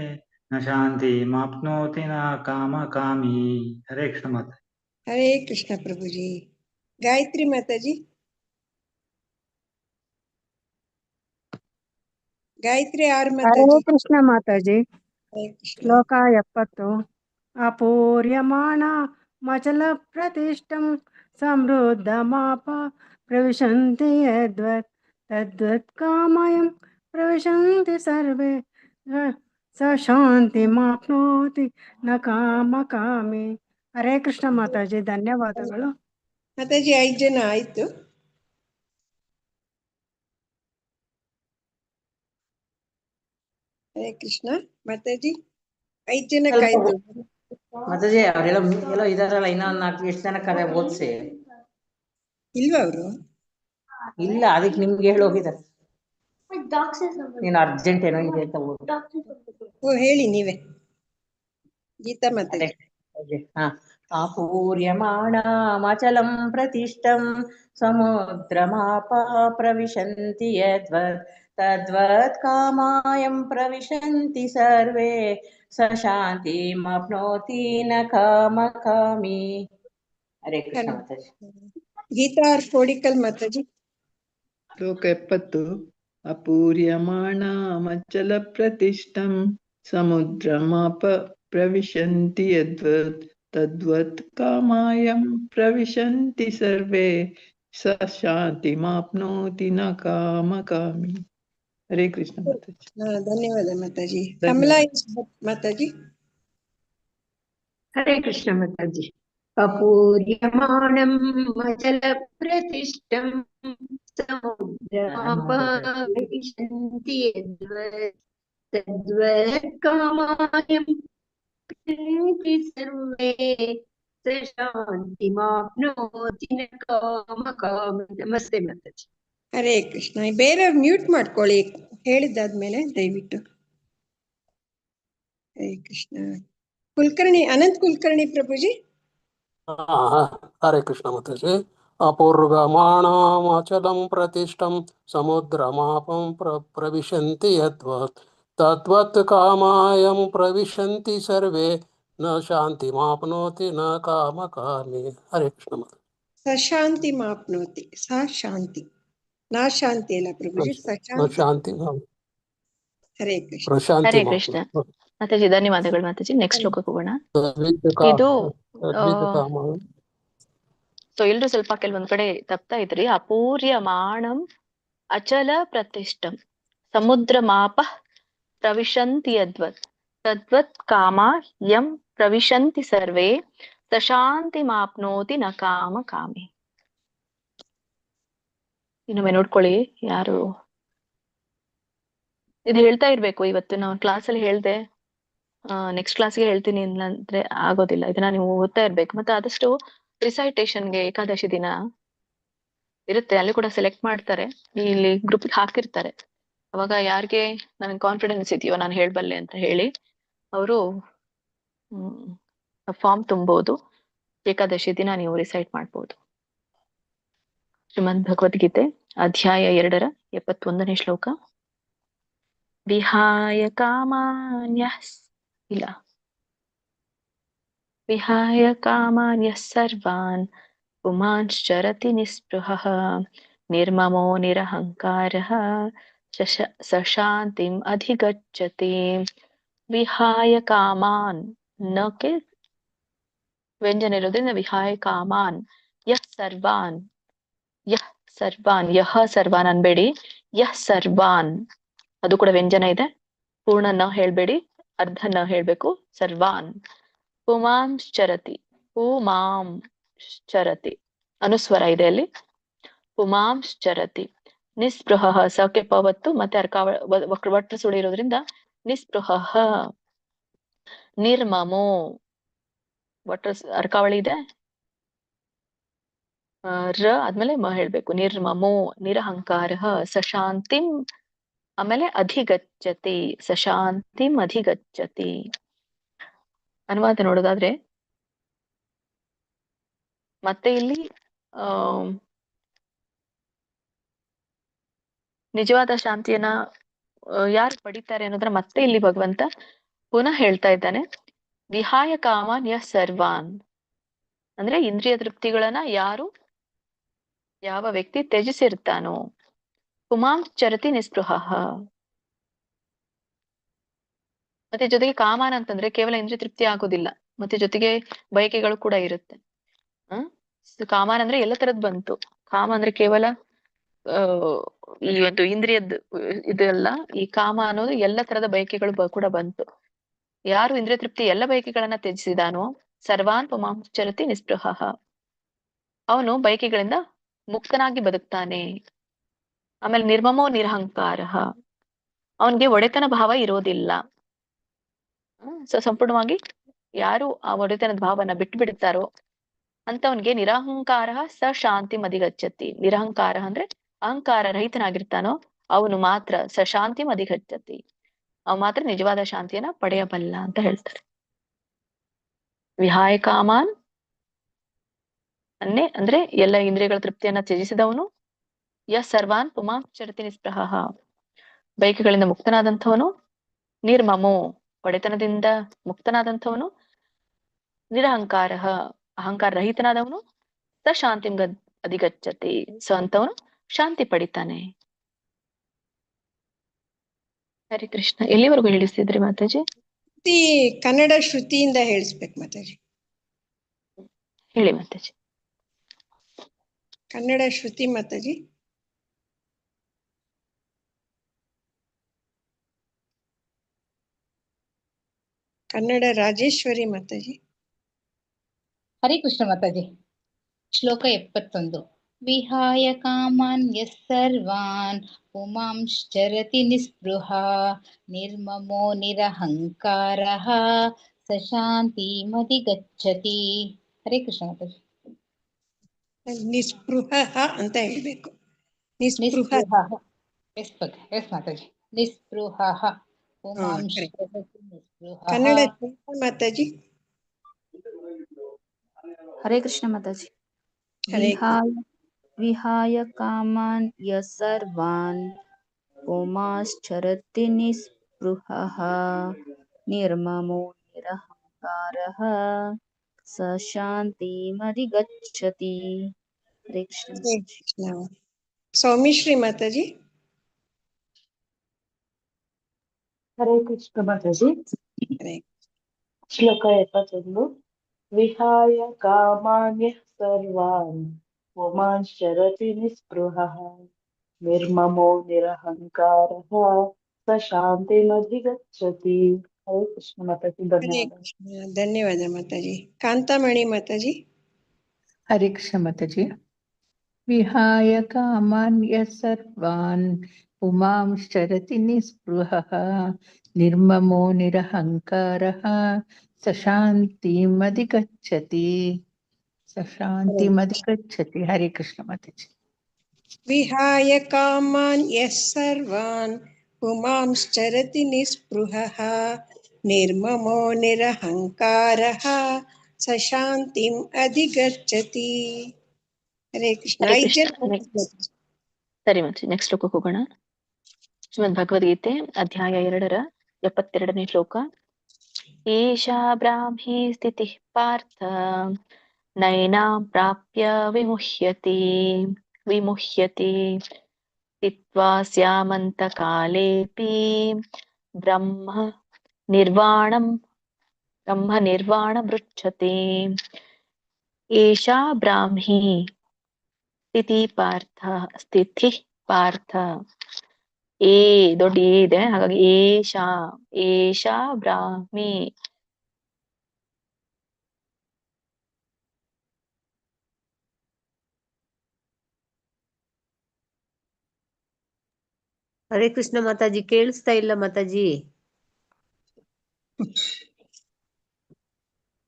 ನ ಶಾಂತಿ ಮಾಪ್ನೋತಿ ನ ಕಾಮಕಾಮಿ. ಹರೇ ಕೃಷ್ಣ ಮಾತಾಜಿ. ಹರೇ ಕೃಷ್ಣ ಪ್ರಭುಜಿ. ಗಾಯತ್ರಿ ಮಾತಾಜಿ. ಗಾಯತ್ರಿ ಆರ್ ಮಾತಾಜಿ. ಹರೇ ಕೃಷ್ಣ ಮಾತಾಜಿ. ಶ್ಲೋಕ 70. ಅಪೂರ್ಯಮಾಣ ಮಚಲ ಪ್ರತಿಷ್ಠಂ ಸಮೃದ್ಧಮಾಪ ಪ್ರವಿಶಂತಿ ಯದ್ವತ್ ತದ್ವತ್ ಕಾಮಯಂ ಪ್ರವಿಶಂತಿ ಸರ್ವೇ ಸ ಶಾಂತಿ ಮಾಪ್ನೋತಿ ನ ಕಾಮಕಾಮಿ. ಹರೇ ಕೃಷ್ಣ ಮಾತಾಜಿ. ಧನ್ಯವಾದಗಳು ಮಾತಾಜಿ. 5 ಜನ ಆಯ್ತು. ಹರೇ ಕೃಷ್ಣ ಮಾತಾಜಿ. 5 ಜನಕ್ಕಾಯ್ತು. ಮಾತಾಜಿ ಅವರೆಲ್ಲ ಎಲ್ಲ ಇದಾರಲ್ಲ ಇನ್ನೊಂದು 4 ಜನ ಕರೆ ಓದಿಸಿ. ಇಲ್ವಾ ಅವರು? ಇಲ್ಲ, ಅದಕ್ಕೆ ನಿಮ್ಗೆ ಹೇಳಿ ಹೋಗಿದ್ದಾರೆ. ನೀನು ಅರ್ಜೆಂಟ್ ಏನೋ ಇದೆ ಅಂತ ಓದು. ಓ ಹೇಳಿ ನೀವೇ. ಗೀತಾ ಮಾತಾಜಿ. ಆಪೂರ್ಯಮಾಣಮಚಲಂ ಪ್ರತಿಷ್ಠಂ ಸಮುದ್ರಮಾಪ ಪ್ರವಿಶಂತಿ ಯದ್ವತ್ ತದ್ವತ್ ಕಾಮಾಯಂ ಪ್ರವಿಶಂತಿ ಸರ್ವೇ ಸ ಶಾಂತಿಮಾಪ್ನೋತಿ ನ ಕಾಮಕಾಮಿ. ಹರೇ ಕೃಷ್ಣ ಮಾತಾಜಿ. ಗೀತಾ ಕೋಡಿಕಲ್ ಮಾತಾಜಿ. ಶ್ಲೋಕ 70. ಅಪೂರ್ಯಮಾಣಮಚಲ ಪ್ರತಿಷ್ಠಂ ಸಮುದ್ರಮಾಪ ಪ್ರವಿಶಂತಿ ಯದ್ವತ್ ತದ್ವತ್ ಕಾಮಾಯಂ ಪ್ರವಿಶಂತಿ ಸರ್ವೇ ಸ ಶಾಂತಿಮಾಪ್ನೋತಿ ನ ಕಾಮಕಾಮಿ. ಹರೇ ಕೃಷ್ಣ ಮಾತಾಜಿ. ಧನ್ಯವಾದ ಮಾತಾಜಿ. ಕಮಲಾ ಮಾತಾಜಿ. ಹರೇ ಕೃಷ್ಣ ಮಾತಾಜಿ. ಅಪೂರ್ಯಮಾಣಂ ಅಚಲ ಪ್ರತಿಷ್ಠಂ ಸಮುದ್ರಮಾಪ ಪ್ರವಿಶಂತಿ ಯದ್ವತ್ ತದ್ವತ್ ಕಾಮಾಯಂ ಪ್ರವಿಶಂತಿ ಸರ್ವೇ ಸ ಶಾಂತಿಮಾಪ್ನೋತಿ ನ ಕಾಮಕಾಮಿ. ನಮಸ್ತೆ ಮಾತಾಜಿ. ಹರೇ ಕೃಷ್ಣ. ಬೇರೆಯವ್ರು ಮ್ಯೂಟ್ ಮಾಡ್ಕೊಳ್ಳಿ ಹೇಳಿದ್ದಾದ್ಮೇಲೆ ದಯವಿಟ್ಟು. ಹರೇ ಕೃಷ್ಣ. ಕುಲಕರ್ಣಿ ಅನಂತ್ ಕುಲಕರ್ಣಿ ಪ್ರಭುಜಿ. ಹರೇ ಕೃಷ್ಣ ಮಾತಾಜಿ. ಅಪೂರ್ವಮಾಣಮಚಲಂ ಪ್ರತಿಷ್ಠಂ ಸಮುದ್ರಮಾಪಂ ಪ್ರವಿಶಂತಿ ಯದ್ವತ್ ತದ್ವತ್ ಕಾಮಾಯಂ ಪ್ರವಿಶಂತಿ ಸರ್ವೇ ನ ಶಾಂತಿಮಾಪ್ನೋತಿ ನ ಕಾಮಕಾಮಿ. ಹರೇ ಕೃಷ್ಣ ಮಾತಾಜಿ. ಸಶಾಂತಿ ಮಾಪ್ನೋತಿ. ಸ ಶಾಂತಿ, ನಾ ಶಾಂತಿ ಅಲ್ಲ ಪ್ರಭುಜಿ, ಸಶಾಂತಿ. ಹರೇ ಕೃಷ್ಣ. ಹರೇ ಕೃಷ್ಣ ಮಾತಾಜಿ. ಧನ್ಯವಾದಗಳು ಮಾತಾಜಿ. ನೆಕ್ಸ್ಟ್ ಶ್ಲೋಕಕ್ಕೆ ಹೋಗೋಣ. ಇದು ಸೊ ಎಲ್ರು ಸ್ವಲ್ಪ ಕೆಲವೊಂದ್ ಕಡೆ ತಪ್ತಾ ಇದ್ರಿ. ಅಪೂರ್ಯಮಾಣಂ ಅಚಲ ಪ್ರತಿಷ್ಠಂ ಸಮುದ್ರ ಮಾಪ ಪ್ರವಿಶಂತಿ ಯದ್ವತ್ ತದ್ವತ್ ಕಾಮ ಯಂ ಪ್ರವಿಶಂತಿ ಸರ್ವೇ ಸಶಾಂತಿ ಮಾಪ್ನೋತಿ ನ ಕಾಮ ಕಾಮಿ. ಇನ್ನೊಮ್ಮೆ ನೋಡ್ಕೊಳ್ಳಿ ಯಾರು ಇದು ಹೇಳ್ತಾ ಇರ್ಬೇಕು. ಇವತ್ತು ನಾವು ಕ್ಲಾಸಲ್ಲಿ ಹೇಳ್ದೆ, ನೆಕ್ಸ್ಟ್ ಕ್ಲಾಸ್ಗೆ ಹೇಳ್ತೀನಿ ಅಂದ್ರೆ ಆಗೋದಿಲ್ಲ. ಇದನ್ನ ನೀವು ಓದ್ತಾ ಇರ್ಬೇಕು. ಮತ್ತೆ ಆದಷ್ಟು ರಿಸೈಟೇಷನ್ಗೆ ಏಕಾದಶಿ ದಿನ ಇರುತ್ತೆ, ಅಲ್ಲಿ ಕೂಡ ಸೆಲೆಕ್ಟ್ ಮಾಡ್ತಾರೆ, ಇಲ್ಲಿ ಗ್ರೂಪ್ ಹಾಕಿರ್ತಾರೆ. ಅವಾಗ ಯಾರಿಗೆ ನನಗೆ ಕಾನ್ಫಿಡೆನ್ಸ್ ಇದೆಯೋ ನಾನು ಹೇಳ್ಬಲ್ಲೆ ಅಂತ ಹೇಳಿ ಅವರು ಫಾರ್ಮ್ ತುಂಬೋದು. ಏಕಾದಶಿ ದಿನ ನೀವು ರಿಸೈಟ್ ಮಾಡ್ಬೋದು. ಶ್ರೀಮದ್ ಭಗವದ್ಗೀತೆ ಅಧ್ಯಾಯ 2 ಶ್ಲೋಕ. ವಿಹಾಯ ಕಾಮಾನ್ಯಃ ಸರ್ವಾನ್ ಪುಮಾಂಶ್ಚರತಿ ನಿಸ್ಪೃಹಃ ನಿರ್ಮಮೋ ನಿರಹಂಕಾರಃ ಸಶಾಂತಿಂ ಅಧಿಗಚ್ಚತಿ. ವಿಹಾಯ ಕಾಮಾನ್ ನಕ್ಕೆ ವ್ಯಂಜನ ಇರೋದ್ರಿಂದ ವಿಹಾಯ ಕಾಮಾನ್ ಯಃ ಸರ್ವಾನ್ ಯಃ ಸರ್ವಾನ್ ಅನ್ಬೇಡಿ, ಯಃ ಸರ್ವಾನ್ ಅದು ಕೂಡ ವ್ಯಂಜನ ಇದೆ. ಪೂರ್ಣ ನ ಹೇಳ್ಬೇಡಿ, ಅರ್ಧ ನ ಹೇಳ್ಬೇಕು. ಸರ್ವಾನ್ ಪುಮಾಂಶ್ಚರತಿ, ಪುಮಾಂಶ್ಚರತಿ ಅನುಸ್ವರ ಇದೆ ಅಲ್ಲಿ. ಪುಮಾಂಶ್ಚರತಿ ನಿಸ್ಪೃಹ ಸಕೆ ಪವತ್ತು ಮತ್ತೆ ವಕ್ರ ಸುಳಿ ಇರೋದ್ರಿಂದ ನಿಸ್ಪೃಹ. ನಿರ್ಮಮೋ ವಕ್ರ ಅರ್ಕಾವಳಿ ಇದೆ, ರ ಆದ್ಮೇಲೆ ಮ ಹೇಳ್ಬೇಕು. ನಿರ್ಮಮೋ ನಿರಹಂಕಾರ ಸಶಾಂತಿಂ ಆಮೇಲೆ ಅಧಿಗಚ್ಚತಿ, ಸಶಾಂತಿಂ ಅಧಿಗಚ್ಚತಿ. ಅನುವಾದ ನೋಡೋದಾದ್ರೆ ಮತ್ತೆ ಇಲ್ಲಿ ನಿಜವಾದ ಶಾಂತಿಯನ್ನ ಯಾರು ಪಡಿತಾರೆ ಅನ್ನೋದ್ರ ಮತ್ತೆ ಇಲ್ಲಿ ಭಗವಂತ ಪುನಃ ಹೇಳ್ತಾ ಇದ್ದಾನೆ. ವಿಹಾಯ ಕಾಮಾನ್ ಯಃ ಸರ್ವಾನ್ ಅಂದ್ರೆ ಇಂದ್ರಿಯ ತೃಪ್ತಿಗಳನ್ನ ಯಾವ ವ್ಯಕ್ತಿ ತ್ಯಜಿಸಿರ್ತಾನೋ. ಪುಮಾಂಶ್ಚರತಿ ನಿಸ್ಪೃಹ. ಮತ್ತೆ ಜೊತೆಗೆ ಕಾಮಾನ್ ಅಂತಂದ್ರೆ ಕೇವಲ ಇಂದ್ರಿಯ ತೃಪ್ತಿ ಆಗೋದಿಲ್ಲ, ಮತ್ತೆ ಜೊತೆಗೆ ಬಯಕೆಗಳು ಕೂಡ ಇರುತ್ತೆ. ಕಾಮಾನ್ ಅಂದ್ರೆ ಎಲ್ಲ ತರದ್ ಬಂತು. ಕಾಮ ಅಂದ್ರೆ ಕೇವಲ ಈ ಒಂದು ಇಂದ್ರಿಯದ್ ಇದೆಲ್ಲ. ಈ ಕಾಮ ಅನ್ನೋದು ಎಲ್ಲ ತರದ ಬಯಕೆಗಳು ಕೂಡ ಬಂತು. ಯಾರು ಇಂದ್ರಿಯ ತೃಪ್ತಿ ಎಲ್ಲ ಬಯಕೆಗಳನ್ನ ತ್ಯಜಿಸಿದಾನೋ ಸರ್ವಾನ್ ಪುಮಾಂಶ್ಚರತಿ ನಿಸ್ಪೃಹ, ಅವನು ಬಯಕೆಗಳಿಂದ ಮುಕ್ತನಾಗಿ ಬದುಕ್ತಾನೆ. ಆಮೇಲೆ ನಿರ್ಮಮೋ ನಿರಹಂಕಾರ, ಅವನ್ಗೆ ಒಡೆತನ ಭಾವ ಇರೋದಿಲ್ಲ. ಸಂಪೂರ್ಣವಾಗಿ ಯಾರು ಆ ಒಡೆತನದ ಭಾವನ ಬಿಟ್ಟು ಬಿಡುತ್ತಾರೋ ಅಂತವನ್ಗೆ ನಿರಹಂಕಾರ ಸ ಶಾಂತಿ ಮಧಿಗಚ್ಚತಿ. ನಿರಹಂಕಾರ ಅಂದ್ರೆ ಅಹಂಕಾರ ರಹಿತನಾಗಿರ್ತಾನೋ ಅವನು ಮಾತ್ರ ಸ ಶಾಂತಿ ಮಧಿಗಚ್ಚತಿ, ಅವ ಮಾತ್ರ ನಿಜವಾದ ಶಾಂತಿಯನ್ನ ಪಡೆಯಬಲ್ಲ ಅಂತ ಹೇಳ್ತಾರೆ. ವಿಹಾಯ ಕಾಮಾನ್ ಅಂದ್ರೆ ಎಲ್ಲ ಇಂದ್ರಿಯಗಳ ತೃಪ್ತಿಯನ್ನ ತ್ಯಜಿಸಿದವನು, ಸರ್ವಾನ್ ಪುಮಾಂ ಚರತಿ ನಿಸ್ಪೃಹ, ಬೈಕೆಗಳಿಂದ ಮುಕ್ತನಾದಂಥವನು, ನಿರ್ಮಮೋ ಒಡೆತನದಿಂದ ಮುಕ್ತನಾದಂಥವನು, ನಿರಹಂಕಾರ ಅಹಂಕಾರ ರಹಿತನಾದವನು, ಸ ಶಾಂತಿಂ ಅಧಿಗಚ್ಚತಿ, ಸೊ ಅಂತವನು ಶಾಂತಿ ಪಡಿತಾನೆ. ಹರಿ ಕೃಷ್ಣ. ಎಲ್ಲಿವರೆಗೂ ಹೇಳಿಸ್ತಿದ್ರಿ ಮಾತಾಜಿ? ಕನ್ನಡ ಶ್ರುತಿಯಿಂದ ಹೇಳಿಸ್ಬೇಕು ಮಾತಾಜಿ. ಹೇಳಿ ಮಾತಾಜಿ. ಕನ್ನಡ ಶ್ರುತಿ ಮಾತಾಜಿ. ಕನ್ನಡ ರಾಜೇಶ್ವರಿ ಮಾತಾಜಿ. ಹರೇ ಕೃಷ್ಣ ಮಾತಾಜಿ. ಶ್ಲೋಕ 71. ವಿಹಾಯ ಕಾಮಾನ್ ಯಃ ಸರ್ವಾನ್ ಪುಮಾಂಶ್ಚರತಿ ನಿಸ್ಪೃಹ ನಿರ್ಮಮೋ ನಿರಹಂಕಾರಃ ಸ ಶಾಂತಿಮಧಿಗಚ್ಚತಿ. ಹರೇ ಕೃಷ್ಣ ಮಾತಾಜಿ. ನಿಸ್ಪೃಹ ಅಂತ ಹೇಳ್ಬೇಕು. ನಿಸ್ಪೃಹ. ಎಸ್ ಮಾತಾಜಿ. ನಿಸ್ಪೃಹ ಪುಮಾಂಶ್ಚರತಿ ನಿಸ್ಪೃಹ. ಕನ್ನಡ ಮಾತಾಜಿ. ಹರೇ ಕೃಷ್ಣ ಮಾತಾಜಿ. ವಿಹಾಯ ಕಾಮಾನ್ ಯಃ ಸರ್ವಾನ್ ಪುಮಾಂಶ್ಚರತಿ ನಿಸ್ಪೃಹಃ ನಿರ್ಮಮೋ ನಿರಹಂಕಾರಃ ಸ ಶಾಂತಿಮಧಿಗಚ್ಚತಿ. ಹರೇ ಕೃಷ್ಣ. ಸೌಮಿಶ್ರೀ ಮಾತಾಜಿ. ಹರೇ ಕೃಷ್ಣ ಮಾತಾಜಿ. ಶ್ಲೋಕ 71. ವಿಹಾಯ ಕಾಮಾನ್ಯಃ ಸರ್ವಾನ್ ಪುಮಾಂಶ್ಚರತಿ ನಿಸ್ಪೃಹಃ ನಿರ್ಮಮೋ ನಿರಹಂಕಾರಃ ಸ ಶಾಂತಿಮಧಿಗಚ್ಚತಿ. ಹರೇ ಕೃಷ್ಣ ಮಾತಾಜಿ. ಧನ್ಯವಾದ. ಧನ್ಯವಾದ ಮಾತಾಜಿ. ಕಾಂತಾಮಣಿ ಮಾತಾಜಿ. ಹರೇ ಕೃಷ್ಣ ಮಾತಾಜಿ. ವಿಹಾಯ ಕಾಮಾನ್ ಯಃ ಸರ್ವಾನ್ ಪುಮಾಂಶ್ಚರತಿ ನಿಸ್ಪೃಹಃ ನಿರ್ಮಮೋ ನಿರಹಂಕಾರಃ ಸ ಶಾಂತಿಮಧಿಗಚ್ಚತಿ. ಹರೇ ಕೃಷ್ಣ ಮಾತಾಜಿ. ವಿಹಾಯ ಕಾಮಾನ್ ಯಃ ಸರ್ವಾನ್ ಪುಮಾಂಶ್ಚರತಿ ನಿಸ್ಪೃಹಃ ನಿರ್ಮಮೋ ನಿರಹಂಕಾರಃ ಸ ಶಾಂತಿಂ ಅಧಿಗಚ್ಚತಿ. ಹರೇ ಕೃಷ್ಣ. ಸರಿ ಮತ್ತೆ ನೆಕ್ಸ್ಟ್ ಶ್ಲೋಕಕ್ಕೆ ಹೋಗೋಣ. ಶ್ರೀಮದ್ ಭಗವದ್ಗೀತೆ ಅಧ್ಯಾಯ 2 72ನೇ ಶ್ಲೋಕ. ಏಷಾ ಬ್ರಾಹ್ಮೀ ಸ್ಥಿತಿಃ ಪಾರ್ಥ ನೈನಾಂ ಪ್ರಾಪ್ಯ ವಿಮುಹ್ಯತಿ ಸ್ಥಿತ್ವಾ ಸ್ಯಾಮಂತ ಕಾಲೇಪಿ ಬ್ರಹ್ಮ ನಿರ್ವಾಣಮೃಚ್ಛತಿ. ಏಷಾ ಬ್ರಾಹ್ಮೀ ಸ್ಥಿತಿ ಪಾರ್ಥ. ದೊಡ್ಡ ಇದೆ, ಹಾಗಾಗಿ ಏಷಾ ಬ್ರಾಹ್ಮಿ. ಹರೇ ಕೃಷ್ಣ ಮಾತಾಜಿ. ಕೇಳಿಸ್ತಾ ಇಲ್ಲ ಮಾತಾಜಿ.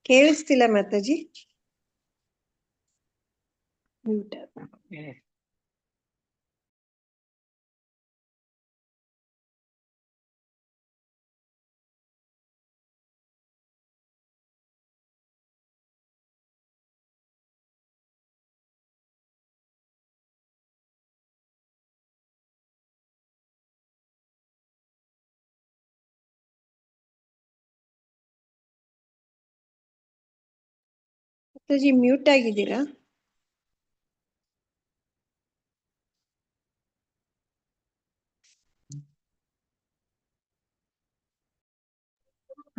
ಕೇಳಿಸ್ತಿಲ್ಲ ಮಾತಾಜಿ. ಮಾತಾಜಿ ಮ್ಯೂಟ್ ಆಗಿದ್ದೀರಾ?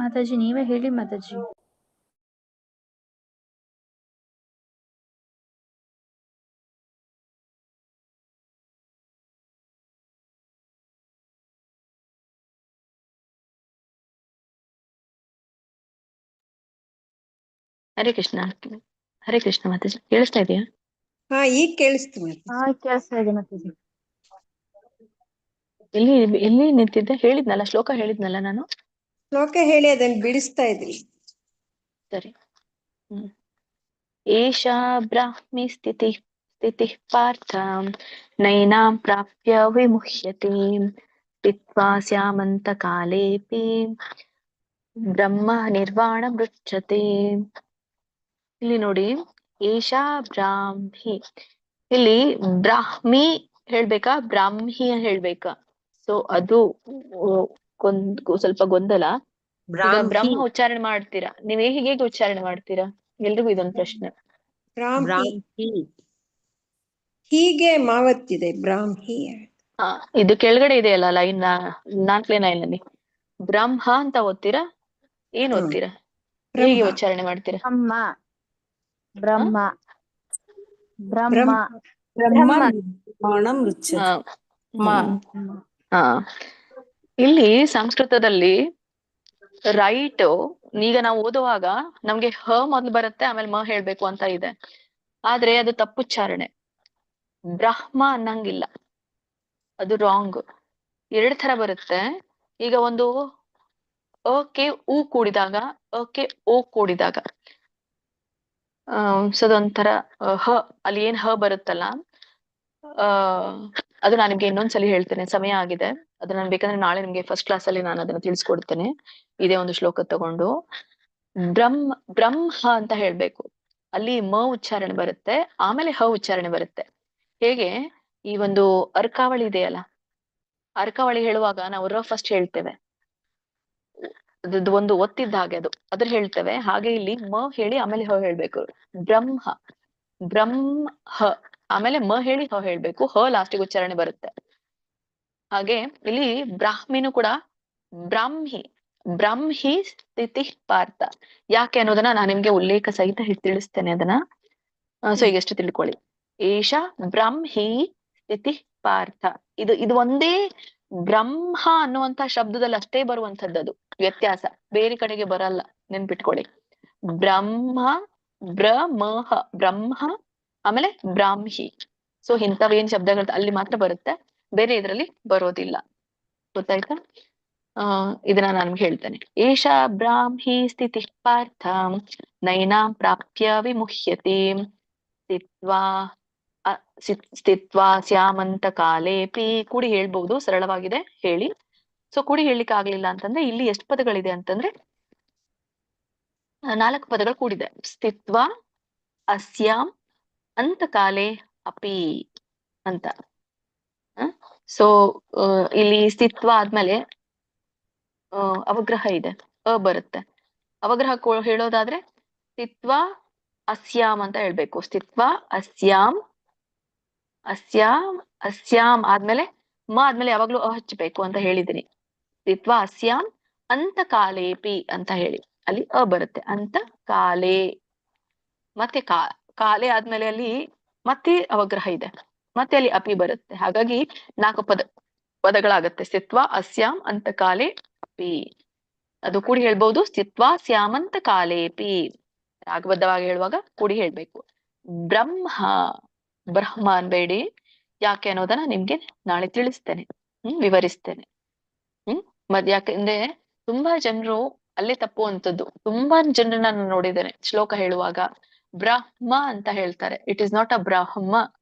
ಮಾತಾಜಿ ನೀವೇ ಹೇಳಿ ಮಾತಾಜಿ. ಹರೇ ಕೃಷ್ಣ. ಹರೇ ಕೃಷ್ಣ ಮಾತಾಜಿ. ಕೇಳಿಸ್ತಾ ಇದೆಯಾ? ಹಾ, ಈಗ ಕೇಳಿಸ್ತು. ಕೇಳಿಸ್ತಾ ಇದೆ ಮಾತಾಜಿ. ಎಲ್ಲಿ ನಿಂತಿದ್ದೆ? ಹೇಳಿದ್ನಲ್ಲ, ಶ್ಲೋಕ ಹೇಳಿದ್ನಲ್ಲ ನಾನು. ಶ್ಲೋಕ ಹೇಳಿ ಅದನ್ನ ಬಿಡಿಸ್ತಾ ಇದ್ರಿ. ಸರಿ. ಏಷಾ ಬ್ರಾಹ್ಮಿ ಸ್ಥಿತಿಃ ಪಾರ್ಥ ನೈನಾಂ ಪ್ರಾಪ್ಯ ವಿಮುಹ್ಯತೆ ಸ್ಥಿತ್ವಾ ಸ್ಯಾಮಂತ ಕಾಲೇಪಿ ಬ್ರಹ್ಮ ನಿರ್ವಾಣ ಮೃಚ್ಛತೆ. ಇಲ್ಲಿ ನೋಡಿ, ಏಷಾ ಬ್ರಾಹ್ಮಿ, ಇಲ್ಲಿ ಬ್ರಾಹ್ಮಿ ಹೇಳ್ಬೇಕಾ ಬ್ರಾಹ್ಮಿ ಹೇಳ್ಬೇಕಾ? ಸೊ ಅದು ಸ್ವಲ್ಪ ಗೊಂದಲ. ಈಗ ಬ್ರಹ್ಮ ಉಚ್ಚಾರಣೆ ಮಾಡ್ತೀರಾ, ನೀವ್ ಹೇಗೆ ಉಚ್ಚಾರಣೆ ಮಾಡ್ತೀರಾ? ಎಲ್ರಿಗೂ ಇದೊಂದು ಪ್ರಶ್ನೆ. ಬ್ರಾಹ್ಮಿ ಹೀಗೆ ಮಾವತ್ತಿದೆ ಬ್ರಾಹ್ಮಿ. ಇದು ಕೆಳಗಡೆ ಇದೆಯಲ್ಲ ಲೈನ್ 4ನೇ ಲೈನ್ ಅಲ್ಲಿ ಬ್ರಹ್ಮ ಅಂತ ಓದ್ತೀರಾ, ಏನ್ ಓದ್ತೀರಾ, ಹೇಗೆ ಉಚ್ಚಾರಣೆ ಮಾಡ್ತೀರಾ? ಬ್ರಹ್ಮ ಬ್ರಹ್ಮ ಬ್ರಹ್ಮ ನಿರ್ವಾಣಂ ಮೃಚ್ಛತೆ. ಇಲ್ಲಿ ಸಂಸ್ಕೃತದಲ್ಲಿ ರೈಟ್, ಈಗ ನಾವು ಓದುವಾಗ ನಮ್ಗೆ ಹ ಮೊದ್ಲು ಬರುತ್ತೆ, ಆಮೇಲೆ ಮ ಹೇಳ್ಬೇಕು ಅಂತ ಇದೆ. ಆದ್ರೆ ಅದು ತಪ್ಪುಚ್ಚಾರಣೆ. ಬ್ರಹ್ಮ ಅನ್ನಂಗಿಲ್ಲ, ಅದು ರಾಂಗ್. 2 ತರ ಬರುತ್ತೆ. ಈಗ ಒಂದು ಅಕ್ಕೆ ಉ ಕೂಡಿದಾಗ, ಅಕ್ಕೆ ಓ ಕೂಡಿದಾಗ ಸೊ ಅದೊಂಥರ ಹ, ಅಲ್ಲಿ ಏನ್ ಹ ಬರುತ್ತಲ್ಲ, ಅದು ನಾನು ನಿಮ್ಗೆ ಇನ್ನೊಂದ್ಸಲಿ ಹೇಳ್ತೇನೆ, ಸಮಯ ಆಗಿದೆ. ಅದು ನಾನು ಬೇಕಂದ್ರೆ ನಾಳೆ ನಿಮ್ಗೆ ಫಸ್ಟ್ ಕ್ಲಾಸ್ ಅಲ್ಲಿ ನಾನು ಅದನ್ನ ತಿಳಿಸ್ಕೊಡ್ತೇನೆ, ಇದೇ ಒಂದು ಶ್ಲೋಕ ತಗೊಂಡು. ಬ್ರಹ್ಮ ಅಂತ ಹೇಳ್ಬೇಕು, ಅಲ್ಲಿ ಮ ಉಚ್ಚಾರಣೆ ಬರುತ್ತೆ, ಆಮೇಲೆ ಹ ಉಚ್ಚಾರಣೆ ಬರುತ್ತೆ. ಹೇಗೆ ಈ ಒಂದು ಅರ್ಕಾವಳಿ ಇದೆಯಲ್ಲ, ಅರ್ಕಾವಳಿ ಹೇಳುವಾಗ ನಾವು ರ ಫಸ್ಟ್ ಹೇಳ್ತೇವೆ, ಅದು ಒಂದು ಒತ್ತಿದ್ದ ಹಾಗೆ, ಅದ್ರ ಹೇಳ್ತೇವೆ. ಹಾಗೆ ಇಲ್ಲಿ ಮ ಹೇಳಿ ಆಮೇಲೆ ಹ ಹೇಳ್ಬೇಕು. ಬ್ರಹ್ಮ ಹ, ಆಮೇಲೆ ಮ ಹೇಳಿ ಹ ಹೇಳ್ಬೇಕು, ಹ ಲಾಸ್ಟಿಗೆ ಉಚ್ಚಾರಣೆ ಬರುತ್ತೆ. ಹಾಗೆ ಇಲ್ಲಿ ಬ್ರಾಹ್ಮಿನೂ ಕೂಡ ಬ್ರಾಹ್ಮಿ ಸ್ಥಿತಿ ಪಾರ್ಥ. ಯಾಕೆ ಅನ್ನೋದನ್ನ ನಾನು ನಿಮ್ಗೆ ಉಲ್ಲೇಖ ಸಹಿತ ತಿಳಿಸ್ತೇನೆ ಅದನ್ನ. ಸೊ ಈಗ ಎಷ್ಟು ತಿಳ್ಕೊಳ್ಳಿ. ಏಷ ಬ್ರಾಹ್ಮಿ ಸ್ಥಿತಿ ಪಾರ್ಥ, ಇದು ಒಂದೇ ಬ್ರಹ್ಮ ಅನ್ನುವಂತ ಶಬ್ದದಲ್ಲಿ ಅಷ್ಟೇ ಬರುವಂತದ್ದು, ವ್ಯತ್ಯಾಸ ಬೇರೆ ಕಡೆಗೆ ಬರಲ್ಲ, ನೆನ್ಪಿಟ್ಕೊಳ್ಳಿ. ಬ್ರಹ್ಮ ಆಮೇಲೆ ಬ್ರಾಹ್ಮಿ. ಸೊ ಇಂಥವೇನ್ ಶಬ್ದಗಳು ಅಲ್ಲಿ ಮಾತ್ರ ಬರುತ್ತೆ, ಬೇರೆ ಇದ್ರಲ್ಲಿ ಬರೋದಿಲ್ಲ. ಗೊತ್ತಾಯ್ತಾ? ಇದನ್ನ ನಾನು ಹೇಳ್ತೇನೆ. ಏಷಾ ಬ್ರಾಹ್ಮಿ ಸ್ಥಿತಿ ಪಾರ್ಥ ನೈನಾಂ ಪ್ರಾಪ್ಯ ವಿಮುಹ್ಯತೆ ಸ್ಥಿತ್ವಾ ಸ್ಯಾಮಂತ ಕಾಲೇಪಿ. ಕೂಡಿ ಹೇಳ್ಬಹುದು, ಸರಳವಾಗಿದೆ, ಹೇಳಿ. ಸೊ ಕೂಡಿ ಹೇಳಲಿಕ್ಕೆ ಆಗ್ಲಿಲ್ಲ ಅಂತಂದ್ರೆ ಇಲ್ಲಿ ಎಷ್ಟು ಪದಗಳಿದೆ ಅಂತಂದ್ರೆ 4 ಪದಗಳು ಕೂಡಿದೆ. ಸ್ಥಿತ್ವಾ ಅಸ್ಯಾಂ ಅಂತ ಕಾಲೇ ಅಪಿ ಅಂತ. ಸೊ ಇಲ್ಲಿ ಸ್ಥಿತ್ವ ಆದ್ಮೇಲೆ ಅವಗ್ರಹ ಇದೆ, ಅ ಬರುತ್ತೆ. ಅವಗ್ರಹ ಹೇಳೋದಾದ್ರೆ ಸ್ಥಿತ್ವ ಅಸ್ಯಾಂ ಅಂತ ಹೇಳ್ಬೇಕು. ಸ್ಥಿತ್ವ ಅಸ್ಯಾಂ ಆದ್ಮೇಲೆ ಮ ಆದ್ಮೇಲೆ ಯಾವಾಗ್ಲೂ ಅ ಹಚ್ಚಬೇಕು ಅಂತ ಹೇಳಿದೀನಿ. ಸ್ಥಿತ್ವ ಅಸ್ಯಾಂ ಅಂತ ಕಾಲೇಪಿ ಅಂತ ಹೇಳಿ, ಅಲ್ಲಿ ಅ ಬರುತ್ತೆ. ಅಂತ ಕಾಲೇ, ಮತ್ತೆ ಕಾಲೇ ಆದ್ಮೇಲೆ ಅಲ್ಲಿ ಮತ್ತೆ ಅವಗ್ರಹ ಇದೆ, ಮತ್ತೆ ಅಲ್ಲಿ ಅಪಿ ಬರುತ್ತೆ. ಹಾಗಾಗಿ 4 ಪದಗಳಾಗತ್ತೆ. ಸ್ಥಿತ್ವ ಅಸ್ಯಾಂ ಅಂತ ಕಾಲೇ ಅಪಿ. ಅದು ಕೂಡಿ ಹೇಳ್ಬಹುದು, ಸ್ಥಿತ್ವ ಸ್ಯಾಮಂತ ಕಾಲೇಪಿ. ರಾಗಬದ್ಧವಾಗಿ ಹೇಳುವಾಗ ಕೂಡಿ ಹೇಳ್ಬೇಕು. ಬ್ರಹ್ಮ ಅನ್ಬೇಡಿ, ಯಾಕೆ ಅನ್ನೋದನ್ನ ನಿಮ್ಗೆ ನಾಳೆ ತಿಳಿಸ್ತೇನೆ, ವಿವರಿಸ್ತೇನೆ. ಯಾಕಂದ್ರೆ ತುಂಬಾ ಜನರು ಅಲ್ಲೇ ತಪ್ಪುವಂಥದ್ದು. ತುಂಬಾ ಜನರನ್ನ ನಾನು ನೋಡಿದ್ದೇನೆ, ಶ್ಲೋಕ ಹೇಳುವಾಗ ಬ್ರಹ್ಮ ಅಂತ ಹೇಳ್ತಾರೆ. It is not a Brahma,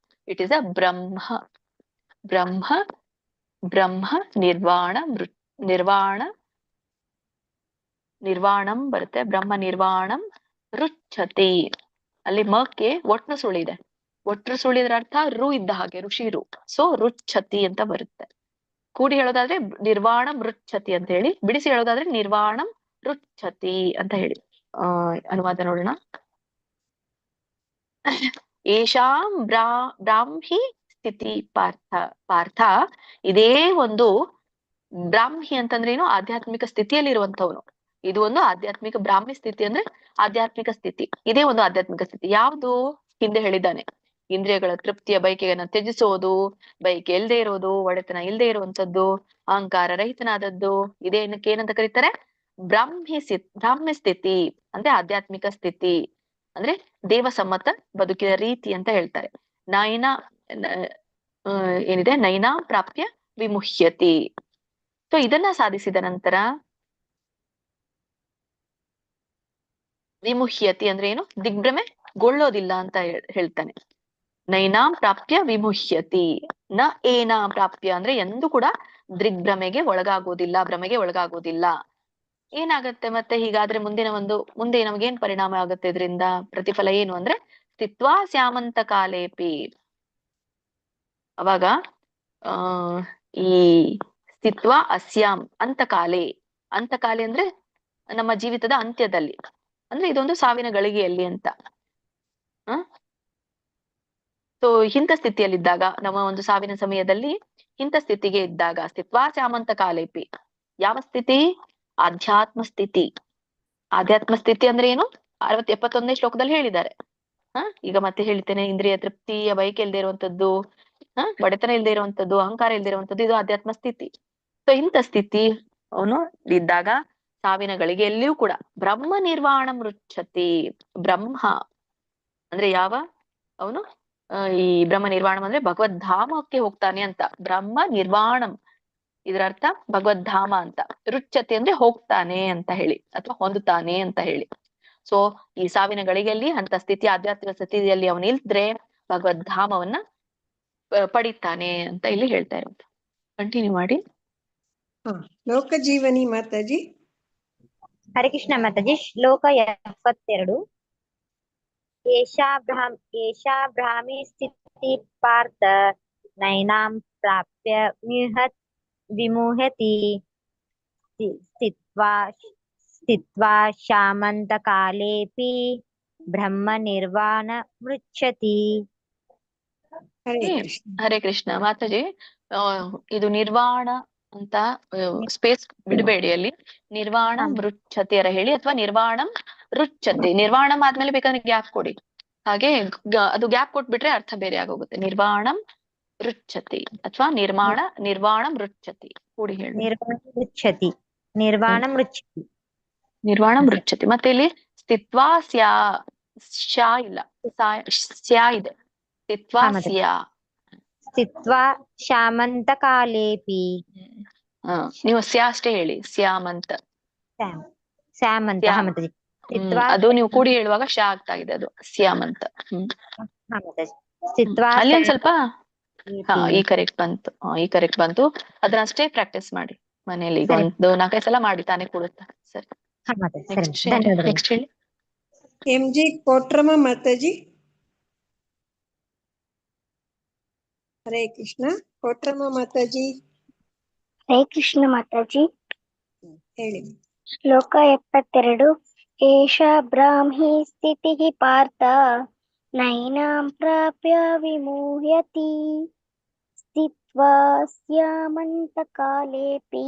it is a Brahma ನಿರ್ವಾಣಂ ಬರುತ್ತೆ. ಬ್ರಹ್ಮ ನಿರ್ವಾಣಂ ರುಚ್ಛತಿ. ಅಲ್ಲಿ ಮಕ್ಕೆ ಒಟ್ನ ಸುಳಿದೆ, ಒಟ್ರು ಸುಳಿದ್ರ ಅರ್ಥ ರು ಇದ್ದ ಹಾಗೆ, ಋಷಿ ರು. ಸೊ ರುಚ್ಛತಿ ಅಂತ ಬರುತ್ತೆ. ಕೂಡಿ ಹೇಳೋದಾದ್ರೆ ನಿರ್ವಾಣಂ ರುಚ್ಛತಿ ಅಂತ ಹೇಳಿ, ಬಿಡಿಸಿ ಹೇಳೋದಾದ್ರೆ ನಿರ್ವಾಣಂ ರುಚ್ಛತಿ ಅಂತ ಹೇಳಿ. ಅನುವಾದ ನೋಡೋಣ. ಏಷಾಂ ಬ್ರಾಹ್ಮಿ ಸ್ಥಿತಿ ಪಾರ್ಥ. ಇದೇ ಒಂದು ಬ್ರಾಹ್ಮಿ ಅಂತಂದ್ರೆ ಏನು? ಆಧ್ಯಾತ್ಮಿಕ ಸ್ಥಿತಿಯಲ್ಲಿ ಇರುವಂತವನು. ಇದು ಒಂದು ಆಧ್ಯಾತ್ಮಿಕ ಬ್ರಾಹ್ಮಿ ಸ್ಥಿತಿ ಅಂದ್ರೆ ಆಧ್ಯಾತ್ಮಿಕ ಸ್ಥಿತಿ. ಇದೇ ಒಂದು ಆಧ್ಯಾತ್ಮಿಕ ಸ್ಥಿತಿ. ಯಾವುದು? ಹಿಂದೆ ಹೇಳಿದ್ದಾನೆ, ಇಂದ್ರಿಯಗಳ ತೃಪ್ತಿಯ ಬಯಕೆಯನ್ನ ತ್ಯಜಿಸೋದು, ಬಯಕೆ ಇಲ್ಲದೆ ಇರೋದು, ಒಡೆತನ ಇಲ್ಲದೆ ಇರುವಂತದ್ದು, ಅಹಂಕಾರ ರಹಿತನಾದದ್ದು. ಇದೇನಕ್ಕೆ ಏನಂತ ಕರೀತಾರೆ? ಬ್ರಾಹ್ಮ್ಯ ಸ್ಥಿತಿ ಅಂದ್ರೆ ಆಧ್ಯಾತ್ಮಿಕ ಸ್ಥಿತಿ, ಅಂದ್ರೆ ದೇವಸಮ್ಮತ ಬದುಕಿನ ರೀತಿ ಅಂತ ಹೇಳ್ತಾರೆ. ಏನಿದೆ, ನೈನಾಂ ಪ್ರಾಪ್ಯ ವಿಮುಹ್ಯತಿ. ಸೊ ಇದನ್ನ ಸಾಧಿಸಿದ ನಂತರ ವಿಮುಹ್ಯತಿ ಅಂದ್ರೆ ಏನು? ದಿಗ್ಭ್ರಮೆಗೊಳ್ಳೋದಿಲ್ಲ ಅಂತ ಹೇಳ್ತಾನೆ. ನೈನಾಂ ಪ್ರಾಪ್ಯ ವಿಮುಹ್ಯತಿ, ನ ಏನಾಂ ಪ್ರಾಪ್ಯ ಅಂದ್ರೆ ಎಂದು ಕೂಡ ದಿಗ್ಭ್ರಮೆಗೆ ಒಳಗಾಗೋದಿಲ್ಲ, ಭ್ರಮೆಗೆ ಒಳಗಾಗೋದಿಲ್ಲ. ಏನಾಗತ್ತೆ ಮತ್ತೆ ಹೀಗಾದ್ರೆ ಮುಂದೆ ನಮಗೇನ್ ಪರಿಣಾಮ ಆಗುತ್ತೆ? ಇದರಿಂದ ಪ್ರತಿಫಲ ಏನು ಅಂದ್ರೆ ಸ್ಥಿತ್ವಾ ಸ್ಯಾಮಂತ ಕಾಲೇಪಿ. ಅವಾಗ ಈ ಸ್ಥಿತ್ವಾ ಅಸ್ಯಾಂ ಅಂತಕಾಲೆ, ಅಂತಕಾಲೆ ಅಂದ್ರೆ ನಮ್ಮ ಜೀವಿತದ ಅಂತ್ಯದಲ್ಲಿ, ಅಂದ್ರೆ ಇದೊಂದು ಸಾವಿನ ಗಳಿಗೆಯಲ್ಲಿ ಅಂತ. ಸೊ ಇಂಥ ಸ್ಥಿತಿಯಲ್ಲಿದ್ದಾಗ, ನಮ್ಮ ಒಂದು ಸಾವಿನ ಸಮಯದಲ್ಲಿ ಇಂಥ ಸ್ಥಿತಿಗೆ ಇದ್ದಾಗ, ಸ್ಥಿತ್ವಾ ಸ್ಯಾಮಂತ ಕಾಲೇಪಿ. ಯಾವ ಸ್ಥಿತಿ? ಆಧ್ಯಾತ್ಮ ಸ್ಥಿತಿ. ಆಧ್ಯಾತ್ಮ ಸ್ಥಿತಿ ಅಂದ್ರೆ ಏನು? 71ನೇ ಶ್ಲೋಕದಲ್ಲಿ ಹೇಳಿದ್ದಾರೆ. ಈಗ ಮತ್ತೆ ಹೇಳ್ತೇನೆ. ಇಂದ್ರಿಯ ತೃಪ್ತಿಯ ಬಯಕೆ ಇಲ್ಲದೆ ಇರುವಂತದ್ದು, ಬಡತನ ಇಲ್ಲದೆ ಇರುವಂತದ್ದು, ಅಹಂಕಾರ ಇಲ್ಲದೆ ಇರುವಂತದ್ದು, ಇದು ಆಧ್ಯಾತ್ಮ ಸ್ಥಿತಿ. ಸೊ ಇಂಥ ಸ್ಥಿತಿ ಅವನು ಇದ್ದಾಗ ಸಾವಿನ ಗಳಿಗೆಯಲ್ಲಿಯೂ ಕೂಡ ಬ್ರಹ್ಮ ನಿರ್ವಾಣಂ ರುಚ್ಛತಿ. ಬ್ರಹ್ಮ ಅಂದ್ರೆ ಯಾವ? ಅವನು ಈ ಬ್ರಹ್ಮ ನಿರ್ವಾಣಂ ಅಂದ್ರೆ ಭಗವದ್ಧಾಮಕ್ಕೆ ಹೋಗ್ತಾನೆ ಅಂತ. ಬ್ರಹ್ಮ ನಿರ್ವಾಣಂ ಇದರ ಅರ್ಥ ಭಗವದ್ಧಾಮ ಅಂತ. ರುಚ್ಛತಿ ಅಂದ್ರೆ ಹೋಗ್ತಾನೆ ಅಂತ ಹೇಳಿ, ಅಥವಾ ಹೊಂದುತ್ತಾನೆ ಅಂತ ಹೇಳಿ. ಸೊ ಈ ಸಾವಿನ ಗಳಿಗೆಯಲ್ಲಿ ಅಂತ ಸ್ಥಿತಿ, ಆಧ್ಯಾತ್ಮಿಕ ಸ್ಥಿತಿಯಲ್ಲಿ ಅವನು ಇಲ್ದ್ರೆ ಭಗವದ್ಧಾಮವನ್ನ ಪಡಿತಾನೆ ಅಂತ ಇಲ್ಲಿ ಹೇಳ್ತಾ ಇರೋದು. ಕಂಟಿನ್ಯೂ ಮಾಡಿ. ಲೋಕಜೀವನಿ ಮಾತಾಜಿ. ಹರೇ ಕೃಷ್ಣ ಮಾತಾಜಿ. ಶ್ಲೋಕ 72. ಏಷಾ ಬ್ರಾಹ್ಮಿ ಸ್ಥಿತಿ ಪಾರ್ಥ ನೈನಾಂ ಪ್ರಾಪ್ಯ ವಿಮುಹ್ಯತಿ ಸ್ಥಿತ್ವಾ ಶಾಮಂತ ಕಾಲೇಪಿ ಬ್ರಹ್ಮ ನಿರ್ವಾಣ ಮೃಚ್ಛತಿ. ಹರೇ ಕೃಷ್ಣ ಮಾತಾಜಿ. ಇದು ನಿರ್ವಾಣ ಅಂತ ಸ್ಪೇಸ್ ಬಿಡಬೇಡಿ ಅಲ್ಲಿ. ನಿರ್ವಾಣ ಮೃಚ್ಛತಿಯರ ಹೇಳಿ, ಅಥವಾ ನಿರ್ವಾಣಂ ರುಚ್ಛತಿ. ನಿರ್ವಾಣಂ ಆದ್ಮೇಲೆ ಬೇಕಾದ್ರೆ ಗ್ಯಾಪ್ ಕೊಡಿ. ಹಾಗೆ ಅದು ಗ್ಯಾಪ್ ಕೊಟ್ಬಿಟ್ರೆ ಅರ್ಥ ಬೇರೆ ಆಗೋಗುತ್ತೆ. ನಿರ್ವಾಣಂ ರುಚ್ಛತಿ ಅಥವಾ ನಿರ್ವಾಣಂ ರುಚ್ಛತಿ ಕೂಡಿ ಹೇಳಿ. ನಿರ್ವಾಣ ಮೃಚ್ಛತಿ. ನಿರ್ವಾಣ ಮೃಚ್ಛತಿ. ಮತ್ತೆ ಇಲ್ಲಿ ಸ್ಥಿತ್ವಾ ಸ್ಯಾ ಇಲ್ಲ, ಸ್ಯಾ ಇದೆ. ಸ್ಥಿತ್ವಾ ಸ್ಯಾ. ಸ್ಥಿತ್ವಾ ಶಾಮಂತ ಕಾಲೇಪಿ. ನೀವು ಸ್ಯಾ ಅಷ್ಟೇ ಹೇಳಿ. ಸ್ಯಾಮಂತ. ಸ್ಯಾಮಂತ. ಅದು ನೀವು ಕೂಡಿ ಹೇಳುವಾಗ ಶಾ ಆಗ್ತಾ ಇದೆ, ಅದು ಸ್ಯಾಮಂತ. ಅಲ್ಲಿ ಒಂದ್ ಸ್ವಲ್ಪ ಈ ಕರೆಕ್ಟ್ ಬಂತು. ಅದನ್ನ ಅಷ್ಟೇ ಪ್ರಾಕ್ಟೀಸ್ ಮಾಡಿ ಮನೆಯಲ್ಲಿ. ಈಗ ಒಂದು 4-5 ಸಲ ಮಾಡಿ ತಾನೇ ಕೊಡುತ್ತಾ. ಸರಿ. ನೆಕ್ಸ್ಟ್ ಹೇಳಿ. MG ಕೋಟ್ರಮ ಮಾತಾಜಿ. ಹರೇ ಕೃಷ್ಣ. ಕೋಟ್ರಮ ಮಾತಾಜಿ. ಹರೇ ಕೃಷ್ಣ ಮಾತಾಜಿ. ಹೇಳಿ. ಶ್ಲೋಕ 72. ಏಷಾ ಬ್ರಾಹ್ಮಿ ಸ್ಥಿತಿ ಪಾರ್ಥ ನೈನಾಂ ಪ್ರಾಪ್ಯ ವಿಮುಹ್ಯತಿ ಸ್ಥಿತ್ವಾ ಸ್ಯಾಮಂತ ಕಾಲೇಪಿ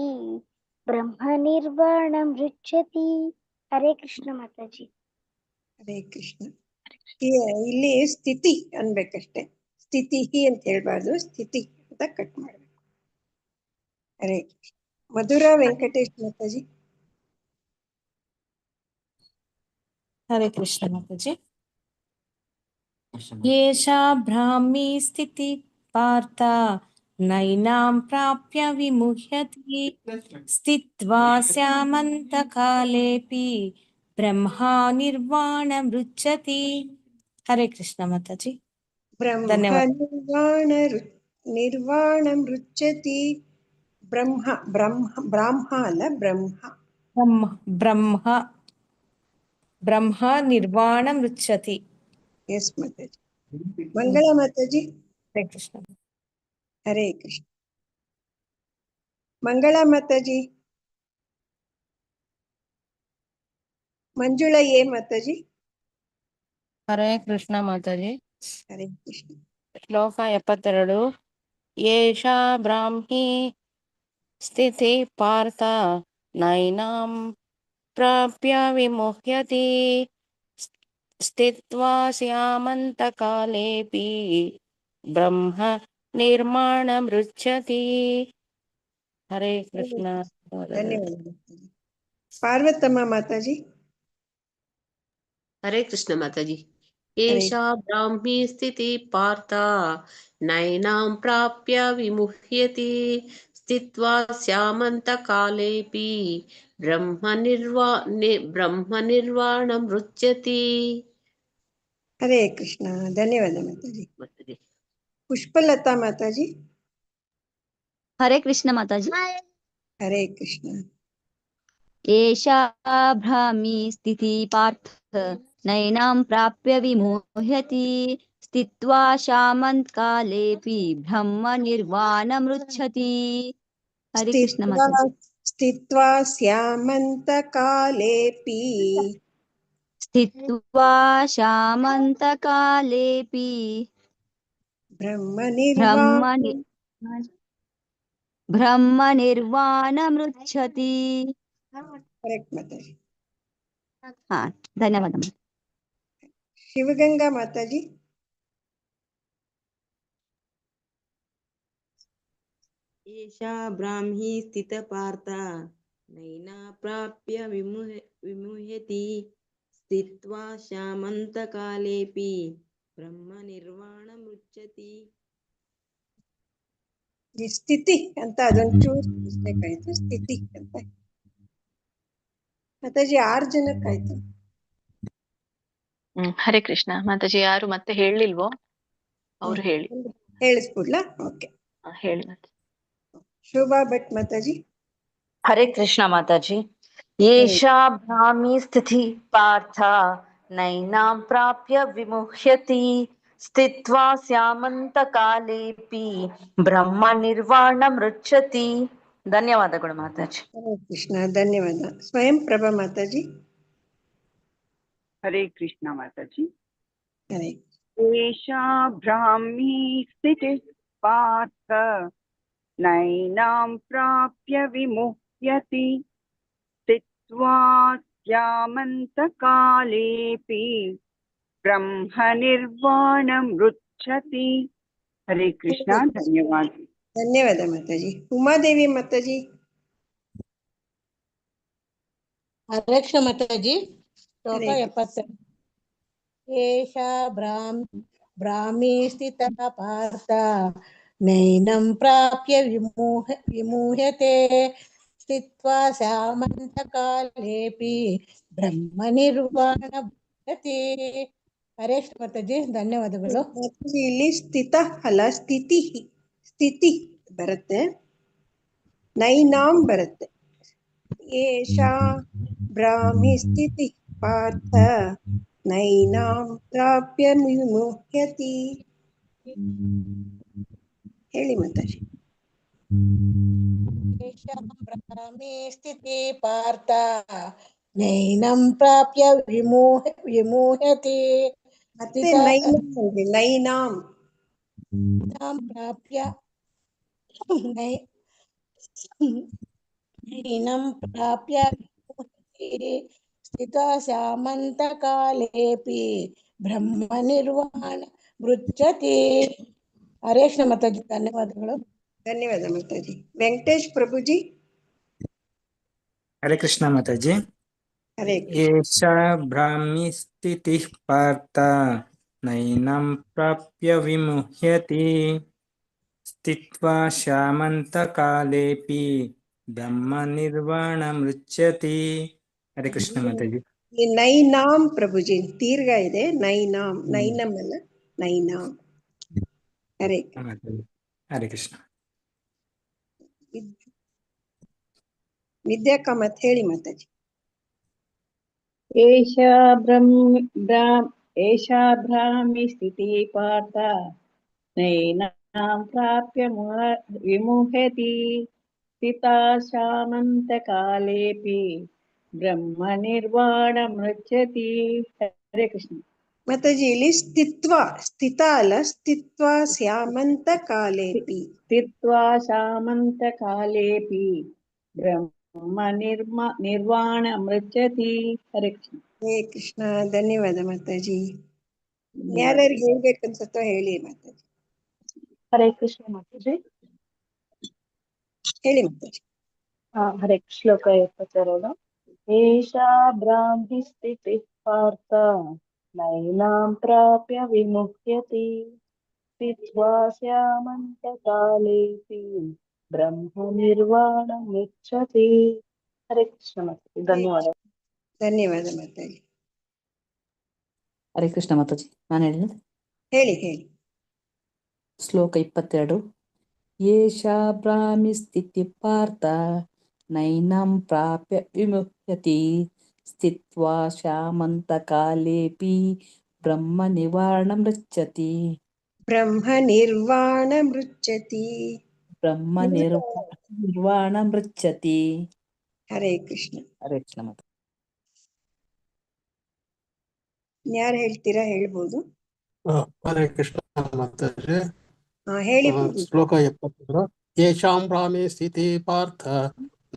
ಬ್ರಹ್ಮ ನಿರ್ವಾಣಂ ರುಚ್ಛತಿ. ಹರೇ ಕೃಷ್ಣ ಮಾತಾಜಿ. ಹರೇ ಕೃಷ್ಣ. ಇಲ್ಲಿ ಸ್ಥಿತಿ ಅನ್ಬೇಕಷ್ಟೆ, ಸ್ಥಿತಿ ಅಂತ ಹೇಳ್ಬಾರ್ದು, ಸ್ಥಿತಿ ಅಂತ ಕಟ್ ಮಾಡ್ಬೇಕು. ಹರೇ ಕೃಷ್ಣ. ಮಧುರಾ ವೆಂಕಟೇಶ್ ಮಾತಾಜಿ. ಹರೇ ಕೃಷ್ಣ ಮಾತಾಜಿ. ಏಷಾ ಬ್ರಾಹ್ಮಿ ಸ್ಥಿತಿ ಪಾರ್ಥ ನೈನಾಂ ಪ್ರಾಪ್ಯ ವಿಮುಹ್ಯತಿ ಸ್ಥಿತ್ವಾ ಸ್ಯಾಮಂತ ಕಾಲೇಪಿ ಬ್ರಹ್ಮ ನಿರ್ವಾಣ ಮೃಚ್ಛತಿ. ಹರೇ ಕೃಷ್ಣ ಮಾತಾಜಿ. ಬ್ರಹ್ಮ ನಿರ್ವಾಣ ಮೃಚ್ಛತಿ. ಬ್ರಹ್ಮ ಅಲ್ಲ, ಬ್ರಹ್ಮ ನಿರ್ವಾಣ ಮೃಚ್ಛತಿ. ಎಸ್ ಮಾತಾಜಿ. ಮಂಗಳ ಮಾತಾಜಿ. ಹರೇ ಕೃಷ್ಣ. ಹರೇ ಕೃಷ್ಣ. ಮಂಗಳ ಮಾತಾಜಿ. ಮಂಜುಳಾ ಮಾತಾಜಿ. ಹರೇ ಕೃಷ್ಣ ಮಾತಾಜಿ. ಹರೇ ಕೃಷ್ಣ. ಶ್ಲೋಕ 72. ಏಷಾ ಬ್ರಾಹ್ಮಿ ಸ್ಥಿತಿ ಪಾರ್ಥ ನೈನಾಂ ಪ್ರಾಪ್ಯ ವಿಮುಹ್ಯತಿ ಸ್ಥಿತ್ವಾ ಸ್ಯಾಮಂತ ಕಾಲೇಪಿ ಬ್ರಹ್ಮ ನಿರ್ಮಾಣ ಮೃಚ್ಛತಿ. ಹರೇ ಕೃಷ್ಣ. ಧನ್ಯವಾದ. ಪಾರ್ವತಮ್ಮ ಮಾತಾಜಿ. ಹರೇ ಕೃಷ್ಣ ಮಾತಾಜಿ. ಏಷಾ ಬ್ರಾಹ್ಮಿ ಸ್ಥಿತಿ ಪಾರ್ಥ ನೈನಾಂ ಪ್ರಾಪ್ಯ ವಿಮುಹ್ಯತಿ स्थित्वा स्यामन्तकालेऽपि ब्रह्मनिर्वाणमृच्छति। हरे कृष्ण। धन्यवाद माताजी। पुष्पलता माताजी। हरे कृष्ण माताजी। हरे कृष्ण। एषा भ्रामी स्थितिः पार्थ नैनां प्राप्य विमोह्यति स्थित्वा शामन्तकालेऽपि ब्रह्मनिर्वाणमृच्छति। हरे कृष्ण माताजी। स्थित्वा स्यामन्तकालेऽपि स्थित्वा शामन्तकालेऽपि ब्रह्मनिर्वाणमृच्छति। करेक्ट माताजी। हाँ, धन्यवाद। शिवगंगा माताजी। एषा ब्राह्मी स्थितपार्था नैना प्राप्य विमुह्यति स्थित्वा शामन्तकालेऽपि ब्रह्मनिर्वाणमृच्छति। ಈ ಸ್ಥಿತಿ ಅಂತ ಅದೊಂಚೂರು ಮಿಸ್ಟೇಕಾಯ್ತು. ಸ್ಥಿತಿ ಅಂತ ಮಾತಾಜಿ 6 ಜನಕ್ಕಾಯ್ತು. ಹರೇ ಕೃಷ್ಣ ಮಾತಾಜಿ. ಯಾರು ಮತ್ತೆ ಹೇಳಿಲ್ವೋ ಅವ್ರು ಹೇಳಿ. ಹೇಳಿಸ್ಬಿಡ್ಲಾ? ಓಕೆ, ಹೇಳಿ. ಶೋಭಾ ಭಟ್ ಮಾತಾಜಿ. हरे कृष्णा माताजी। एषा भ्रामी स्थितिः पार्थ नैनां प्राप्य विमुह्यति स्थित्वा स्यामन्तकालेऽपि ब्रह्मनिर्वाणमृच्छति। ಧನ್ಯವಾದಗಳು ಮಾತಾಜಿ. ಹರೇ ಕೃಷ್ಣ. ಧನ್ಯವಾದ. ಸ್ವಯಂ ಪ್ರಭಾ ಮಾತಾಜಿ. हरे कृष्णा माताजी। हरे। एषा ब्राह्मी स्थितिः पार्थ नैनां प्राप्य विमुह्यति स्थित्वा स्यामन्तकालेऽपि ब्रह्मनिर्वाणमृच्छति। हरे कृष्णा। धन्यवाद। ಧನ್ಯವಾದ ಮಾತಾಜಿ. ಉಮಾದೇವಿ ಮಾತಾಜಿ. ಹರೇ ಕೃಷ್ಣ ಮಾತಾಜಿ. ಶ್ಲೋಕ 70. ಏಷಾ ಬ್ರಾಹ್ಮೀ ಸ್ಥಿತಃ ಪಾರ್ಥ ನೈನಂ ಪ್ರಾಪ್ಯ ವಿಮೂಹ್ಯತೆ ಸ್ಥಿತ್ವಾ ಸ್ಯಾಮಂತಕಾಲೇಪಿ ಬ್ರಹ್ಮನಿರ್ವಾಣಮೃಚ್ಛತಿ. ಹರೇ ಕೃಷ್ಣ ಮಾತಾಜಿ. ಧನ್ಯವಾದಗಳು. ಇಲ್ಲಿ ಸ್ಥಿತ ಅಲ್ಲ, ಸ್ಥಿತಿ ಸ್ಥಿತಿ ಬರುತ್ತೆ, ನೈನಾಂ ಬರುತ್ತೆ. ಏಷಾ ಬ್ರಾಹ್ಮಿ ಸ್ಥಿತಿ ಪಾರ್ಥ ನೈನಾಂ ಪ್ರಾಪ್ಯ ವಿಮುಹ್ಯತಿ. ಹೇಳಿ ಮಾತಾಜಿ. ಏಷಾ ಬ್ರಾಹ್ಮೀ ಸ್ಥಿತಿ ಪಾರ್ಥ ನೈನಂ ಪ್ರಾಪ್ಯ ವಿಮೂಹ್ಯತಿ ಮತ್ತೆ ನೈನಾಂ ಪ್ರಾಪ್ಯ नैनं प्राप्य स्थिता स्यामन्तकालेऽपि ब्रह्मनिर्वाणमृच्छति. हरे कृष्ण माताजी. ಧನ್ಯವಾದಗಳು. ಧನ್ಯವಾದ ಮಾತಾಜಿ. ವೆಂಕಟೇಶ್ ಪ್ರಭುಜಿ. हरे कृष्णा माताजी। हरे। एषा ब्राह्मी स्थितिः पार्थ नैनं प्राप्य विमुह्यति स्थित्वा शामन्तकालेऽपि ब्रह्मनिर्वाणमृच्छति। हरे कृष्ण माताजी। ನೈನಾಂ ಪ್ರಭುಜಿ ದೀರ್ಘ ಇದೆ. ನೈನಾಂ, ನೈನಂ ಅಲ್ಲ, ನೈನಾಂ. ಹರೇ हरे कृष्ण। ವಿದ್ಯಾ ಕಾಮತ್ ಹೇಳಿ ಮಾತಾಜಿ. ಏಷಾ ಭ್ರಾಮಿ ಸ್ಥಿತಿ ಪಾರ್ಥ ನೈನಾಂ ಪ್ರಾಪ್ಯ ವಿಮುಹ್ಯತಿ ಸ್ಥಿತಾ ಶಾಮಂತಕಾಲೇಪಿ ಬ್ರಹ್ಮನಿರ್ವಾಣಮೃಚ್ಛತಿ. ಹರೇ ಕೃಷ್ಣ ಮಾತಾಜಿ ಇಲ್ಲಿ ಸ್ಥಿತ್ವ, ಸ್ಥಿತ ಅಲ್ಲ, ಸ್ಥಿತ್ವ ಸ್ಯಾಮಂತಕಾಲೇಪಿ. ಸ್ಥಿತ್ವಾ ಶಾಮಂತಕಾಲೇಪಿ ಬ್ರಹ್ಮನಿರ್ವಾಣಮೃಚ್ಛತಿ. ಹರೇ ಕೃಷ್ಣ. ಹರೇ ಕೃಷ್ಣ. ಧನ್ಯವಾದ ಮಾತಾಜಿ. ಯಾರ್ಯಾರಿಗೆ ಹೇಳ್ಬೇಕನ್ಸುತ್ತೋ ಹೇಳಿ ಮಾತಾಜಿ. ಹರೇ ಕೃಷ್ಣ ಮಾತಾಜಿ. ಹೇಳಿ ಮಾತಾಜಿ. ಹರೇ ಶ್ಲೋಕ 72. ಏಷಾ ಬ್ರಾಹ್ಮಿ ಸ್ಥಿತಿಃ ಪಾರ್ಥ ನೈನಾಂ ಪ್ರಾಪ್ಯ ವಿಮುಹ್ಯತಿ ಸ್ಥಿತ್ವಾ ಸ್ಯಾಮಂತಕಾಲೇಪಿ ಬ್ರಹ್ಮ ನಿರ್ವಾಣ ಮುಚ್ಚತಿ. ಹರೇ ಕೃಷ್ಣ ಮಾತಾಜಿ, ಧನ್ಯವಾದ. ಧನ್ಯವಾದ ಮಾತಾಜಿ. ಹರೇ ಕೃಷ್ಣ ಮಾತಾಜಿ, ನಾನು ಹೇಳಿ ಹೇಳಿ ಹೇಳಿ. ಶ್ಲೋಕ 22. ಏಷಾ ಬ್ರಾಹ್ಮಿ ಸ್ಥಿತಿ ಪಾರ್ಥ ನೈನಂ ಪ್ರಾಪ್ಯ ವಿಮುಹ್ಯತಿ ಸ್ಥಿತ್ವಾ ಶಾಮಂತ ಕಾಲೇಪಿ ಬ್ರಹ್ಮ ನಿವಾರಣ ಮೃಚ್ಛತಿ. ಬ್ರಹ್ಮ ನಿರ್ವಾಣ ಮೃಚ್ಛತಿ. ಬ್ರಹ್ಮ ನಿರ್ವಾಣ ಮೃಚ್ಛತಿ. ಹರೇ ಕೃಷ್ಣ. ಹರೇ ಕೃಷ್ಣ ಮಾತಾಜಿ. ಯಾರು ಹೇಳ್ತೀರಾ? ಹೇಳ್ಬೋದು. ಹರೇ ಕೃಷ್ಣ ಮಾತಾಜಿ. ಹೇಳಿ. ಶ್ಲೋಕ 22. ಯೇಷಾಂ ಬ್ರಾಹ್ಮಿ ಸ್ಥಿತಿ ಪಾರ್ಥ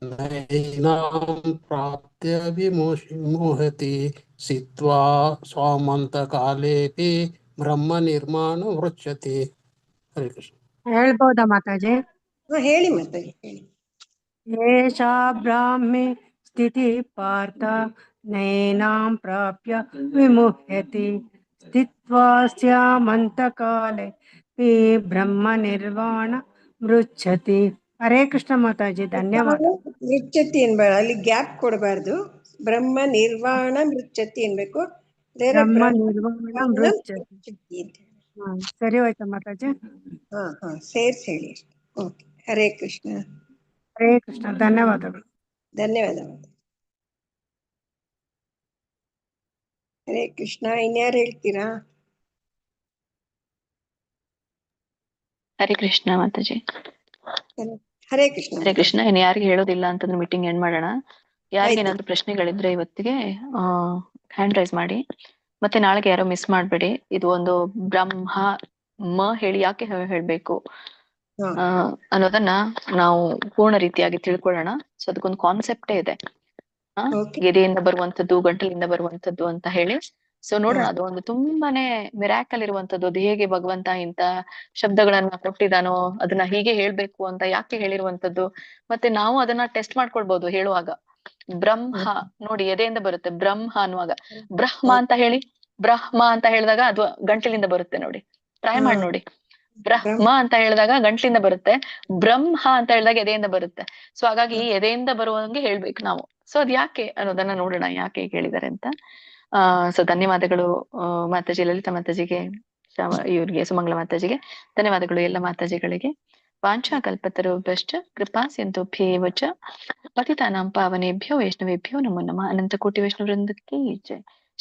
ನೈನಾಂ ಪ್ರಾಪ್ಯ ವಿಮೋಹತಿ ಸಿತ್ವಾ ಸ್ವಾಮಂತ ಕಾಲೇಪಿ ಬ್ರಹ್ಮ ನಿರ್ಮಾಣ ವೃಚ್ಛತಿ. ಹರೇ ಕೃಷ್ಣ. ಹೇಳ್ಬೋದಾ ಮಾತಾಜಿ? ಹೇಳಿ ಮಾತಾಜಿ, ಹೇಳಿ. ಏಷಾ ಬ್ರಾಹ್ಮಿ ಸ್ಥಿತಿ ಪಾರ್ಥ ನೈನಾಂ ಪ್ರಾಪ್ಯ ವಿಮುಹ್ಯತಿ ಸ್ಥಿತ್ವಾ ಸ್ಯಾಮಂತಕಾಲೇ ಬ್ರಹ್ಮ ನಿರ್ವಾಣ ಮೃಚ್ಛತಿ. ಹರೇ ಕೃಷ್ಣ ಮಾತಾಜಿ, ಧನ್ಯವಾದ. ಮೃಚ್ಛತಿ ಅನ್ಬೇಡ, ಅಲ್ಲಿ ಗ್ಯಾಪ್ ಕೊಡಬಾರ್ದು. ಬ್ರಹ್ಮ ನಿರ್ವಾಣ ಮೃಚ್ಛತಿ ಅನ್ಬೇಕು. ಬ್ರಹ್ಮ ನಿರ್ವಾಣ ಮೃಚ್ಛತಿ. ಸರಿ ಹೋಯ್ತಾ ಮಾತಾಜಿ? ಸೇರ್ಸ್ ಹೇಳಿ. ಓಕೆ. ಹರೇ ಕೃಷ್ಣ. ಹರೇ ಕೃಷ್ಣ, ಧನ್ಯವಾದಗಳು. ಧನ್ಯವಾದ. ಹರೇ ಕೃಷ್ಣ. ಇನ್ಯಾರು ಹೇಳ್ತೀರಾ? ಹರೇ ಕೃಷ್ಣ ಮಾತಾಜಿ. ಹರೇ ಕೃಷ್ಣ. ಹರೇ ಕೃಷ್ಣ. ಇನ್ ಯಾರಿಗೆ ಹೇಳೋದಿಲ್ಲ ಅಂತಂದ್ರೆ ಮೀಟಿಂಗ್ ಎಂಡ್ ಮಾಡೋಣ. ಯಾರಿಗೆ ಏನಾದ್ರು ಪ್ರಶ್ನೆಗಳಿದ್ರೆ ಇವತ್ತಿಗೆ ಹ್ಯಾಂಡ್ ರೈಸ್ ಮಾಡಿ. ಮತ್ತೆ ನಾಳೆಗೆ ಯಾರೋ ಮಿಸ್ ಮಾಡ್ಬೇಡಿ. ಇದು ಒಂದು ಬ್ರಹ್ಮ ಹೇಳಿ ಯಾಕೆ ಹೇಳ್ಬೇಕು ಅನ್ನೋದನ್ನ ನಾವು ಪೂರ್ಣ ರೀತಿಯಾಗಿ ತಿಳ್ಕೊಳ್ಳೋಣ. ಸೊ ಅದಕ್ಕೊಂದು ಕಾನ್ಸೆಪ್ಟೇ ಇದೆ. ಎದೆಯಿಂದ ಬರುವಂತದ್ದು, ಗಂಟಲಿಂದ ಬರುವಂತದ್ದು ಅಂತ ಹೇಳಿ. ಸೊ ನೋಡೋಣ, ಅದು ಒಂದು ತುಂಬಾನೇ ಮಿರಾಕಲ್ ಇರುವಂತದ್ದು. ಅದು ಹೇಗೆ ಭಗವಂತ ಇಂತ ಶಬ್ದಗಳನ್ನ ಕೊಟ್ಟಿದಾನೋ, ಅದನ್ನ ಹೀಗೆ ಹೇಳ್ಬೇಕು ಅಂತ ಯಾಕೆ ಹೇಳಿರುವಂತದ್ದು. ಮತ್ತೆ ನಾವು ಅದನ್ನ ಟೆಸ್ಟ್ ಮಾಡ್ಕೊಳ್ಬಹುದು ಹೇಳುವಾಗ. ಬ್ರಹ್ಮ ನೋಡಿ, ಎದೆಯಿಂದ ಬರುತ್ತೆ ಬ್ರಹ್ಮ ಅನ್ನುವಾಗ. ಬ್ರಹ್ಮ ಅಂತ ಹೇಳಿ, ಬ್ರಹ್ಮ ಅಂತ ಹೇಳಿದಾಗ ಅದು ಗಂಟಲಿಂದ ಬರುತ್ತೆ ನೋಡಿ. ಟ್ರೈ ಮಾಡಿ ನೋಡಿ. ಬ್ರಹ್ಮ ಅಂತ ಹೇಳಿದಾಗ ಗಂಟ್ಲಿಂದ ಬರುತ್ತೆ, ಬ್ರಹ್ಮ ಅಂತ ಹೇಳಿದಾಗ ಎದೆಯಿಂದ ಬರುತ್ತೆ. ಸೊ ಹಾಗಾಗಿ ಎದೆಯಿಂದ ಬರುವಂಗೆ ಹೇಳ್ಬೇಕು ನಾವು. ಸೊ ಅದ್ ಯಾಕೆ ಅನ್ನೋದನ್ನ ನೋಡೋಣ, ಯಾಕೆ ಹೇಳಿದ್ದಾರೆ ಅಂತ. ಸೊ ಧನ್ಯವಾದಗಳು ಮಾತಾಜಿ, ಲಲಿತಾ ಮಾತಾಜಿಗೆ, ಇವ್ರಿಗೆ ಸುಮಂಗಲ ಮಾತಾಜಿಗೆ ಧನ್ಯವಾದಗಳು. ಎಲ್ಲ ಮಾತಾಜಿಗಳಿಗೆ ವಾಂಛಾ ಕಲ್ಪತರುಭ್ಯಶ್ಚ ಕೃಪಾ ಸಿಂಧುಭ್ಯೇವ ಚ ಪತಿತಾನಾಂ ಪಾವನೇಭ್ಯೋ ವೈಷ್ಣವೇಭ್ಯೋ ನಮೋ ನಮಃ. ಅನಂತ ಕೋಟಿ ವೈಷ್ಣವ ವೃಂದಕ್ಕೆ ಜೈ.